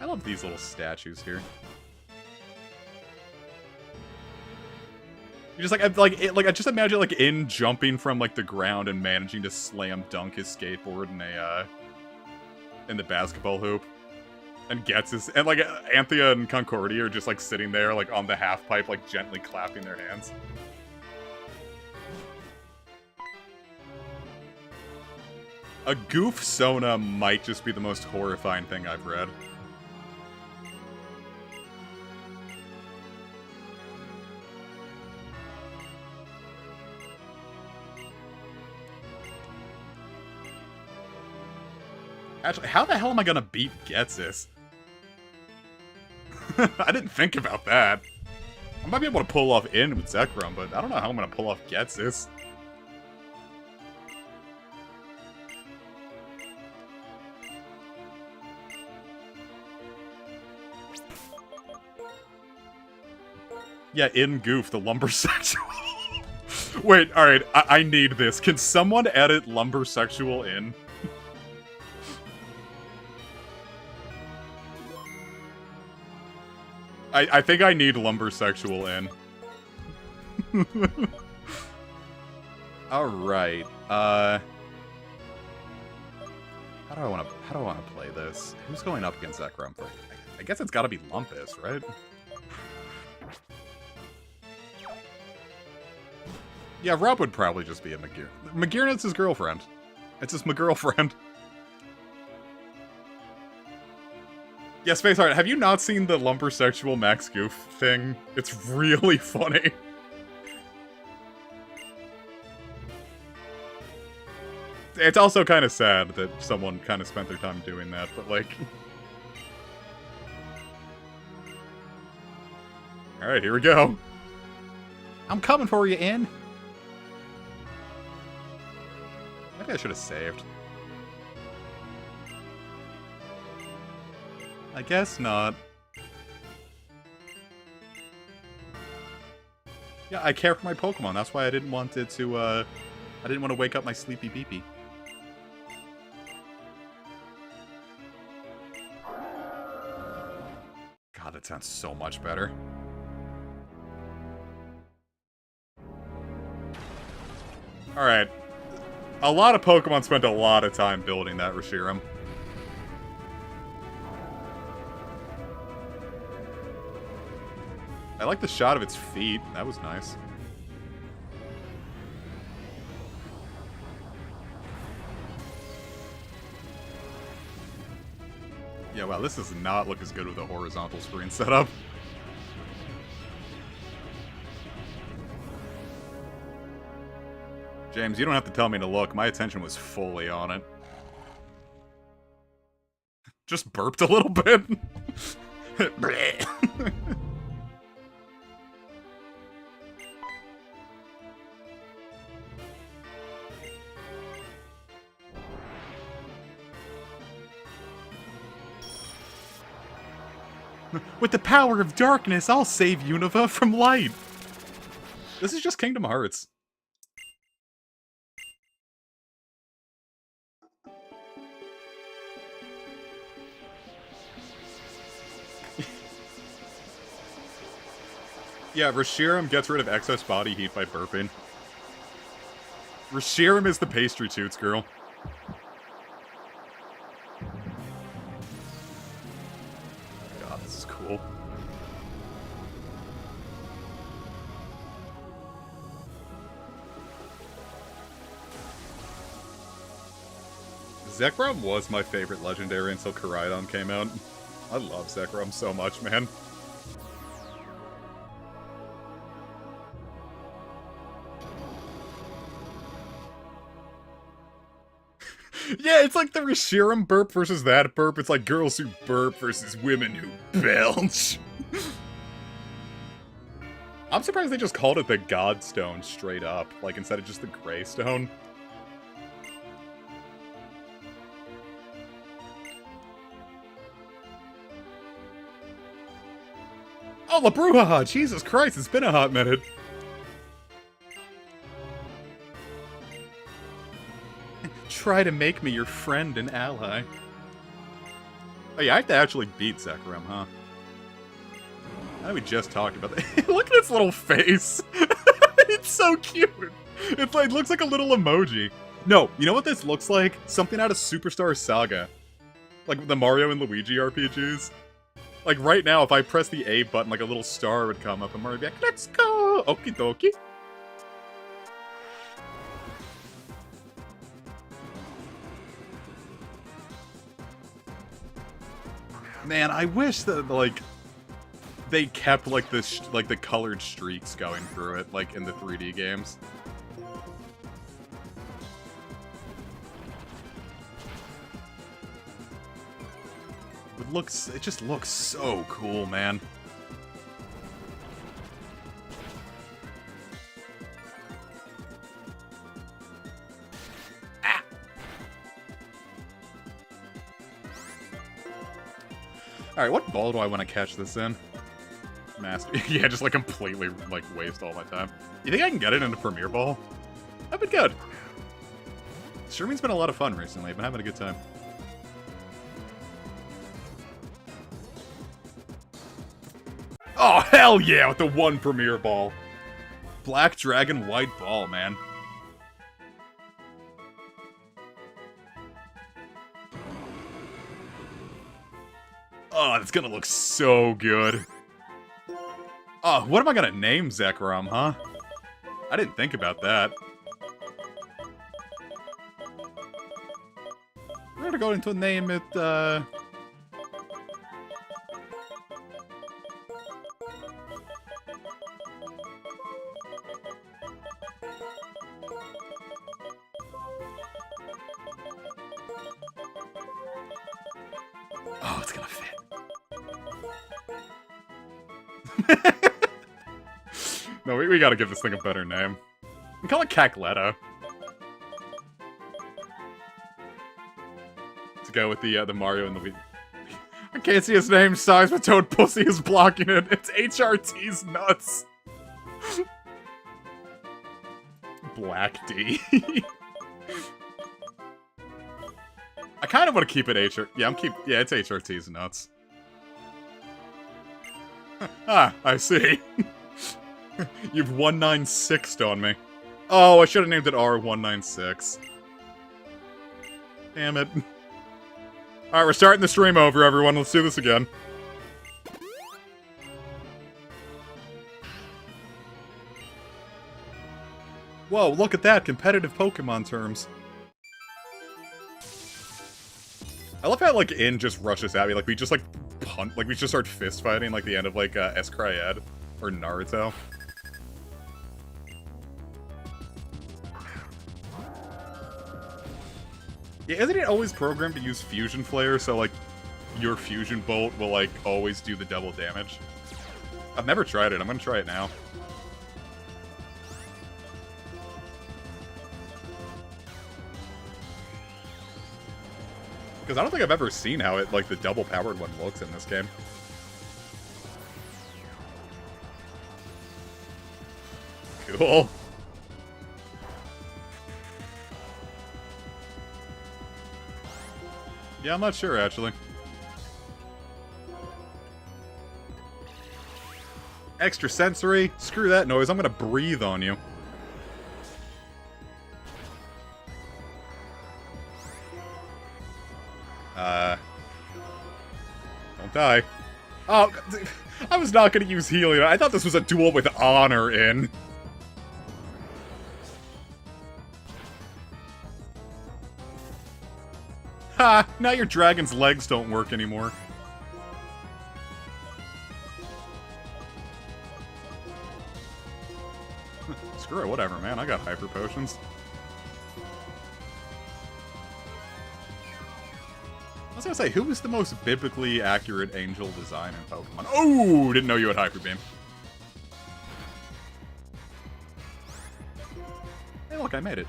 I love these little statues here. You just I just imagine like In jumping from like the ground and managing to slam dunk his skateboard in the basketball hoop, and gets his and like Anthea and Concordia are just like sitting there like on the half pipe like gently clapping their hands. A goof Sona might just be the most horrifying thing I've read. Actually, how the hell am I gonna beat Ghetsis? I didn't think about that. I might be able to pull off In with Zekrom, but I don't know how I'm gonna pull off Ghetsis. Yeah, In Goof, the lumbersexual. Wait, alright, I need this. Can someone edit lumbersexual In? I think I need lumbersexual In. Alright, how do I wanna play this? Who's going up against Zekrom for? I guess it's gotta be Lumpus, right? Yeah, Rob would probably just be a McGear. McGearnet's his girlfriend. It's just my girlfriend. Yeah, Spaceheart, have you not seen the lumbersexual Max Goof thing? It's really funny. It's also kind of sad that someone kind of spent their time doing that, but like... Alright, here we go. I'm coming for you, In. Maybe I should have saved. I guess not. Yeah, I care for my Pokemon. That's why I didn't want it to, I didn't want to wake up my sleepy beepy. God, that sounds so much better. Alright. A lot of Pokemon spent a lot of time building that Reshiram. I like the shot of its feet. That was nice. Yeah, wow, this does not look as good with a horizontal screen setup. James, you don't have to tell me to look. My attention was fully on it. Just burped a little bit. With the power of darkness, I'll save Unova from light. This is just Kingdom Hearts. Yeah, Reshiram gets rid of excess body heat by burping. Reshiram is the pastry toots girl. God, this is cool. Zekrom was my favorite legendary until Koraidon came out. I love Zekrom so much, man. Yeah, it's like the Reshiram burp versus that burp. It's like girls who burp versus women who belch. I'm surprised they just called it the Godstone straight up, like instead of just the Greystone. Oh, La Bruja! Jesus Christ, it's been a hot minute. Try to make me your friend and ally. Oh yeah, I have to actually beat Zekrom, huh? I know we just talked about that. Look at its little face! It's so cute! It like, looks like a little emoji. No, you know what this looks like? Something out of Superstar Saga. Like the Mario and Luigi RPGs. Like right now, if I press the A button, like a little star would come up and Mario would be like, let's go! Okie dokie. Man, I wish that, like, they kept, like, the colored streaks going through it, like, in the 3D games. It just looks so cool, man. Alright, what ball do I want to catch this in? Master. Yeah, just like completely like waste all my time. You think I can get it into Premier Ball? That'd be good. Streaming's been a lot of fun recently. I've been having a good time. Oh, hell yeah, with the one Premier Ball. Black Dragon, white ball, man. Oh, it's gonna look so good. Oh, what am I gonna name Zekrom, huh? I didn't think about that. We're gonna go into a name it, Oh, it's gonna fit. No, we gotta give this thing a better name. We call it Cacletta. To go with the Mario and Luigi. I can't see his name, Size, but Toad Pussy is blocking it. It's HRT's nuts. Black D. I kind of want to keep it HR. Yeah, yeah, it's HRT's nuts. Ah, I see. You've 196'd on me. Oh, I should have named it R196. Damn it. Alright, we're starting the stream over, everyone. Let's do this again. Whoa, look at that. Competitive Pokemon terms. I love how, like, In just rushes at me. Like, we just, like, punt. Like, we just start fist fighting, like, the end of, like, S-Cryad. Or Naruto. Yeah, isn't it always programmed to use Fusion Flare, so, like, your Fusion Bolt will, like, always do the double damage? I've never tried it. I'm gonna try it now. Because I don't think I've ever seen how it, like, the double-powered one looks in this game. Cool. Yeah, I'm not sure, actually. Extra sensory? Screw that noise, I'm gonna breathe on you. Don't die. Oh, I was not gonna use healing. I thought this was a duel with honor in. Ha! Now your dragon's legs don't work anymore. Screw it, whatever, man. I got hyper potions. I was gonna say, who is the most biblically accurate angel design in Pokemon? Oh, didn't know you had Hyper Beam. Hey, look, I made it.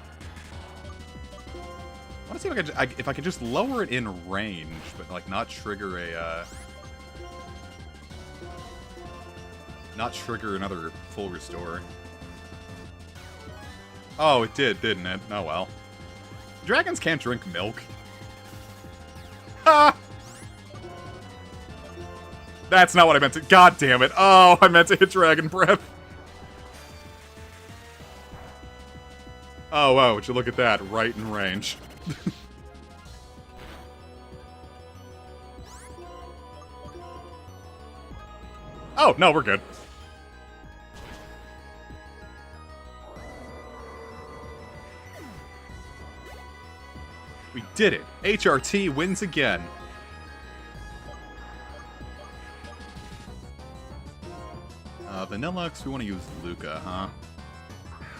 I want to see if I could just lower it in range, but like not trigger a not trigger another full restore. Oh, it did, didn't it? Oh well. Dragons can't drink milk. Ah! That's not what I meant to. God damn it! Oh, I meant to hit Dragon Breath. Oh wow! Would you look at that? Right in range. Oh no, we're good. We did it. HRT wins again. Vanillux, we want to use Luca, huh?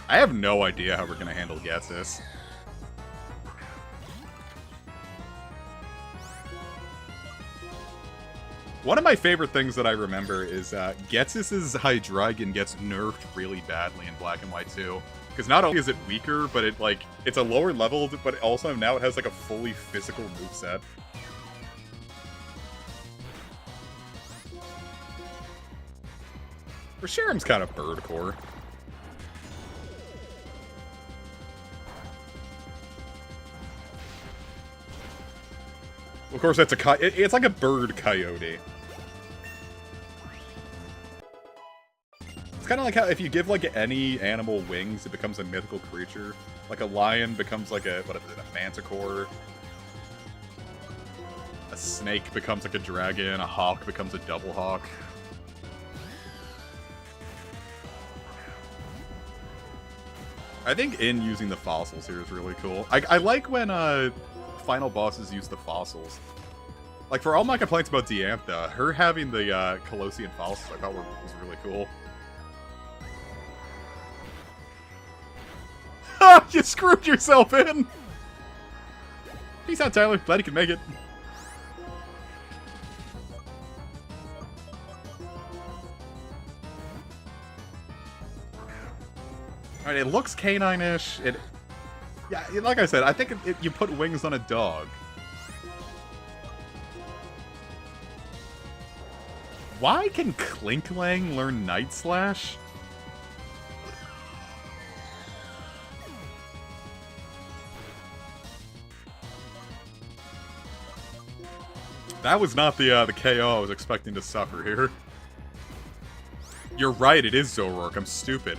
I have no idea how we're going to handle Ghetsis. One of my favorite things that I remember is Ghetsis' Hydreigon gets nerfed really badly in Black and White 2. Because not only is it weaker, but it like it's a lower level, but also now it has like a fully physical moveset. Reshiram's kind of birdcore. Of course, that's it's like a bird coyote. It's kind of like how if you give like any animal wings, it becomes a mythical creature. Like a lion becomes like a a manticore. A snake becomes like a dragon. A hawk becomes a double hawk. I think using the fossils here is really cool. I like when final bosses use the fossils. Like for all my complaints about Diantha, her having the Colossian fossils I thought was really cool. Ha! You screwed yourself in! Peace out, Tyler. Glad you can make it. Alright, it looks canine-ish. Yeah, like I said, I think you put wings on a dog. Why can Klinklang learn Night Slash? That was not the KO I was expecting to suffer here. You're right, it is Zoroark. I'm stupid.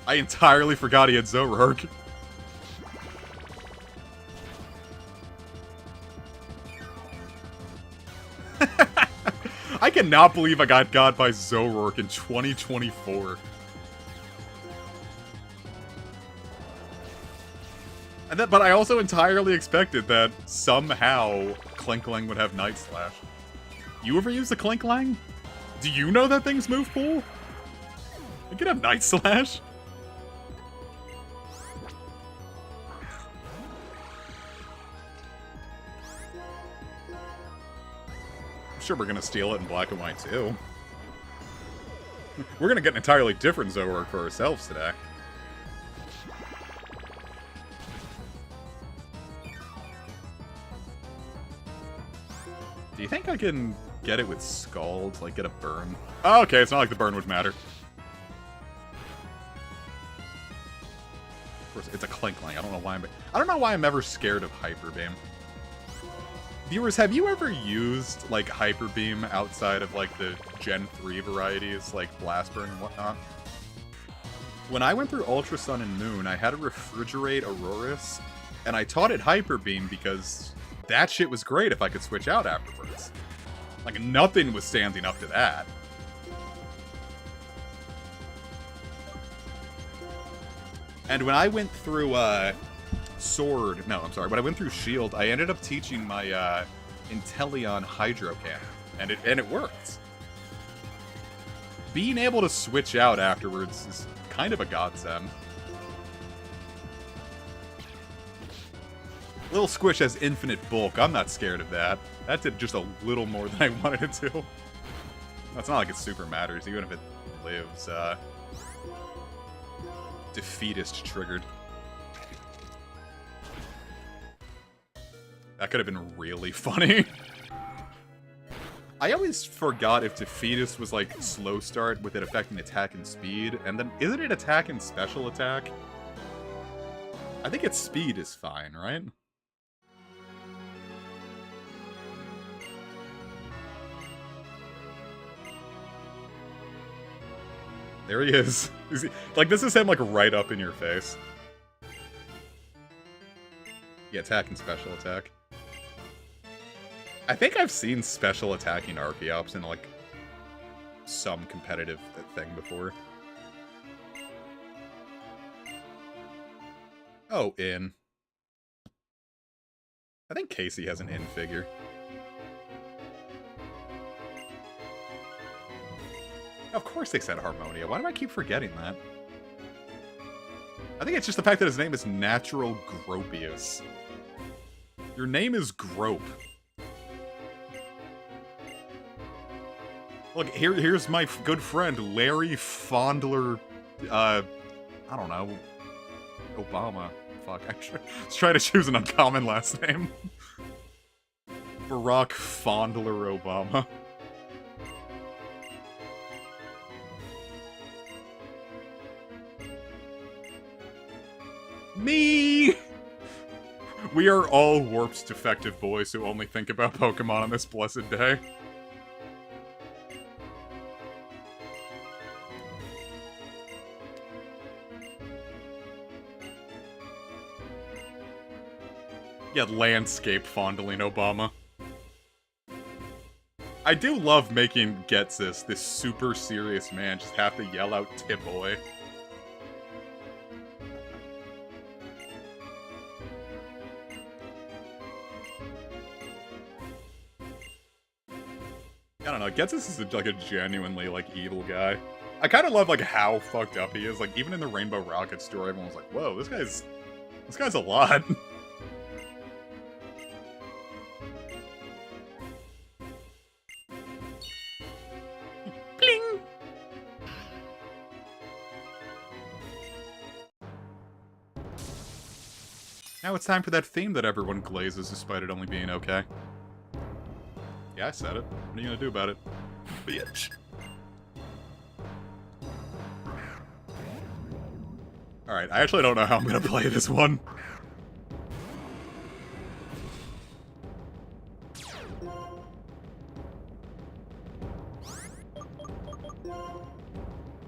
I entirely forgot he had Zoroark. I cannot believe I got by Zoroark in 2024. But I also entirely expected that somehow Klinklang would have Night Slash. You ever use the Klinklang? Do you know that thing's move pool? It could have Night Slash. I'm sure we're gonna steal it in black and white too. We're gonna get an entirely different Zoroark for ourselves today. Do you think I can get it with Scald? Like, get a burn? Oh, okay, it's not like the burn would matter. Of course, it's a Klinklang. I don't know why I'm ever scared of Hyper Beam. Viewers, have you ever used, like, Hyper Beam outside of, like, the Gen 3 varieties, like Blast Burn and whatnot? When I went through Ultra Sun and Moon, I had to refrigerate Aurorus, and I taught it Hyper Beam because that shit was great if I could switch out afterwards. Like, nothing was standing up to that. And when I went through, Sword... No, I'm sorry. When I went through Shield, I ended up teaching my, Inteleon Hydro Cannon. And it worked. Being able to switch out afterwards is kind of a godsend. Little Squish has infinite bulk. I'm not scared of that. That did just a little more than I wanted it to. It's not like it super matters, even if it lives, Defeatist triggered. That could have been really funny. I always forgot if Defeatist was like slow start with it affecting attack and speed, and then isn't it attack and special attack? I think its speed is fine, right? There he is. Like, this is him, like, right up in your face. Yeah, attack and special attack. I think I've seen special attacking Archeops in, like, some competitive thing before. Oh, in. I think Casey has an in figure. Of course they said Harmonia. Why do I keep forgetting that? I think it's just the fact that his name is Natural Gropius. Your name is Grope. Look, here's my good friend, Larry Fondler, I don't know, Obama. Fuck, I was trying to choose an uncommon last name. Barack Fondler Obama. Me! We are all Warp's defective boys who only think about Pokemon on this blessed day. Yeah, landscape fondling Obama. I do love making Ghetsis, this super serious man, just have to yell out Tip-Boy. I don't know, Ghetsis is like a genuinely, like, evil guy. I kind of love, like, how fucked up he is. Like, even in the Rainbow Rocket story, everyone was like, whoa, this guy's a lot. Bling! Now it's time for that theme that everyone glazes despite it only being okay. Yeah, I said it. What are you gonna do about it? Bitch. Alright, I actually don't know how I'm gonna play this one.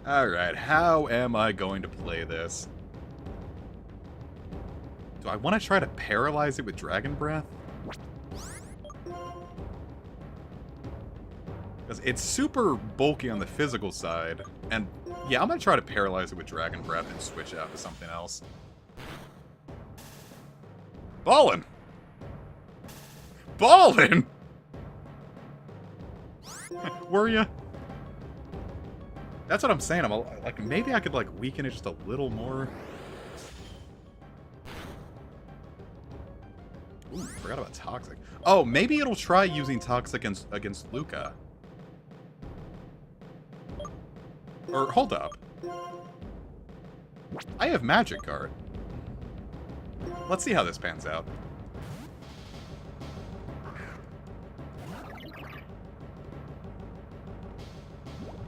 Alright, how am I going to play this? Do I want to try to paralyze it with Dragon Breath? Because it's super bulky on the physical side. And yeah, I'm going to try to paralyze it with Dragon Breath and switch out to something else. Ballin'! Ballin'! Were ya? That's what I'm saying. I'm like, maybe I could like weaken it just a little more. Ooh, forgot about Toxic. Oh, maybe it'll try using Toxic against Luca. Or, hold up. I have Magic Guard. Let's see how this pans out.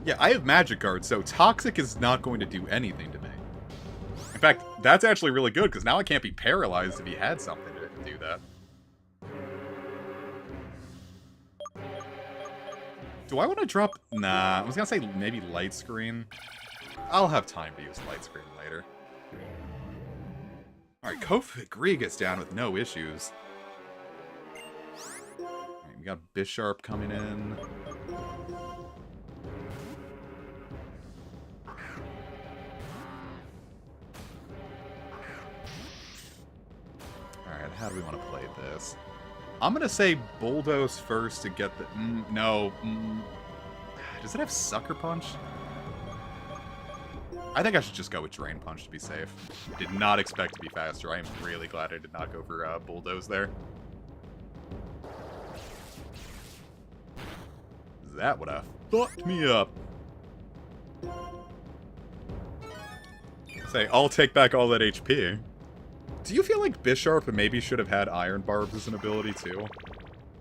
Yeah, I have Magic Guard, so Toxic is not going to do anything to me. In fact, that's actually really good, because now I can't be paralyzed if he had something to do that. Do I want to drop... Nah, I was going to say maybe Light Screen. I'll have time to use Light Screen later. Alright, Kofagri gets down with no issues. Alright, we got Bisharp coming in. Alright, how do we want to play this? I'm going to say Bulldoze first to get the... no. Does it have Sucker Punch? I think I should just go with Drain Punch to be safe. Did not expect to be faster. I am really glad I did not go for Bulldoze there. That would have fucked me up. Say, I'll take back all that HP. Do you feel like Bisharp maybe should have had Iron Barbs as an ability too?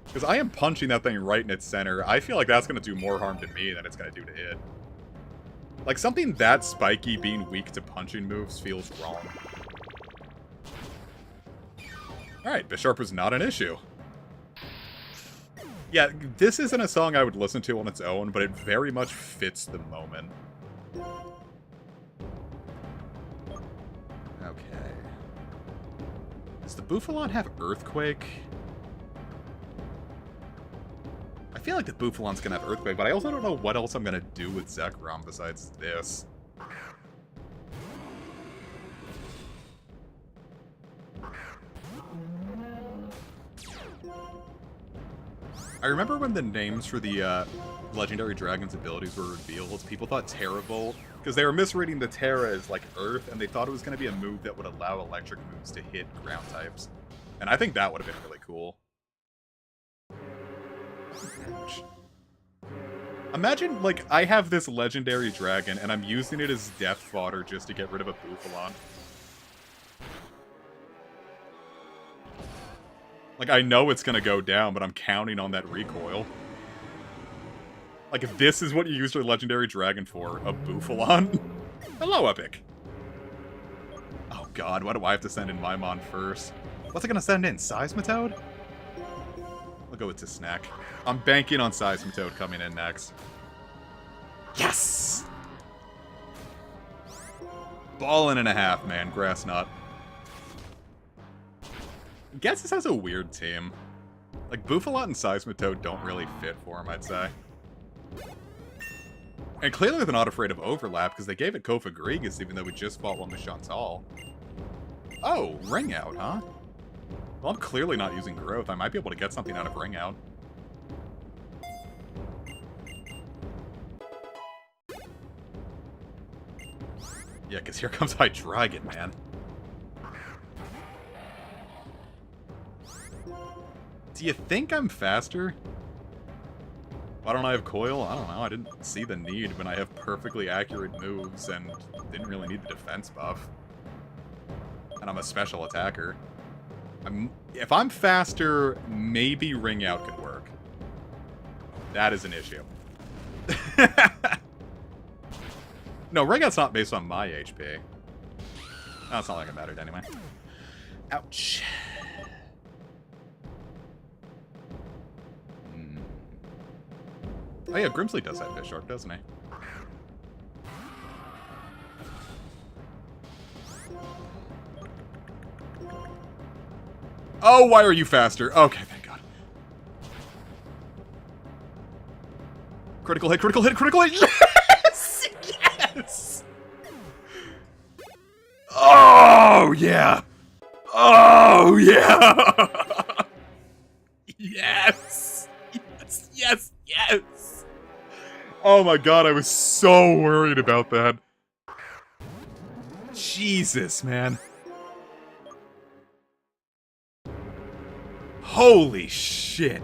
Because I am punching that thing right in its center. I feel like that's going to do more harm to me than it's going to do to it. Like, something that spiky being weak to punching moves feels wrong. Alright, Bisharp was not an issue. Yeah, this isn't a song I would listen to on its own, but it very much fits the moment. Okay. Does the Bouffalon have Earthquake? I feel like the Bouffalon's gonna have Earthquake, but I also don't know what else I'm gonna do with Zekrom besides this. I remember when the names for the Legendary Dragon's abilities were revealed, people thought Terravolt, because they were misreading the Terra as like Earth, and they thought it was going to be a move that would allow electric moves to hit ground types. And I think that would have been really cool. Ouch. Imagine, like, I have this Legendary Dragon, and I'm using it as death fodder just to get rid of a Bouffalon. Like, I know it's gonna go down, but I'm counting on that recoil. Like, if this is what you use your Legendary Dragon for, a Bouffalon? Hello, Epic! Oh god, why do I have to send in Maimon first? What's it gonna send in? Seismitoad? I'll go with Tisnack. I'm banking on Seismitoad coming in next. Yes! Ballin' and a half, man. Grass Knot. Ghetsisters has a weird team. Like, Bouffalon and Seismitoad don't really fit for him, I'd say. And clearly they're not afraid of overlap, because they gave it Kofagrigus even though we just fought one with Chantal. Oh, Ring Out, huh? Well, I'm clearly not using Growth. I might be able to get something out of Ring Out. Yeah, because here comes Hydreigon, man. Do you think I'm faster? Why don't I have Coil? I don't know. I didn't see the need when I have perfectly accurate moves and didn't really need the defense buff. And I'm a special attacker. If I'm faster, maybe Ring Out could work. That is an issue. No, Ring Out's not based on my HP. Oh, it's not like it mattered anyway. Ouch. Oh yeah, Grimsley does have fish shark, doesn't he? Oh, why are you faster? Okay, thank God. Critical hit, critical hit, critical hit! Yes! Yes! Oh, yeah! Oh, yeah! Yes! Yes, yes, yes! Oh my God, I was so worried about that. Jesus, man. Holy shit.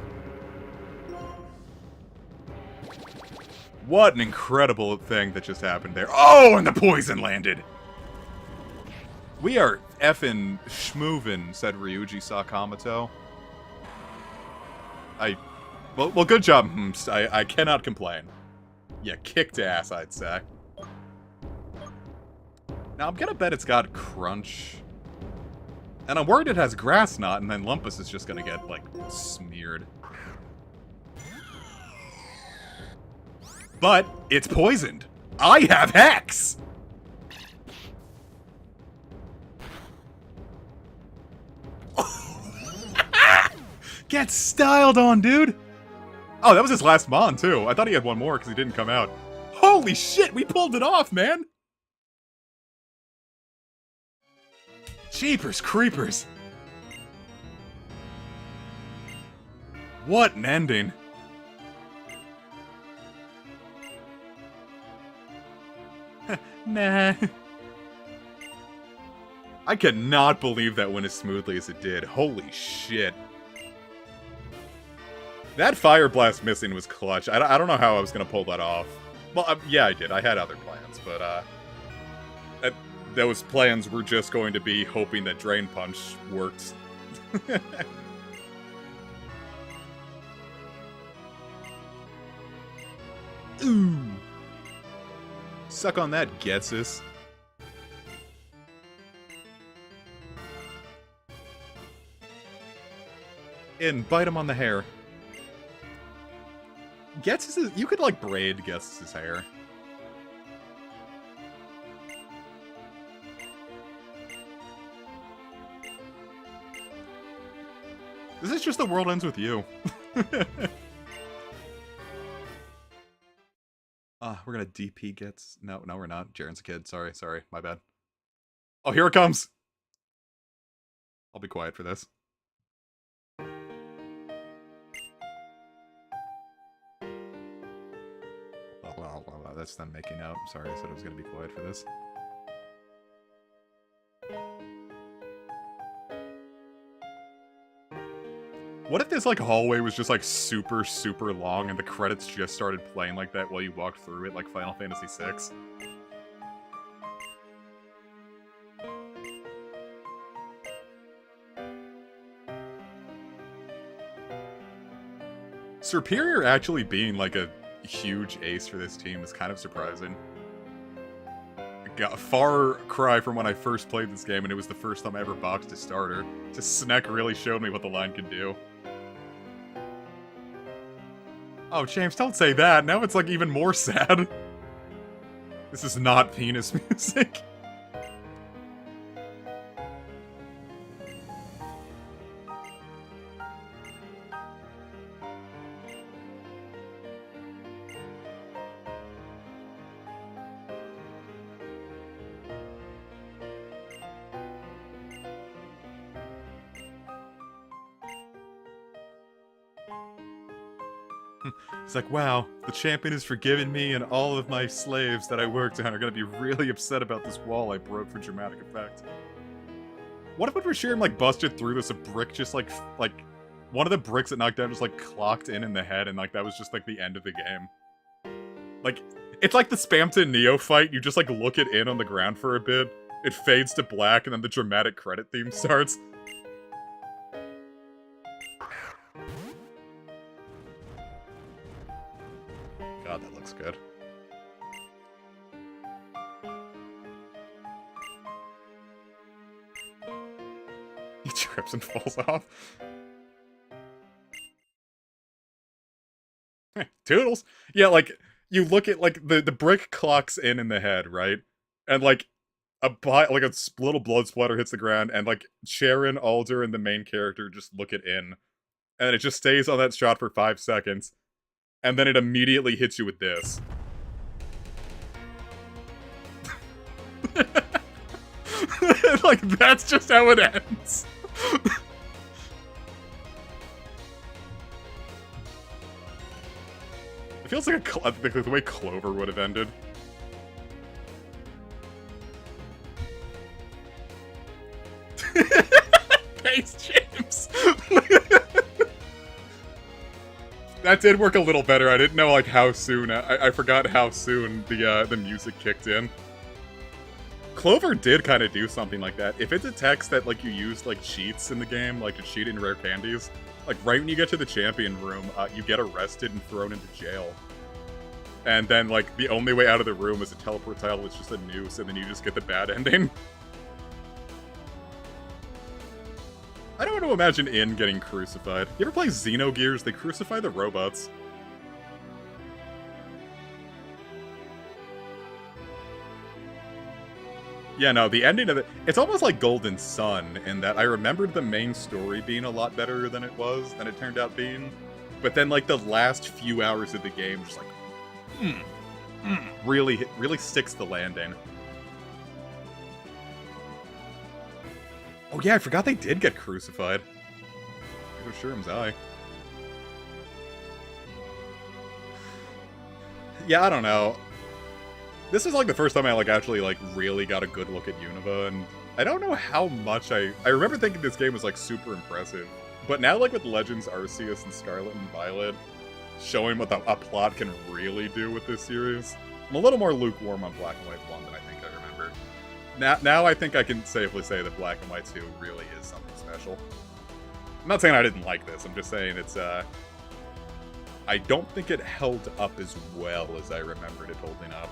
What an incredible thing that just happened there. Oh, and the poison landed! We are effing schmoovin', said Ryuji Sakamoto. Well, good job, Hmst. I cannot complain. Yeah, kicked ass, I'd say. Now, I'm gonna bet it's got Crunch. And I'm worried it has Grass Knot, and then Lumpus is just gonna get, like, smeared. But, it's poisoned. I have Hex! Get styled on, dude! Oh, that was his last Mon, too. I thought he had one more because he didn't come out. Holy shit, we pulled it off, man! Jeepers creepers. What an ending. Nah. I cannot believe that went as smoothly as it did. Holy shit. That Fire Blast missing was clutch. I don't know how I was going to pull that off. Well, yeah, I did. I had other plans, but those plans were just going to be hoping that Drain Punch worked. Ooh. Suck on that, Ghetsis. And bite him on the hair. Ghetsis, you could, like, braid Ghetsis' hair. This is just The World Ends With You. We're gonna DP Gets... No, we're not. Jaren's a kid. Sorry, my bad. Oh, here it comes! I'll be quiet for this. Well, that's them making out. Sorry, I said I was gonna be quiet for this. What if this, like, hallway was just, like, super, super long and the credits just started playing like that while you walked through it, like Final Fantasy VI? Superior actually being, like, a huge ace for this team is kind of surprising. Got a far cry from when I first played this game, and it was the first time I ever boxed a starter. Just Sneck really showed me what the line could do. Oh, James, don't say that. Now it's, like, even more sad. This is not penis music. It's like, wow, the champion has forgiven me, and all of my slaves that I worked on are gonna be really upset about this wall I broke for dramatic effect. What if Rashirim, like, busted through this, a brick just, like, one of the bricks that knocked down just, like, clocked in the head, and, like, that was just, like, the end of the game. Like, it's like the Spamton Neo fight, you just, like, look it in on the ground for a bit, it fades to black, and then the dramatic credit theme starts. God, that looks good. He trips and falls off. Toodles. Yeah, like, you look at, like, the brick clocks in the head, right? And, like, like, a little blood splatter hits the ground, and, like, Sharon, Alder, and the main character just look at in. And it just stays on that shot for 5 seconds. And then it immediately hits you with this. Like, that's just how it ends. It feels like the way Clover would have ended. Thanks, James. That did work a little better. I didn't know, like, how soon. I forgot how soon the music kicked in. Clover did kind of do something like that. If it detects that, like, you used, like, cheats in the game, like to cheat in rare candies, like, right when you get to the champion room, you get arrested and thrown into jail. And then, like, the only way out of the room is a teleport tile, it's just a noose, and then you just get the bad ending. I don't want to imagine In getting crucified. You ever play Xenogears? They crucify the robots. Yeah, no, the ending of it, it's almost like Golden Sun, in that I remembered the main story being a lot better than it turned out being. But then, like, the last few hours of the game, just like, really sticks the landing. Oh yeah, I forgot they did get crucified. Go Shurum's eye. Yeah, I don't know. This is like the first time I actually really got a good look at Unova, and I don't know how much I remember thinking this game was like super impressive. But now with Legends Arceus and Scarlet and Violet showing what a plot can really do with this series, I'm a little more lukewarm on Black and White 1 than I think I remember. Now I think I can safely say that Black and White 2 really is something special. I'm not saying I didn't like this, I'm just saying it's, I don't think it held up as well as I remembered it holding up.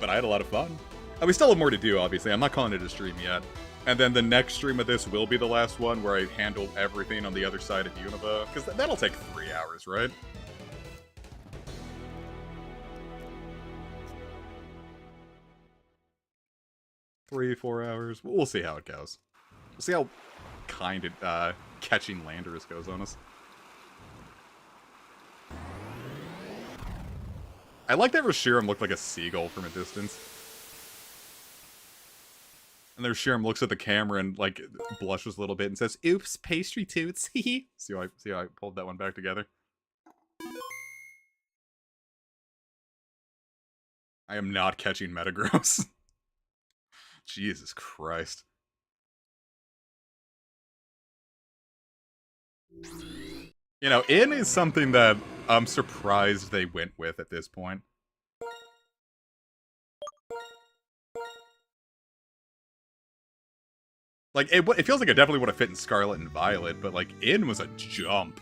But I had a lot of fun. And we still have more to do, obviously. I'm not calling it a stream yet. And then the next stream of this will be the last one, where I handle everything on the other side of Unova. Because that'll take 3 hours, right? Three, 4 hours. We'll see how it goes. We'll see how kind it, catching Landers goes on us. I like that Reshiram looked like a seagull from a distance. And then Reshiram looks at the camera and, blushes a little bit and says, "Oops, pastry toots." see how I pulled that one back together? I am not catching Metagross. Jesus Christ. You know, In is something that I'm surprised they went with at this point. It feels like it definitely would have fit in Scarlet and Violet, but, In was a jump.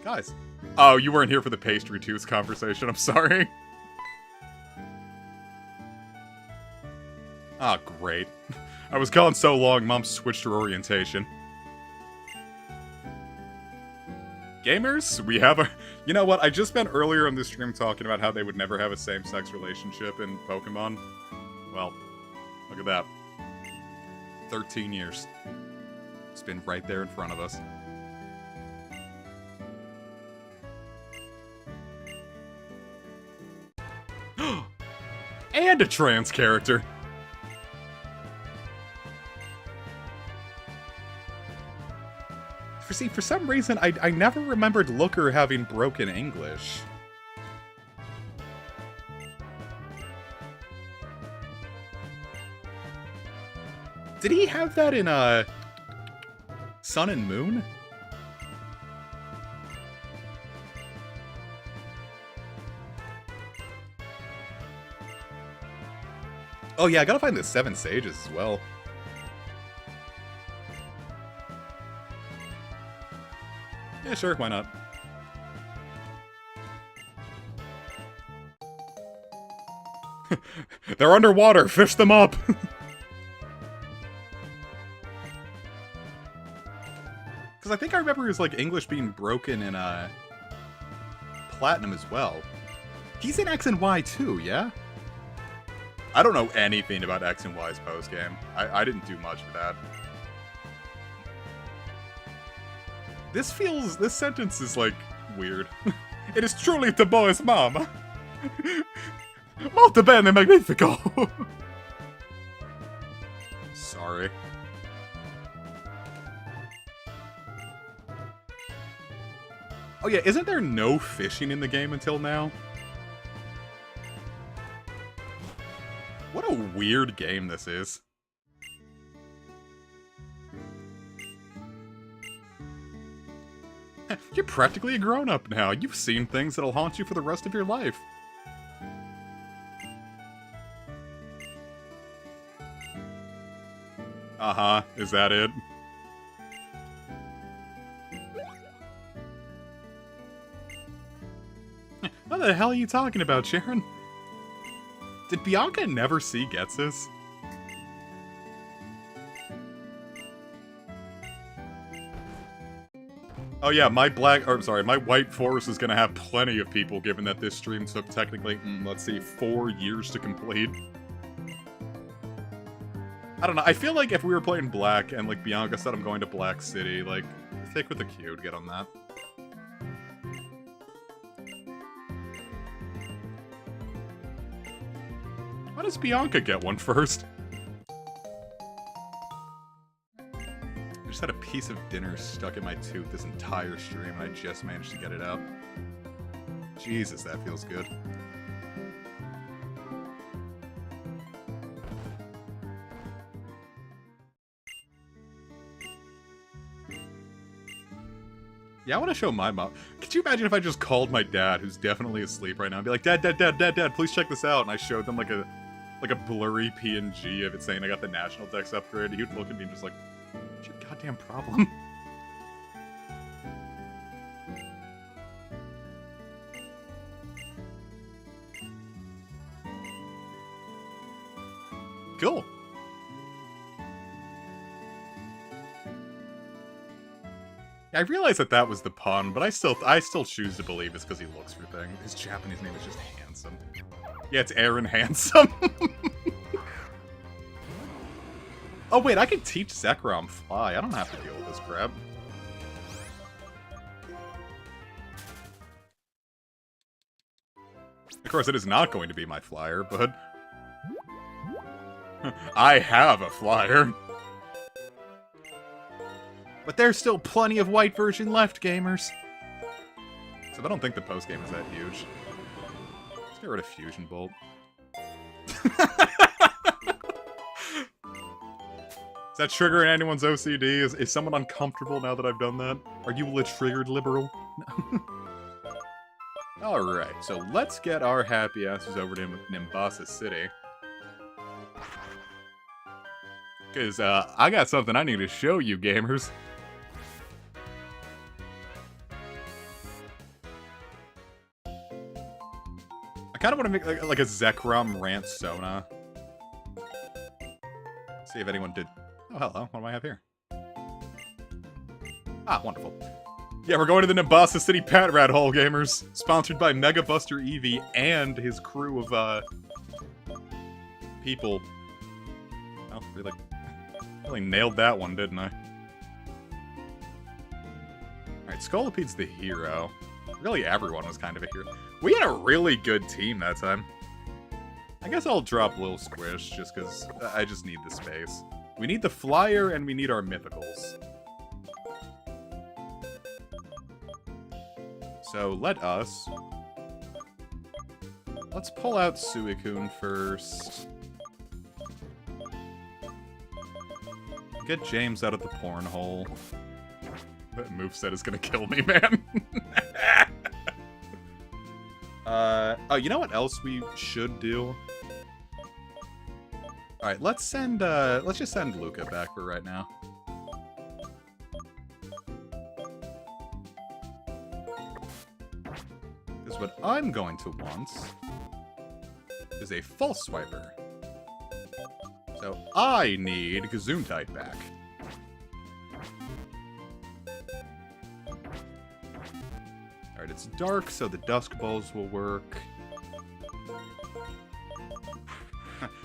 Guys. Oh, you weren't here for the pastry tooth conversation, I'm sorry. Ah, oh, great. I was gone so long, Mom switched her orientation. Gamers, we have a... You know what, I just spent earlier on this stream talking about how they would never have a same-sex relationship in Pokemon. Well, look at that. 13 years. It's been right there in front of us. And a trans character! For some reason, I never remembered Looker having broken English. Did he have that in, Sun and Moon? Oh yeah, I gotta find the 7 Sages as well. Yeah, sure, why not? They're underwater, fish them up! Because I think I remember his, like, English being broken in, Platinum as well. He's in X and Y too, yeah? I don't know anything about X and Y's postgame. I didn't do much with that. This sentence is, like, weird. It is truly the boy's mom. Molto bene, magnifico. Sorry. Oh yeah, isn't there no fishing in the game until now? What a weird game this is. You're practically a grown-up now. You've seen things that'll haunt you for the rest of your life. Uh-huh, is that it? What the hell are you talking about, Sharon? Did Bianca never see Ghetsis? Oh yeah, my white forest is gonna have plenty of people, given that this stream took technically, let's see, 4 years to complete. I don't know, I feel like if we were playing black and, like, Bianca said I'm going to Black City, like, stick with the Q to get on that. Why does Bianca get one first? I just had a piece of dinner stuck in my tooth this entire stream, and I just managed to get it out. Jesus, that feels good. Yeah, I want to show my mom. Could you imagine if I just called my dad, who's definitely asleep right now, and be like, Dad, please check this out, and I showed them, like a blurry PNG of it saying I got the National Dex upgrade. He would look at me and just like, what's your goddamn problem? Cool. I realized that was the pun, but I still choose to believe it's because he looks for things. His Japanese name is just Handsome. Yeah, it's Aaron Handsome. Oh wait, I can teach Zekrom Fly. I don't have to deal with this crap. Of course, it is not going to be my flyer, but I have a flyer. But there's still plenty of white version left, gamers. So I don't think the postgame is that huge. Let's get rid of Fusion Bolt. Is that triggering anyone's OCD? Is someone uncomfortable now that I've done that? Are you a triggered liberal? Alright, so let's get our happy asses over to Nimbasa City. Because I got something I need to show you, gamers. I kind of want to make like a Zekrom rant Sona. See if anyone did. Oh, hello. What do I have here? Ah, wonderful. Yeah, we're going to the Nimbasa City Pat Rat Hole, gamers. Sponsored by Mega Buster Eevee and his crew of, people. Oh, really nailed that one, didn't I? Alright, Scolopede's the hero. Really, everyone was kind of a hero. We had a really good team that time. I guess I'll drop Lil Squish, just because I just need the space. We need the flyer, and we need our mythicals. So, let's pull out Suicune first. Get James out of the porn hole. That moveset is gonna kill me, man. Oh, you know what else we should do? Alright, let's just send Luca back for right now. Because what I'm going to want is a False Swiper. So I need Gesundheit back. it's dark, so the dusk balls will work.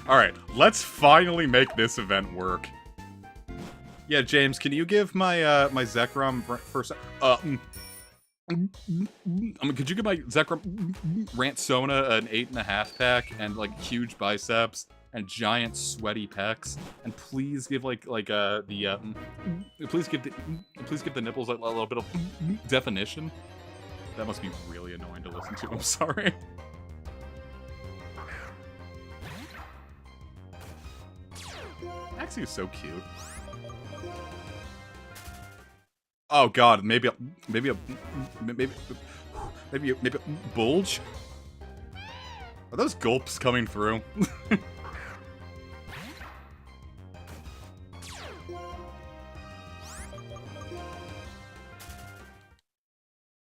Alright, let's finally make this event work. Yeah, James, can you give my my Zekrom first? Could you give my Zekrom Rantsona an 8.5 pack and like huge biceps and giant sweaty pecs, and please give please give the nipples a little bit of definition. That must be really annoying to listen to. I'm sorry. Axie is so cute. Oh god, maybe a bulge? Are those gulps coming through?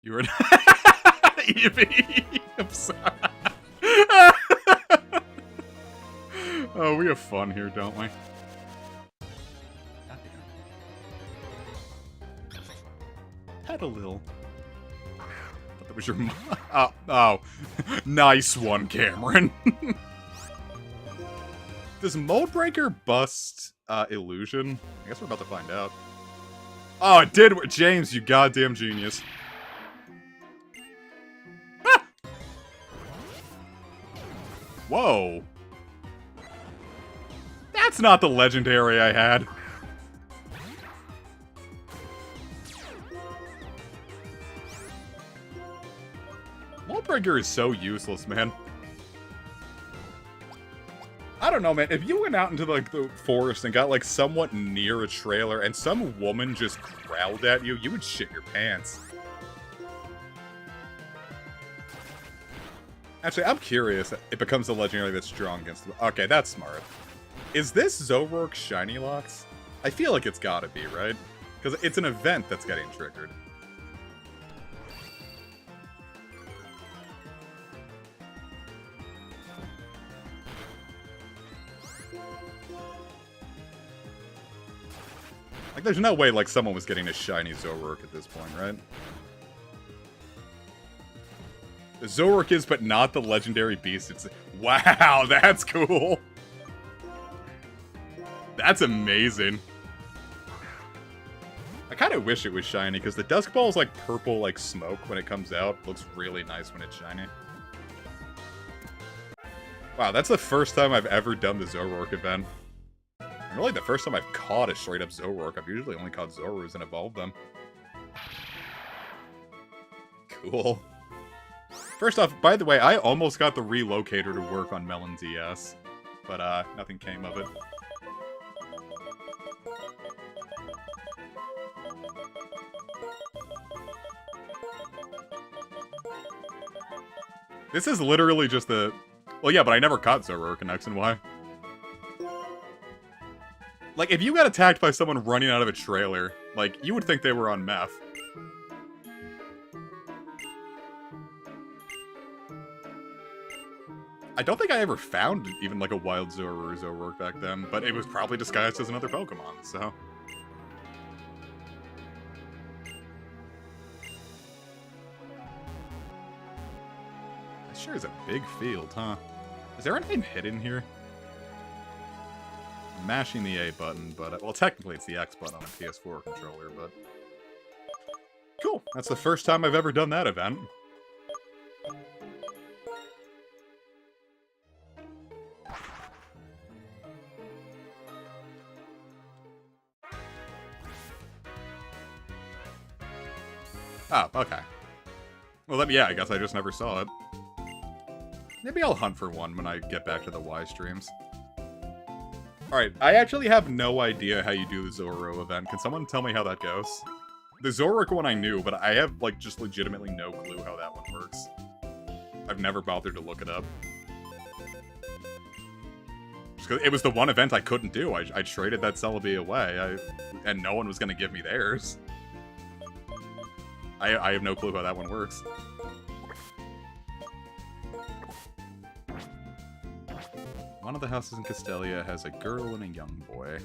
You were an Eevee. I'm sorry. Oh, we have fun here, don't we? Had a little. Thought that was your oh. Nice one, Cameron. Does Mold Breaker bust illusion? I guess we're about to find out. Oh, it did! James, you goddamn genius. Ah! Whoa. That's not the legendary I had. Moldbreaker is so useless, man. I don't know, man. If you went out into like the forest and got like somewhat near a trailer and some woman just growled at you, you would shit your pants. Actually, I'm curious. It becomes a legendary that's strong against them. Okay, that's smart. Is this Zoroark Shiny Locks? I feel like it's gotta be, right? Because it's an event that's getting triggered. Like, there's no way, like, someone was getting a shiny Zoroark at this point, right? The Zoroark is, but not the legendary beast. It's... Wow, that's cool! That's amazing. I kind of wish it was shiny, because the Dusk Ball is, like, purple, like, smoke when it comes out. Looks really nice when it's shiny. Wow, that's the first time I've ever done the Zoroark event. And really the first time I've caught a straight-up Zoroark. I've usually only caught Zorus and evolved them. Cool. First off, by the way, I almost got the relocator to work on Melon DS. But, nothing came of it. This is literally just the... Well, yeah, but I never caught Zoroark in X and Y. Like, if you got attacked by someone running out of a trailer, like, you would think they were on meth. I don't think I ever found even, like, a wild Zoroark or Zoroark back then, but it was probably disguised as another Pokemon, so... That sure is a big field, huh? Is there anything hidden here? Mashing the A button, but... well, technically it's the X button on a PS4 controller, but... Cool! That's the first time I've ever done that event. Oh, okay. Well, then, yeah, I guess I just never saw it. Maybe I'll hunt for one when I get back to the Y streams. Alright, I actually have no idea how you do the Zoro event. Can someone tell me how that goes? The Zoroark one I knew, but I have, like, just legitimately no clue how that one works. I've never bothered to look it up. Just 'cause it was the one event I couldn't do. I traded that Celebi away, and no one was gonna give me theirs. I have no clue how that one works. One of the houses in Castelia has a girl and a young boy.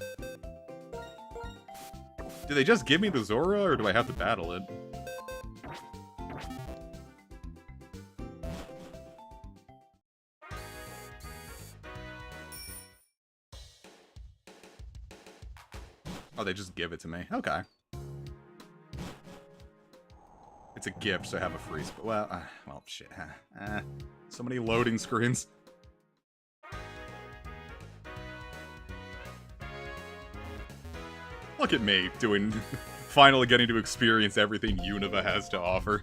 Do they just give me the Zora, or do I have to battle it? Oh, they just give it to me. Okay. It's a gift, so I have a free spot. Well, shit. So many loading screens. Look at me, finally getting to experience everything Unova has to offer.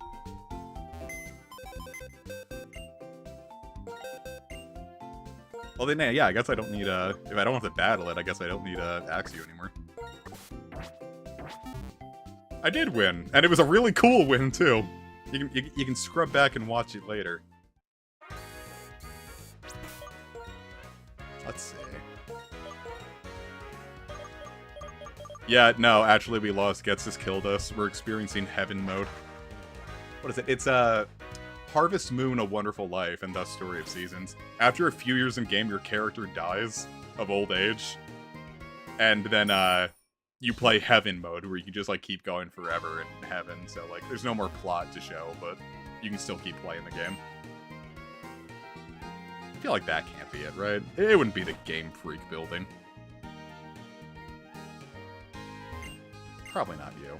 Well then, yeah, I guess I don't need, if I don't have to battle it, I guess I don't need, Axio anymore. I did win, and it was a really cool win, too. You can scrub back and watch it later. Let's see. Yeah, no, actually we lost. Ghetsisters killed us. We're experiencing heaven mode. What is it? It's, Harvest Moon, A Wonderful Life, and thus Story of Seasons. After a few years in game, your character dies of old age. And then, you play heaven mode, where you can just, like, keep going forever in heaven. So, like, there's no more plot to show, but you can still keep playing the game. I feel like that can't be it, right? It wouldn't be the Game Freak building. Probably not you.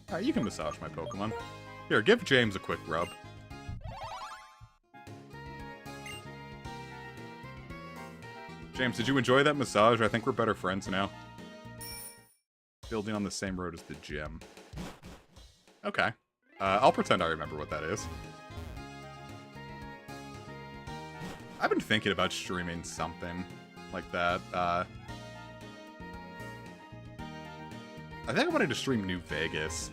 Alright, you can massage my Pokemon. Here, give James a quick rub. James, did you enjoy that massage? I think we're better friends now. Building on the same road as the gym. Okay. I'll pretend I remember what that is. I've been thinking about streaming something like that. I think I wanted to stream New Vegas.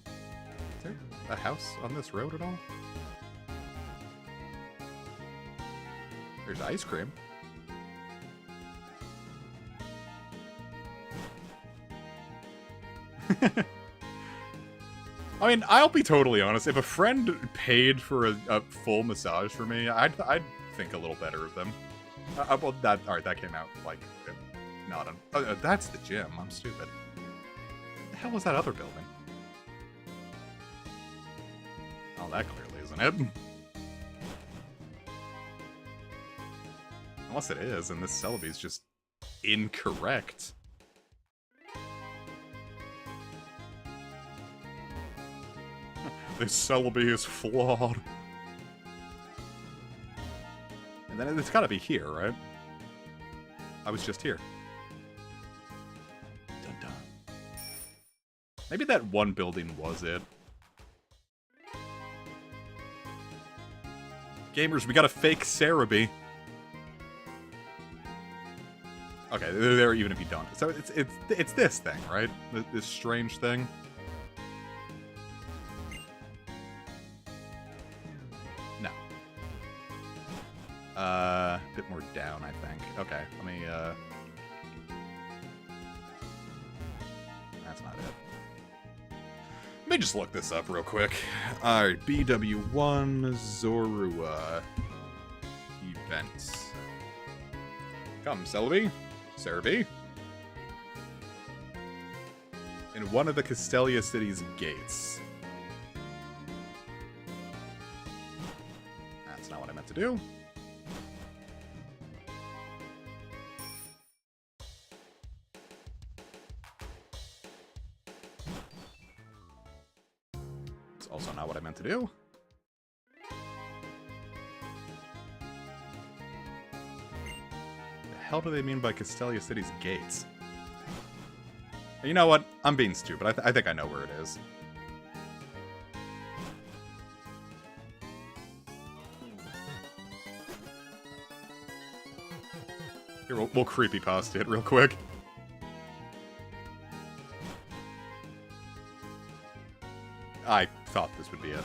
Is there a house on this road at all? There's ice cream. I mean, I'll be totally honest. If a friend paid for a full massage for me, I'd think a little better of them. Well, alright, that came out, like, not on... that's the gym. I'm stupid. What the hell was that other building? Oh, that clearly isn't it. Unless it is, and this Celebi's just incorrect. This Celebi is flawed. And then it's gotta be here, right? I was just here. Dun dun. Maybe that one building was it. Gamers, we got a fake Cerebi. Okay, they're there even if you don't. So it's this thing, right? This strange thing. No. A bit more down, I think. Okay, let me, that's not it. Let me just look this up real quick. Alright, BW1 Zorua events. Come, Celebi. Cerebi. In one of the Castelia City's gates. That's not what I meant to do. It's also not what I meant to do. The hell do they mean by Castelia City's gates? You know what? I'm being stupid. I think I know where it is. Here, we'll creepypasta it real quick. I thought this would be it.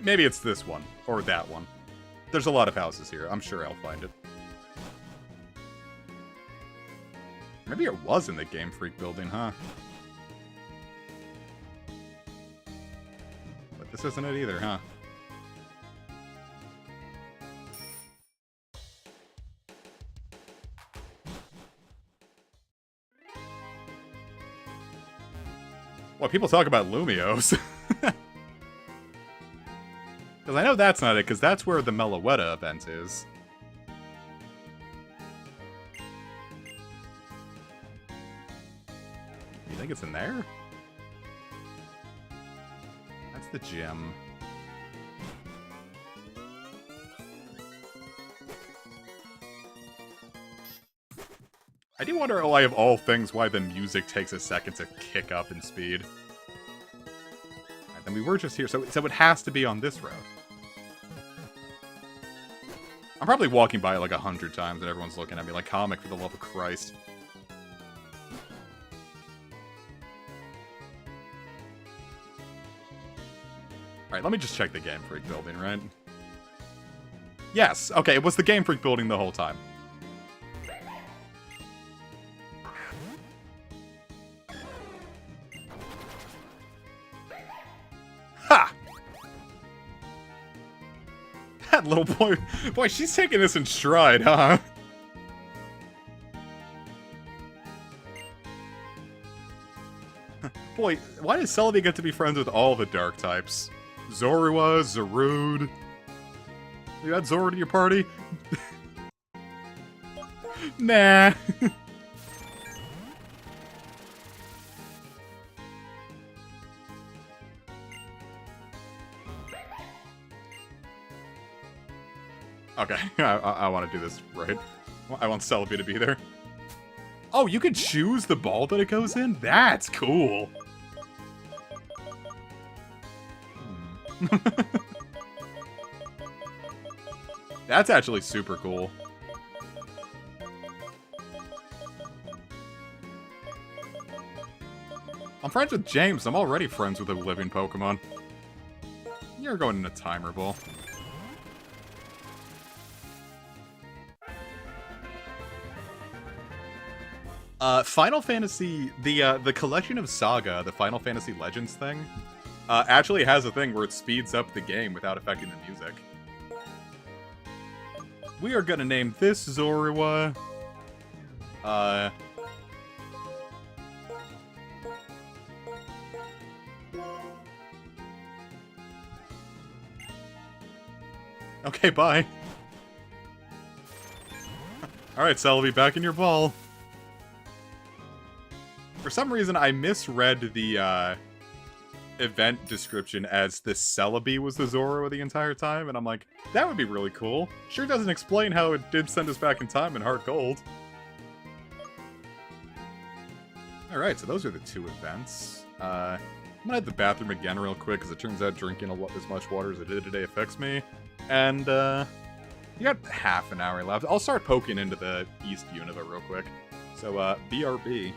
Maybe it's this one, or that one. There's a lot of houses here. I'm sure I'll find it. Maybe it was in the Game Freak building, huh? But this isn't it either, huh? Well, people talk about Lumios. Because I know that's not it, because that's where the Meloetta event is. think it's in there? That's the gym. I do wonder, like, of all things, why the music takes a second to kick up in speed. Right, then we were just here, so it has to be on this road. I'm probably walking by it like 100 times and everyone's looking at me like, comic, for the love of Christ. Alright, let me just check the Game Freak building, right? Yes, okay, it was the Game Freak building the whole time. Ha! That little boy, she's taking this in stride, huh? Boy, why does Celebi get to be friends with all the dark types? Zorua, Zarude. You had Zora to your party? Nah. Okay, I want to do this right. I want Celebi to be there. Oh, you can choose the ball that it goes in? That's cool. That's actually super cool. I'm friends with James. I'm already friends with a living Pokemon. You're going in a timer ball. Final Fantasy, the collection of Saga, the Final Fantasy Legends thing, actually has a thing where it speeds up the game without affecting the music. We are gonna name this Zorua, okay, bye. Alright, Celebi, back in your ball. For some reason, I misread the, event description as the Celebi was the Zorua the entire time, and I'm like, that would be really cool. Sure doesn't explain how it did send us back in time in Heart Gold. Alright, so those are the two events. I'm gonna hit the bathroom again real quick, because it turns out drinking as much water as I did today affects me. And, you got half an hour left. I'll start poking into the East Unova real quick. So, BRB.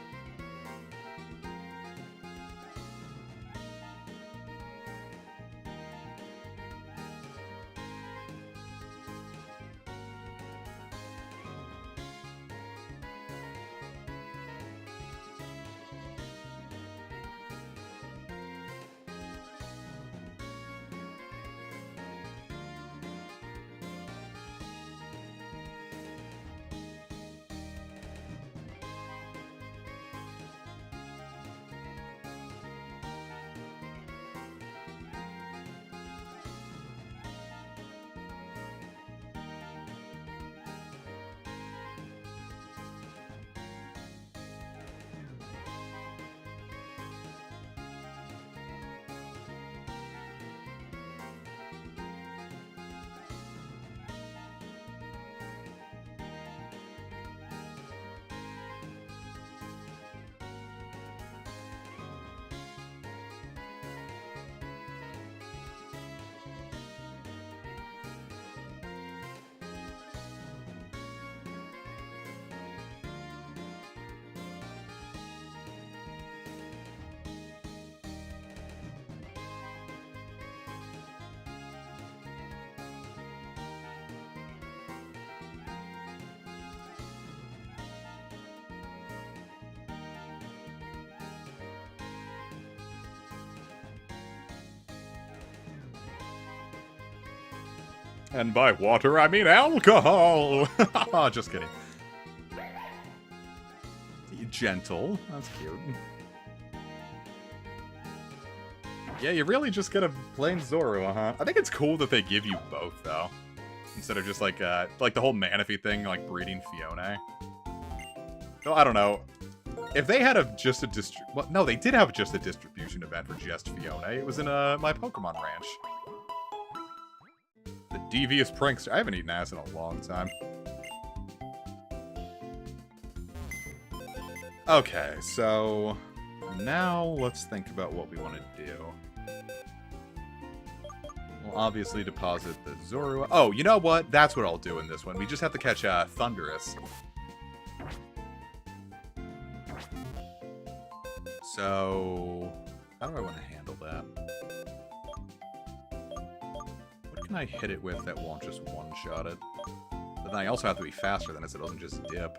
And by water, I mean alcohol! Just kidding. Gentle. That's cute. Yeah, you really just get a plain Zorua, huh? I think it's cool that they give you both, though. Instead of just like the whole Manaphy thing, like breeding Fiona. So, I don't know. if they had just a well, no, they did have just a distribution event for just Fiona. It was in my Pokemon Ranch. The devious prankster. I haven't eaten ass in a long time. Okay, so now let's think about what we want to do. We'll obviously deposit the Zorua. Oh, you know what? That's what I'll do in this one. We just have to catch Thundurus. So, how do I want to handle that? What can I hit it with that won't just one-shot it? But then I also have to be faster than it so it doesn't just dip.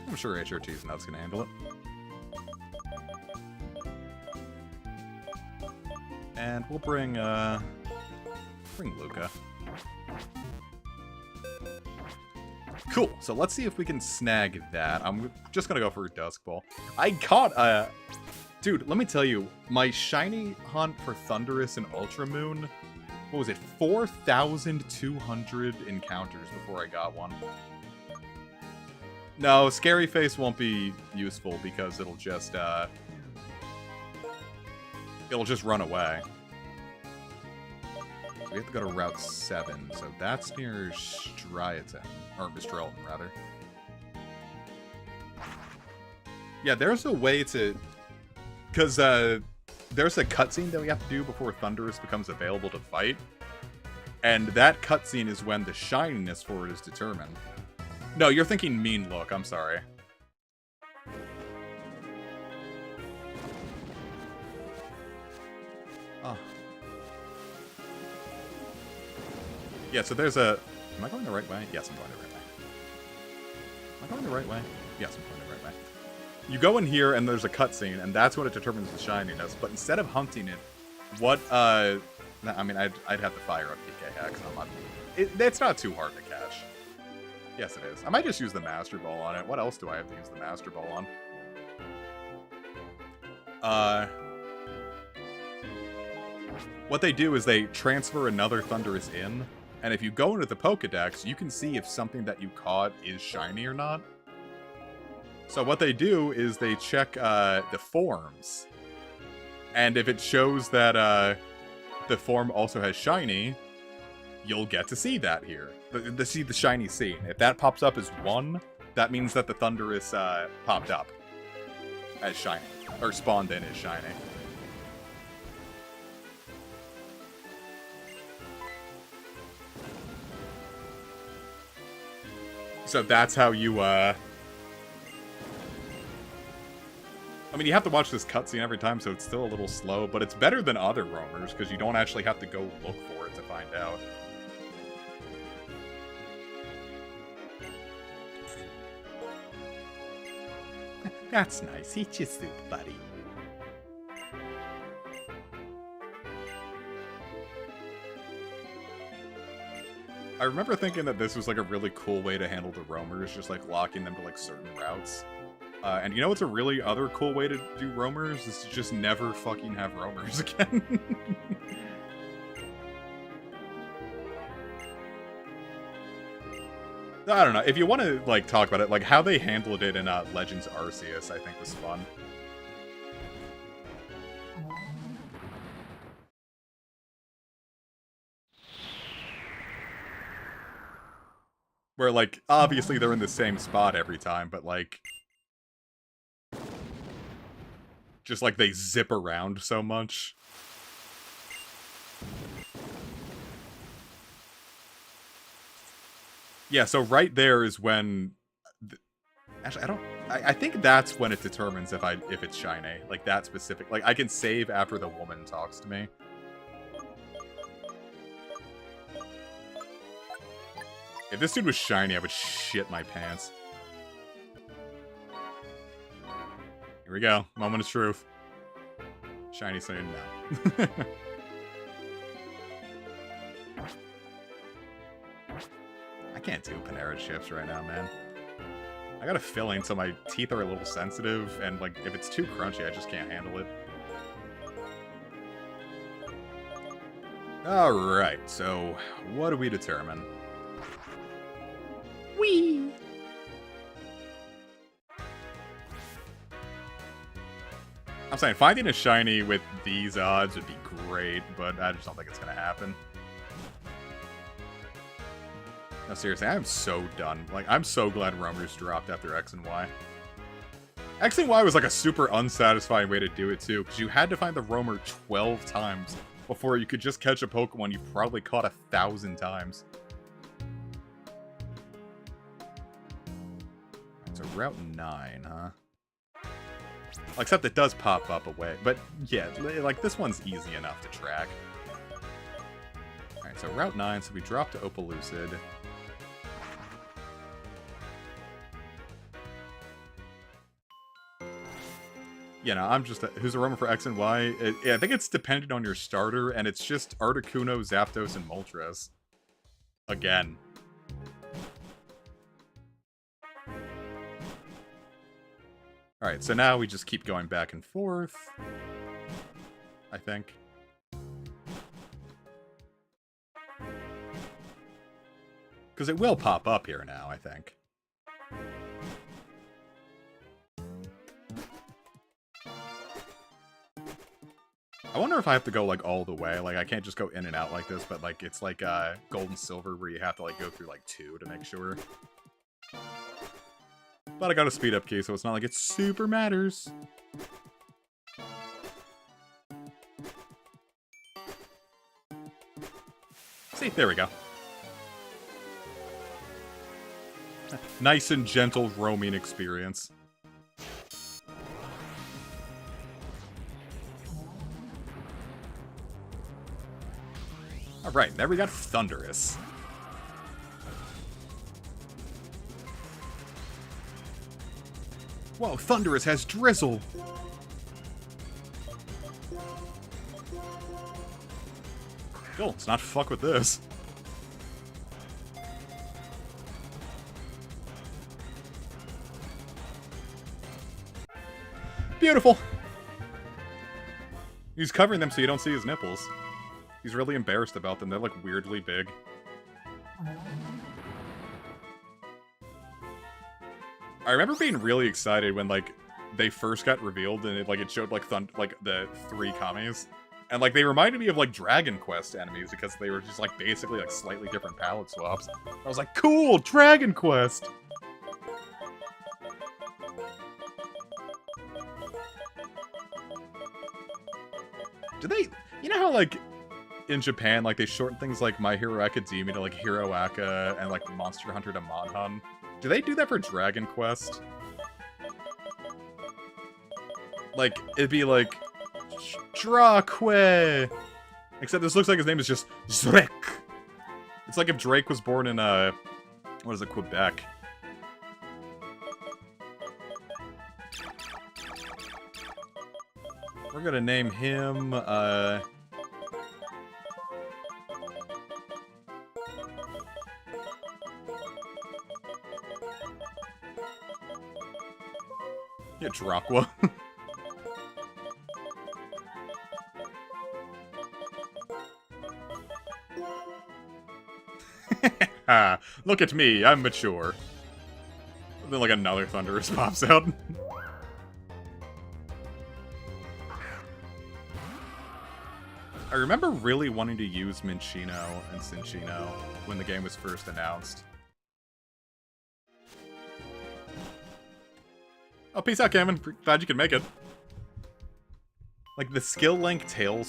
I'm sure HRT's nuts can handle it. And we'll bring Luca. Cool, so let's see if we can snag that. I'm just gonna go for a Dusk Ball. I caught, dude, let me tell you, my shiny hunt for Thundurus and Ultra Moon, what was it, 4,200 encounters before I got one. No, Scary Face won't be useful because it'll just run away. So we have to go to Route 7, so that's near Striaton. Or Mistralton, rather. Yeah, there's a way to... Because there's a cutscene that we have to do before Thundurus becomes available to fight. And that cutscene is when the shininess for it is determined. No, you're thinking Mean Look, I'm sorry. Oh. Yeah, so there's a... Am I going the right way? Yes, I'm going the right way. Am I going the right way? Yes, I'm going the right way. You go in here, and there's a cutscene, and that's what it determines the shininess. But instead of hunting it, what, I mean, I'd have to fire up PK Hacks. It's not too hard to catch. Yes, it is. I might just use the Master Ball on it. What else do I have to use the Master Ball on? What they do is they transfer another Thundurus in, and if you go into the Pokedex, you can see if something that you caught is shiny or not. So what they do is they check the forms, and if it shows that the form also has shiny, you'll get to see that here. See the shiny scene. If that pops up as 1, that means that the Thundurus popped up as shiny, or spawned in as shiny. So that's how you, I mean, you have to watch this cutscene every time, so it's still a little slow, but it's better than other roamers, because you don't actually have to go look for it to find out. That's nice. Eat your soup, buddy. I remember thinking that this was like a really cool way to handle the roamers, just like locking them to like certain routes. And you know what's a really other cool way to do roamers? Is to just never fucking have roamers again. I don't know. If you want to like talk about it, like how they handled it in Legends Arceus, I think was fun. Where, like, obviously they're in the same spot every time, but, like... just, like, they zip around so much. Yeah, so right there is when... Actually, I think that's when it determines if it's shiny. Like, that specific... Like, I can save after the woman talks to me. If this dude was shiny, I would shit my pants. Here we go. Moment of truth. Shiny saying no. I can't do Panera chips right now, man. I got a filling, so my teeth are a little sensitive, and like if it's too crunchy, I just can't handle it. Alright, so what do we determine? Whee! I'm saying finding a shiny with these odds would be great, but I just don't think it's gonna happen. No, seriously, I am so done. Like, I'm so glad Romer's dropped after X and Y. X and Y was like a super unsatisfying way to do it too, because you had to find the Romer 12 times before you could just catch a Pokemon you probably caught 1,000 times. So Route 9, huh? Except it does pop up away. But yeah, like this one's easy enough to track. Alright, so Route 9, so we drop to Opalucid. You know, I'm just... who's a Romer for X and Y? Yeah, I think it's dependent on your starter, and it's just Articuno, Zapdos, and Moltres. Again. Alright, so now we just keep going back and forth. I think. Because it will pop up here now, I think. I wonder if I have to go, like, all the way. Like, I can't just go in and out like this, but, like, it's like Gold and Silver where you have to, like, go through, like, 2 to make sure. But I got a speed up key, so it's not like it super matters. See, there we go. Nice and gentle roaming experience. Alright, there we got Thundurus. Whoa, Thundurus has Drizzle! Cool, let's not fuck with this. Beautiful! He's covering them so you don't see his nipples. He's really embarrassed about them. They're, like, weirdly big. I remember being really excited when, like, they first got revealed and it showed, like, the 3 Kamis. And, like, they reminded me of, like, Dragon Quest enemies because they were just, like, basically, like, slightly different palette swaps. I was like, cool! Dragon Quest! Do they... You know how, like... in Japan, like, they shorten things like My Hero Academia to, like, Hero Aka and, like, Monster Hunter to Monhun. Do they do that for Dragon Quest? Like, it'd be like... Drake! Except this looks like his name is just Drake. It's like if Drake was born in, what is it, Quebec. We're gonna name him, yeah, Draqua. Ah, look at me, I'm mature. Then, like, another Thundurus pops out. I remember really wanting to use Minccino and Cinccino when the game was first announced. Oh, peace out, Cameron. Glad you could make it. Like, the skill link tail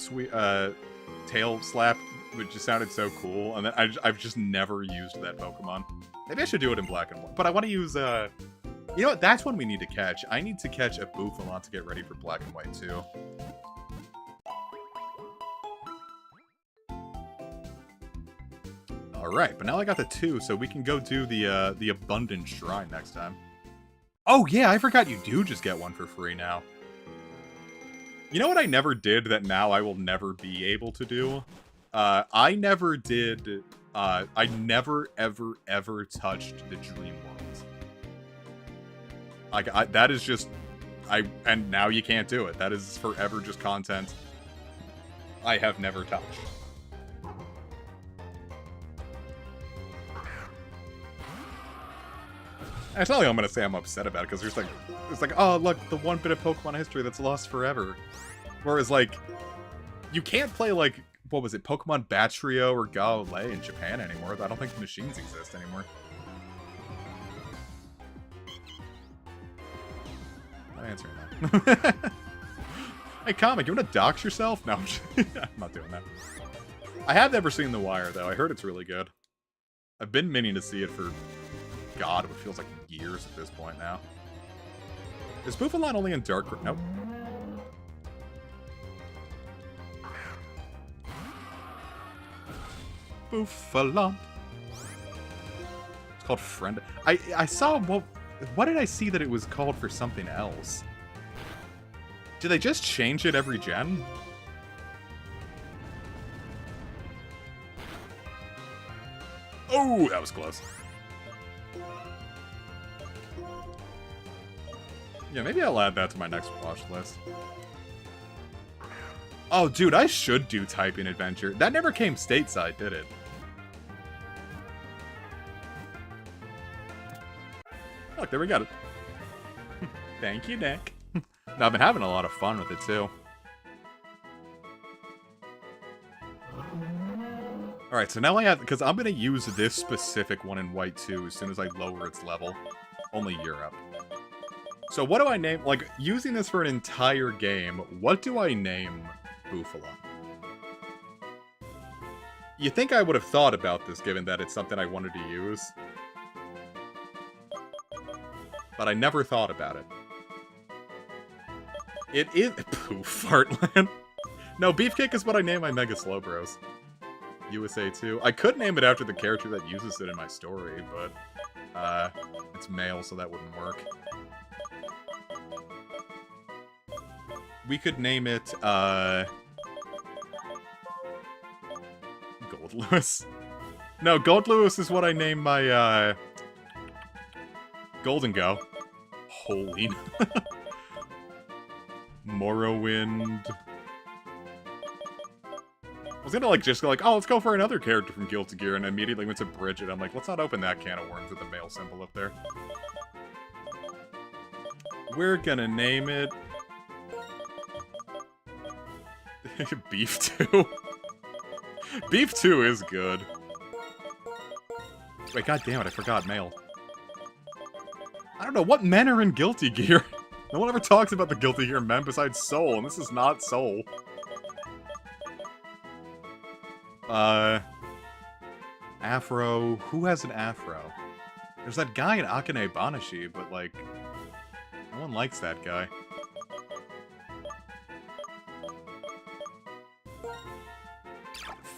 slap, which just sounded so cool, and then I've just never used that Pokemon. Maybe I should do it in Black and White, but I want to use, you know what, that's one we need to catch. I need to catch a Buffalant to get ready for Black and White, too. Alright, but now I got the 2, so we can go do the Abundant Shrine next time. Oh yeah, I forgot you do just get one for free now. You know what I never did that now I will never be able to do? I never did... I never, ever, ever touched the Dream World. Like, that is just... and now you can't do it. That is forever just content I have never touched. It's not like I'm gonna say I'm upset about it, because it's like, oh, look, the one bit of Pokemon history that's lost forever. Whereas, like, you can't play, like, what was it, Pokemon Batrio or Gaole in Japan anymore. I don't think the machines exist anymore. Not answering that. Hey, Comic, you wanna dox yourself? No, I'm not doing that. I have never seen The Wire, though. I heard it's really good. I've been meaning to see it for, God, it feels like years at this point now. Is Bouffalant only in Dark... Nope. Bouffalant. It's called Friend... I saw... What did I see that it was called for something else? Do they just change it every gen? Oh, that was close. Yeah, maybe I'll add that to my next watch list. Oh, dude, I should do Typing Adventure. That never came stateside, did it? Look, there we got it. Thank you, Nick. No, I've been having a lot of fun with it, too. Alright, so now I have... Because I'm going to use this specific one in White 2 as soon as I lower its level. Only Europe. So what do I name... Like, using this for an entire game, what do I name Bouffalant? You think I would have thought about this, given that it's something I wanted to use. But I never thought about it. It is... Poof, Fartland. No, Beefcake is what I name my Mega Slowbros. USA 2. I could name it after the character that uses it in my story, but... it's male, so that wouldn't work. We could name it, Gold Lewis. No, Gold Lewis is what I name my, Golden Go. Holy. Morrowind. I was gonna, like, just go like, oh, let's go for another character from Guilty Gear, and I immediately went to Bridget. I'm like, let's not open that can of worms with the male symbol up there. We're gonna name it... Beef 2. Beef 2 is good. Wait, god damn it, I forgot male. I don't know, what men are in Guilty Gear? No one ever talks about the Guilty Gear men besides Soul, and this is not Soul. Afro... Who has an afro? There's that guy in Akane Banashi, but, like... No one likes that guy.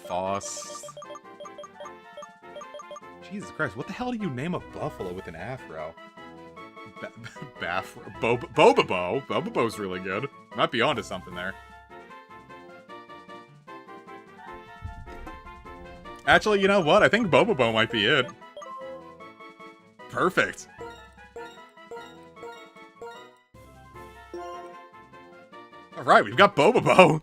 Foss. Jesus Christ, what the hell do you name a buffalo with an afro? Bobobo? Bobobo's really good. Might be onto something there. Actually, you know what? I think Bobobo might be it. Perfect. Alright, we've got Bobobo.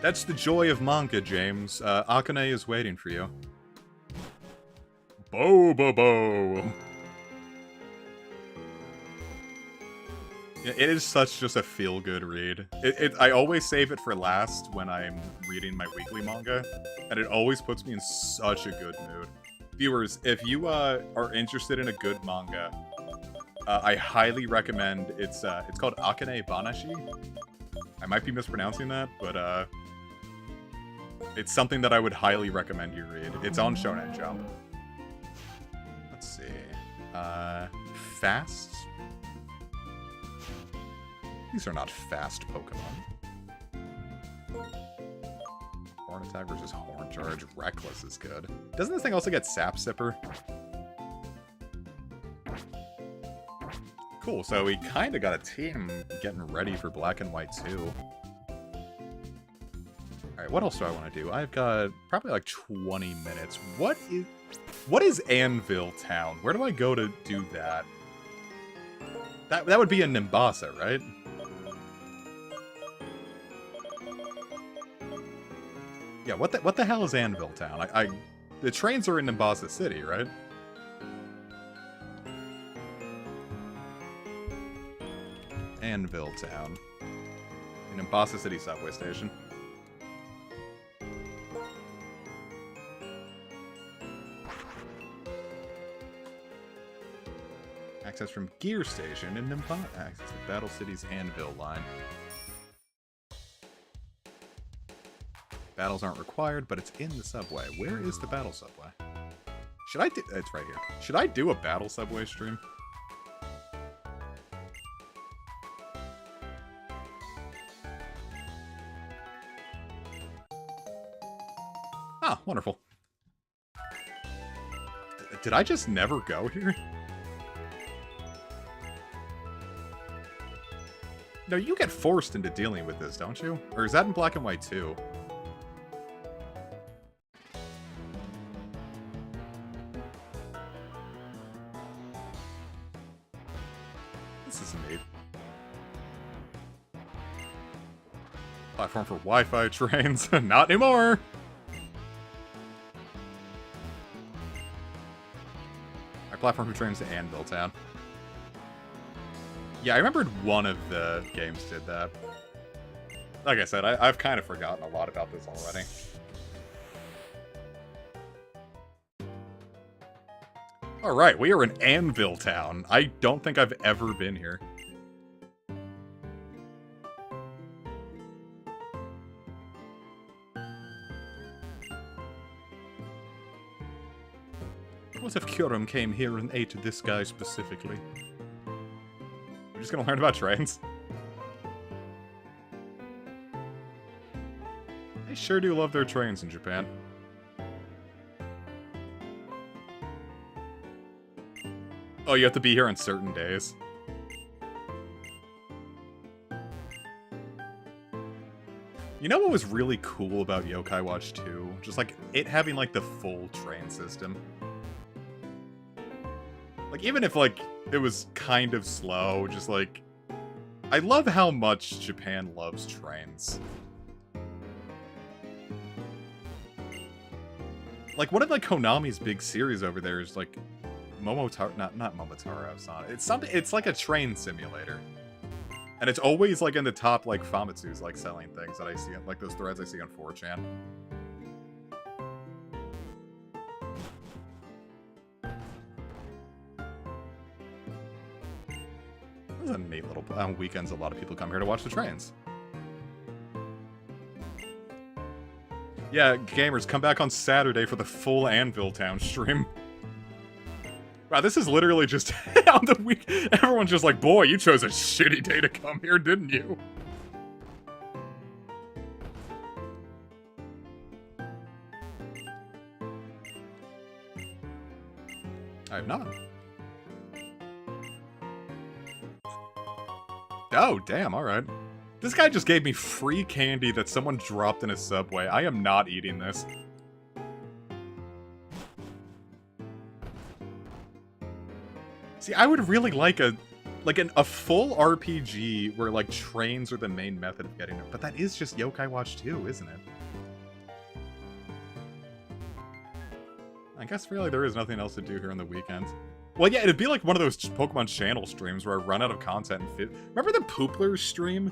That's the joy of manga, James. Akane is waiting for you. Bobobo! Yeah, it is such just a feel-good read. I always save it for last when I'm reading my weekly manga, and it always puts me in such a good mood. Viewers, if you are interested in a good manga, I highly recommend it's called Akane Banashi. I might be mispronouncing that, but it's something that I would highly recommend you read. It's on Shonen Jump. Let's see. Fast? These are not fast Pokemon. Horn Attack versus Horn Charge. Reckless is good. Doesn't this thing also get Sap Sipper? Cool, so we kind of got a team getting ready for Black and White 2. Alright, what else do I want to do? I've got probably like 20 minutes. What is Anvil Town? Where do I go to do that? That would be in Nimbasa, right? Yeah, what the hell is Anvil Town? The trains are in Nimbasa City, right? Anvil Town. In Nimbasa City subway station. Access from Gear Station in Nimbasa. Access to Battle City's Anvil line. Battles aren't required, but it's in the subway. Where is the battle subway? Should I do... It's right here. Should I do a battle subway stream? Ah, wonderful. Did I just never go here? No, you get forced into dealing with this, don't you? Or is that in black and white too? This is neat. Platform for Wi-Fi trains. Not anymore! Our platform for trains to Anvil Town. Yeah, I remembered one of the games did that. Like I said, I've kind of forgotten a lot about this already. Alright, we are in Anvil Town. I don't think I've ever been here. What if Kyurem came here and ate this guy specifically? We're just gonna learn about trains. They sure do love their trains in Japan. Oh, you have to be here on certain days. You know what was really cool about Yokai Watch 2? Just like it having like the full train system. Like even if like it was kind of slow, just like I love how much Japan loves trains. Like one of like Konami's big series over there is like Momotaro, not Momotaro-san. It's something. It's like a train simulator, and it's always like in the top like Famitsu's like selling things that I see, like those threads I see on 4chan. This is a neat little on weekends. A lot of people come here to watch the trains. Yeah, gamers, come back on Saturday for the full Anvil Town stream. Wow, this is literally just on the week. Everyone's just like, boy, you chose a shitty day to come here, didn't you? I have not. Oh, damn, alright. This guy just gave me free candy that someone dropped in a subway. I am not eating this. See, I would really like a full RPG where like trains are the main method of getting it, but that is just Yokai Watch 2, isn't it? I guess really there is nothing else to do here on the weekends. Well, yeah, it'd be like one of those Pokemon channel streams where I run out of content and fit. Remember the Poopler stream?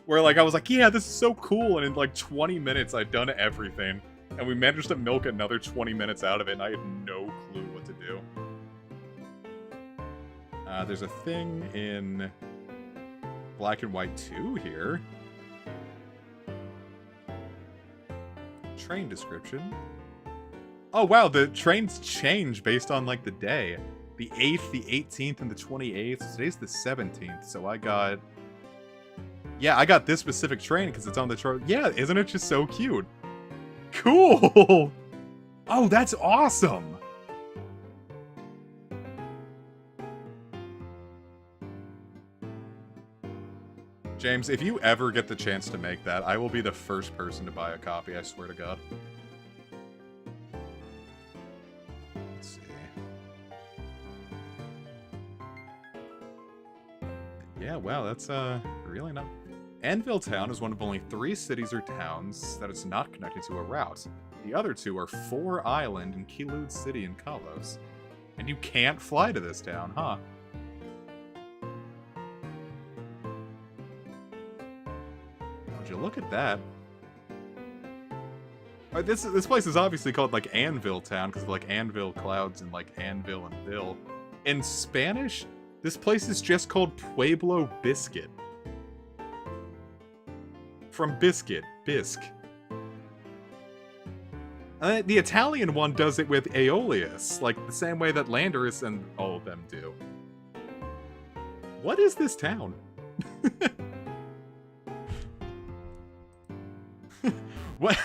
Where like I was like, yeah, this is so cool, and in like 20 minutes I'd done everything. And we managed to milk another 20 minutes out of it, and I had no clue what to do. There's a thing in Black and White 2 here. Train description. Oh wow, the trains change based on like the day. The 8th, the 18th, and the 28th. Today's the 17th, so I got... Yeah, I got this specific train because it's on the chart. Yeah, isn't it just so cute? Cool! Oh, that's awesome! James, if you ever get the chance to make that, I will be the first person to buy a copy, I swear to God. Let's see. Yeah, wow, that's really not... Anvil Town is one of only 3 cities or towns that is not connected to a route. The other two are Four Island and Keelud City in Kalos. And you can't fly to this town, huh? Would you look at that? This place is obviously called, like, Anvil Town, because of, like, anvil clouds and, like, anvil and bill. In Spanish, this place is just called Pueblo Biscuit. From biscuit, bisque. The Italian one does it with Aeolus, like the same way that Landorus and all of them do. What is this town? What?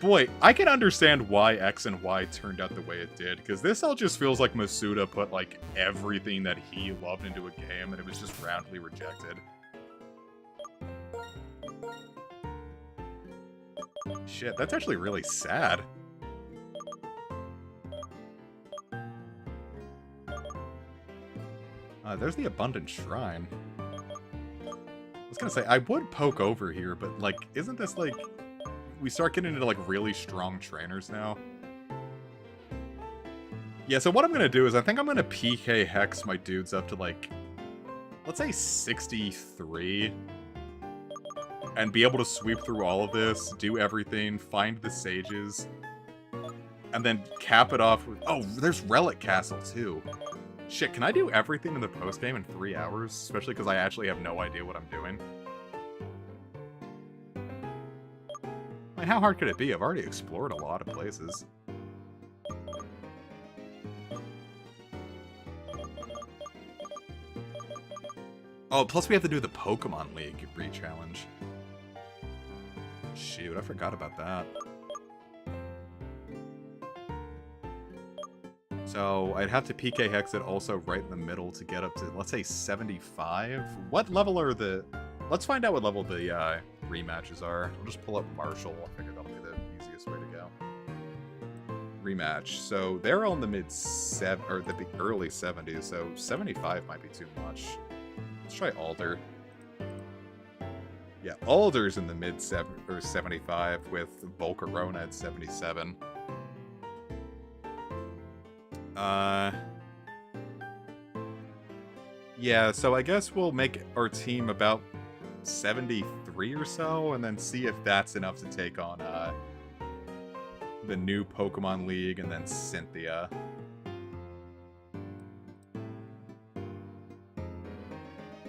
Boy, I can understand why X and Y turned out the way it did, because this all just feels like Masuda put, like, everything that he loved into a game, and it was just roundly rejected. Shit, that's actually really sad. There's the Abundant Shrine. I was gonna say, I would poke over here, but, like, isn't this, like... We start getting into, like, really strong trainers now? Yeah, so what I'm gonna do is I think I'm gonna PK Hex my dudes up to, like... Let's say 63. And be able to sweep through all of this, do everything, find the sages, and then cap it off with... Oh, there's Relic Castle, too. Shit, can I do everything in the postgame in 3 hours? Especially because I actually have no idea what I'm doing. I mean, how hard could it be? I've already explored a lot of places. Oh, plus we have to do the Pokemon League re-challenge. Shoot, I forgot about that. So, I'd have to PK Hex it also right in the middle to get up to, let's say, 75? What level are the... Let's find out what level the rematches are. I'll just pull up Marshall. I figure that'll be the easiest way to go. Rematch. So, they're all in the or the early 70s, so 75 might be too much. Let's try Alder. Yeah, Alder's in the mid 75 with Volcarona at 77. Yeah, so I guess we'll make our team about 73 or so, and then see if that's enough to take on the new Pokemon League and then Cynthia.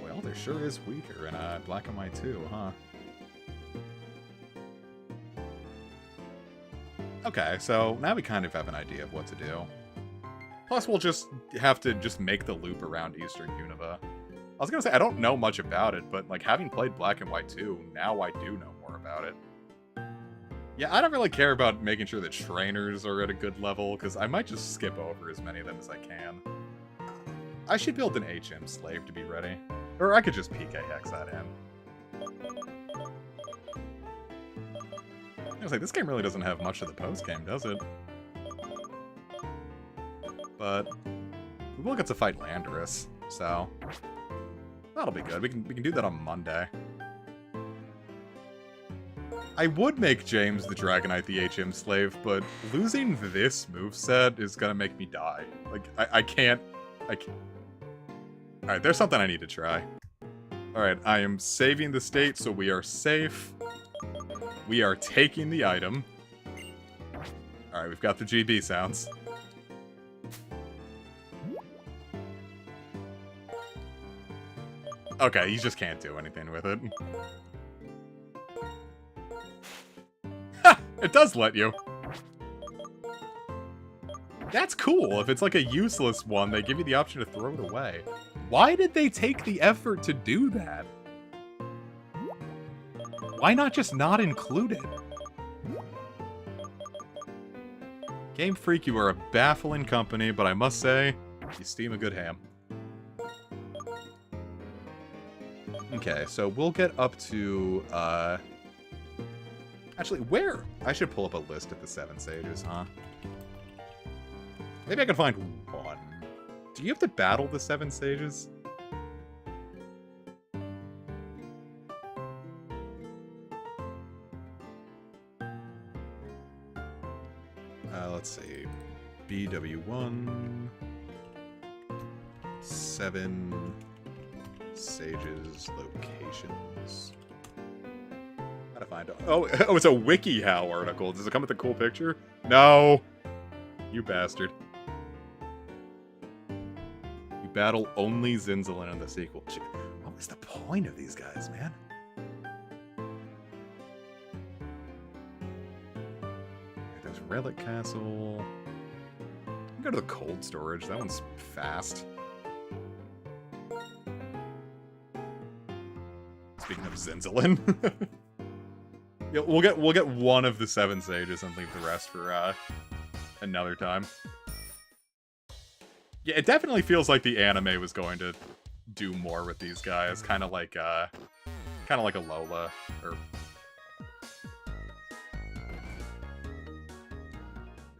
Well, there sure is weaker in Black and White too, huh? Okay, so now we kind of have an idea of what to do. Plus, we'll just have to just make the loop around Eastern Unova. I was gonna say, I don't know much about it, but, like, having played Black and White 2, now I do know more about it. Yeah, I don't really care about making sure the trainers are at a good level, because I might just skip over as many of them as I can. I should build an HM slave to be ready. Or I could just PK Hex that in. I was like, this game really doesn't have much of the post-game, does it? But we will get to fight Landorus, so that'll be good. We can do that on Monday. I would make James the Dragonite the HM slave, but losing this moveset is gonna make me die. Like, I can't. Alright, there's something I need to try. Alright, I am saving the state so we are safe. We are taking the item. Alright, we've got the GB sounds. Okay, you just can't do anything with it. Ha! It does let you. That's cool. If it's like a useless one, they give you the option to throw it away. Why did they take the effort to do that? Why not just not include it? Game Freak, you are a baffling company, but I must say, you steam a good ham. Okay, so we'll get up to, actually, where? I should pull up a list of the 7 sages, huh? Maybe I can find one. Do you have to battle the 7 sages? let's see. BW1. 7 Sages locations. How to find out? Oh, it's a WikiHow article. Does it come with a cool picture? No! You bastard. You battle only Zinzalin in the sequel. What was the point of these guys, man? There's Relic Castle. Go to the cold storage. That one's fast. Speaking of Zinzalin. Yeah, we'll get one of the 7 sages and leave the rest for another time. Yeah, it definitely feels like the anime was going to do more with these guys, kind of like a Lola or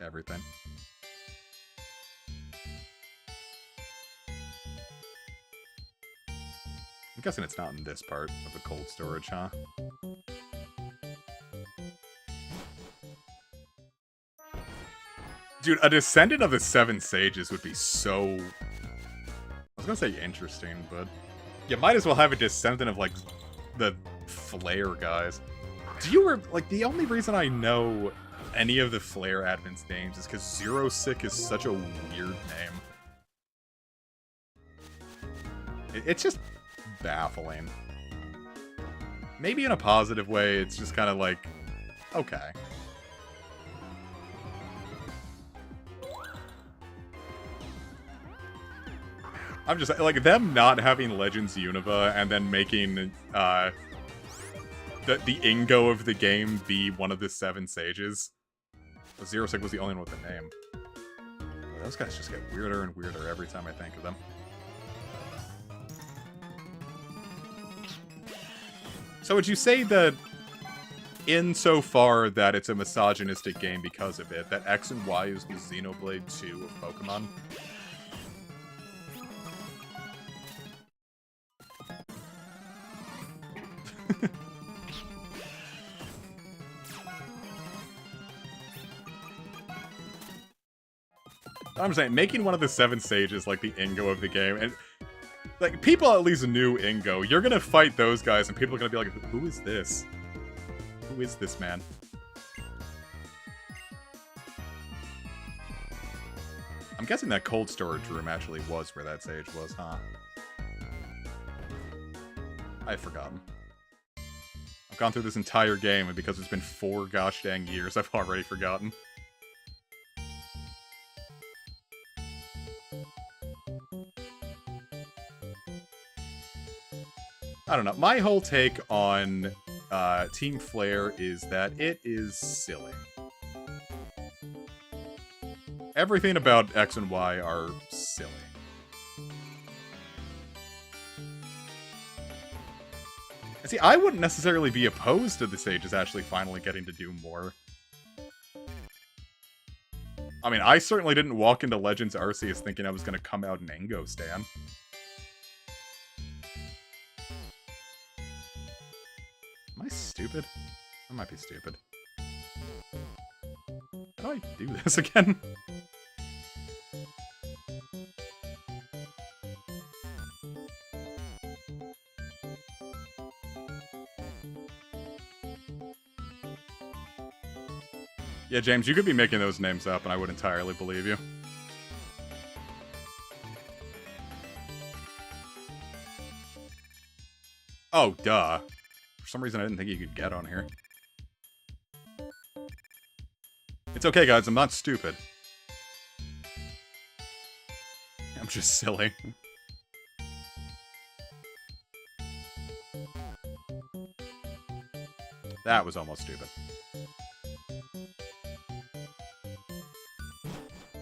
everything. I'm guessing it's not in this part of the cold storage, huh? Dude, a descendant of the 7 sages would be so... I was gonna say interesting, but... You might as well have a descendant of, like, the Flare guys. Do you... Like, the only reason I know any of the Flare admins' names is because Zero Sick is such a weird name. It's just baffling. Maybe in a positive way, it's just kind of like, okay. I'm just, like, them not having Legends Unova and then making, the Ingo of the game be one of the 7 sages. Zero Sig was the only one with a name. Well, those guys just get weirder and weirder every time I think of them. So would you say that, insofar that it's a misogynistic game because of it, that X and Y is the Xenoblade 2 of Pokemon? I'm saying, making one of the 7 sages like the Ingo of the game, and like, people at least knew Ingo. You're gonna fight those guys, and people are gonna be like, who is this? Who is this man? I'm guessing that cold storage room actually was where that sage was, huh? I've forgotten. I've gone through this entire game, and because it's been 4 gosh dang years, I've already forgotten. I don't know. My whole take on Team Flare is that it is silly. Everything about X and Y are silly. And see, I wouldn't necessarily be opposed to the sages actually finally getting to do more. I mean, I certainly didn't walk into Legends Arceus thinking I was going to come out an Ingo stan. Am I stupid? I might be stupid. How do I do this again? Yeah, James, you could be making those names up and I would entirely believe you. Oh, duh. For some reason I didn't think you could get on here. It's okay, guys, I'm not stupid. I'm just silly. That was almost stupid.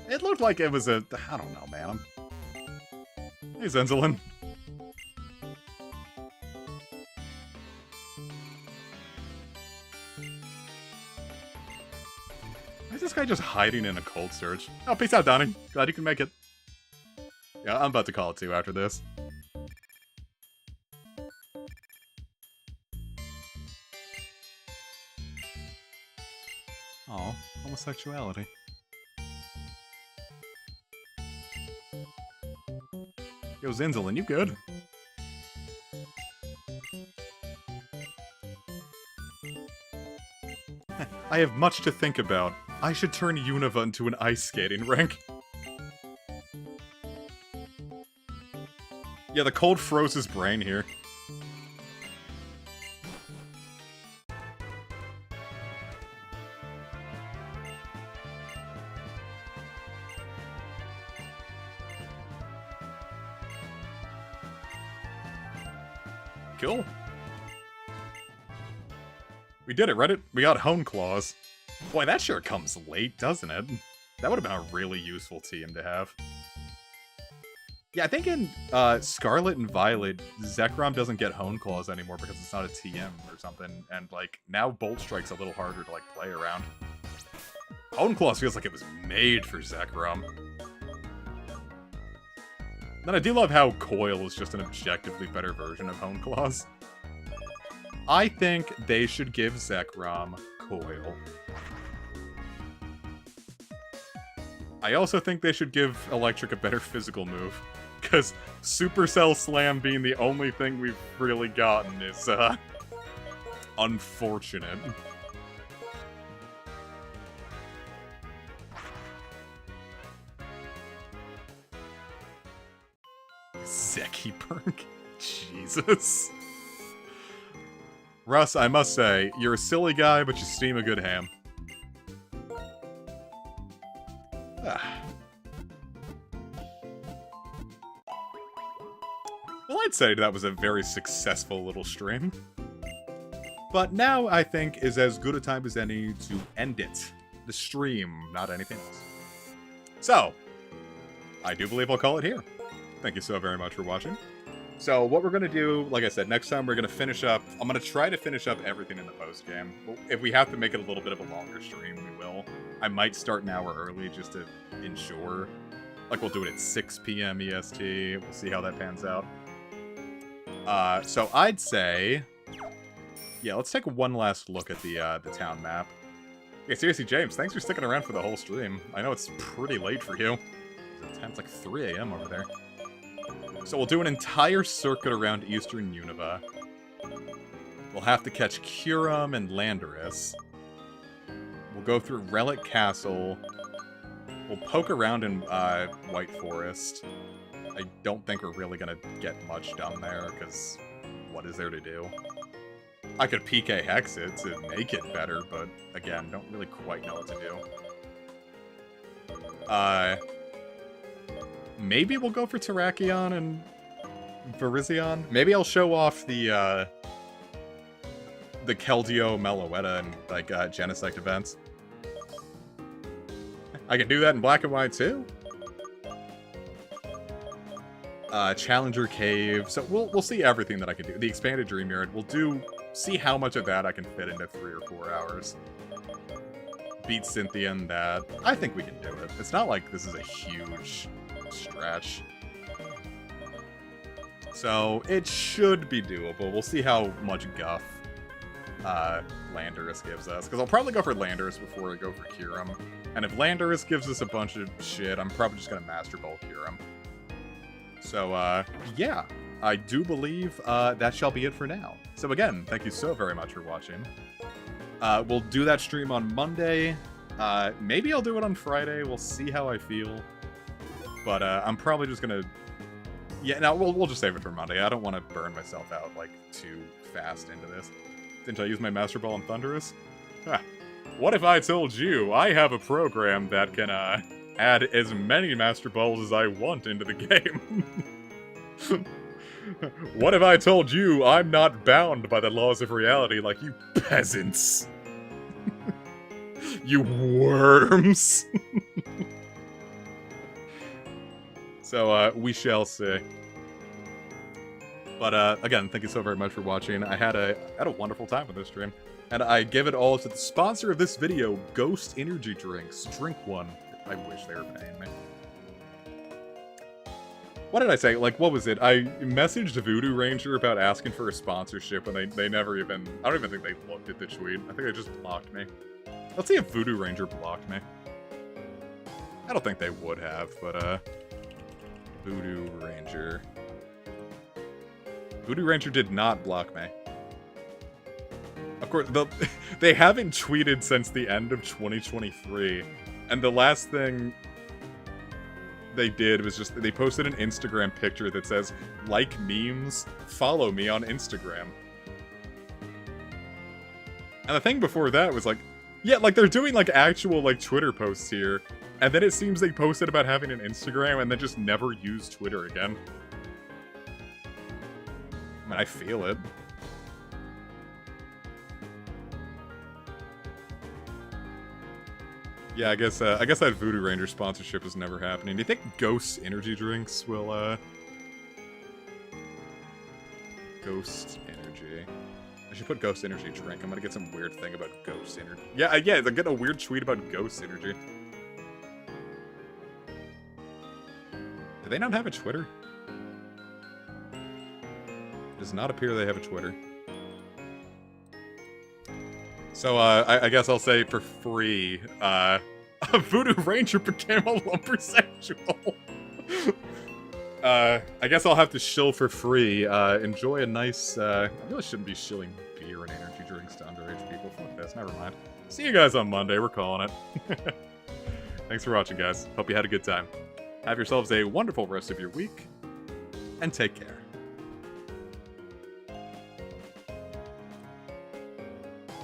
It looked like it was a... I don't know, man. Hey, Zinzalin. Why is this guy just hiding in a cold storage? Oh, peace out, Donnie. Glad you can make it. Yeah, I'm about to call it too after this. Aw, homosexuality. Yo, Zinzalin, you good? I have much to think about. I should turn Unova into an ice skating rink. Yeah, the cold froze his brain here. Cool. We did it, Reddit. We got Hone Claws. Boy, that sure comes late, doesn't it? That would have been a really useful team to have. Yeah, I think in Scarlet and Violet, Zekrom doesn't get Hone Claws anymore because it's not a TM or something, and, like, now Bolt Strike's a little harder to, like, play around. Hone Claws feels like it was made for Zekrom. Then I do love how Coil is just an objectively better version of Hone Claws. I think they should give Zekrom Coil. I also think they should give Electric a better physical move. Because Supercell Slam being the only thing we've really gotten is, unfortunate. Zeki perk? Jesus. Russ, I must say, you're a silly guy, but you steam a good ham. Well, I'd say that was a very successful little stream. But now, I think, is as good a time as any to end it. The stream, not anything else. So, I do believe I'll call it here. Thank you so very much for watching. So, what we're going to do, like I said, next time we're going to finish up... I'm going to try to finish up everything in the post-game. If we have to make it a little bit of a longer stream, we will. I might start an hour early just to ensure. Like, we'll do it at 6 p.m. EST. We'll see how that pans out. So I'd say... Yeah, let's take one last look at the town map. Yeah, seriously, James, thanks for sticking around for the whole stream. I know it's pretty late for you. It's like 3 a.m. over there. So we'll do an entire circuit around Eastern Unova. We'll have to catch Kyurem and Landorus. We'll go through Relic Castle. We'll poke around in White Forest. I don't think we're really gonna get much done there, because what is there to do? I could PK Hex it to make it better, but again, don't really quite know what to do. Maybe we'll go for Terrakion and Virizion. Maybe I'll show off the Keldeo Meloetta and, like, Genesect events. I can do that in black and white, too. Challenger Cave. So we'll see everything that I can do. The expanded Dream Yard. We'll see how much of that I can fit into 3 or 4 hours. Beat Cynthia in that. I think we can do it. It's not like this is a huge stretch. So it should be doable. We'll see how much guff Landorus gives us. Because I'll probably go for Landorus before I go for Kyurem. And if Landorus gives us a bunch of shit, I'm probably just going to Master Ball Kyurem. So, yeah, I do believe that shall be it for now. So again, thank you so very much for watching. We'll do that stream on Monday. Maybe I'll do it on Friday. We'll see how I feel. But I'm probably just gonna... Yeah, no, we'll just save it for Monday. I don't want to burn myself out, like, too fast into this. Didn't I use my Master Ball on Thundurus? Huh. What if I told you I have a program that can, add as many Master Balls as I want into the game? What if I told you I'm not bound by the laws of reality like you peasants? You worms! So, we shall see. But, again, thank you so very much for watching. I had a wonderful time with this stream. And I give it all to the sponsor of this video, Ghost Energy Drinks. Drink one. I wish they were paying me. What did I say? Like, what was it? I messaged Voodoo Ranger about asking for a sponsorship, and they never even... I don't even think they looked at the tweet. I think they just blocked me. Let's see if Voodoo Ranger blocked me. I don't think they would have, but, Voodoo Ranger... Voodoo Ranger did not block me. Of course, they haven't tweeted since the end of 2023. And the last thing they did was just, they posted an Instagram picture that says, like memes, follow me on Instagram. And the thing before that was like, yeah, like they're doing like actual like Twitter posts here. And then it seems they posted about having an Instagram and then just never used Twitter again. I mean, I feel it. Yeah, I guess that Voodoo Ranger sponsorship is never happening. Do you think Ghost energy drinks will, Ghost energy. I should put Ghost energy drink. I'm gonna get some weird thing about Ghost energy. Yeah, yeah, they're getting a weird tweet about Ghost energy. Do they not have a Twitter? It does not appear they have a Twitter. So, I guess I'll say for free, a Voodoo Ranger became a lumbersexual. I guess I'll have to shill for free. Enjoy a nice, I really shouldn't be shilling beer and energy drinks to underage people. Fuck this, never mind. See you guys on Monday, we're calling it. Thanks for watching, guys. Hope you had a good time. Have yourselves a wonderful rest of your week, and take care.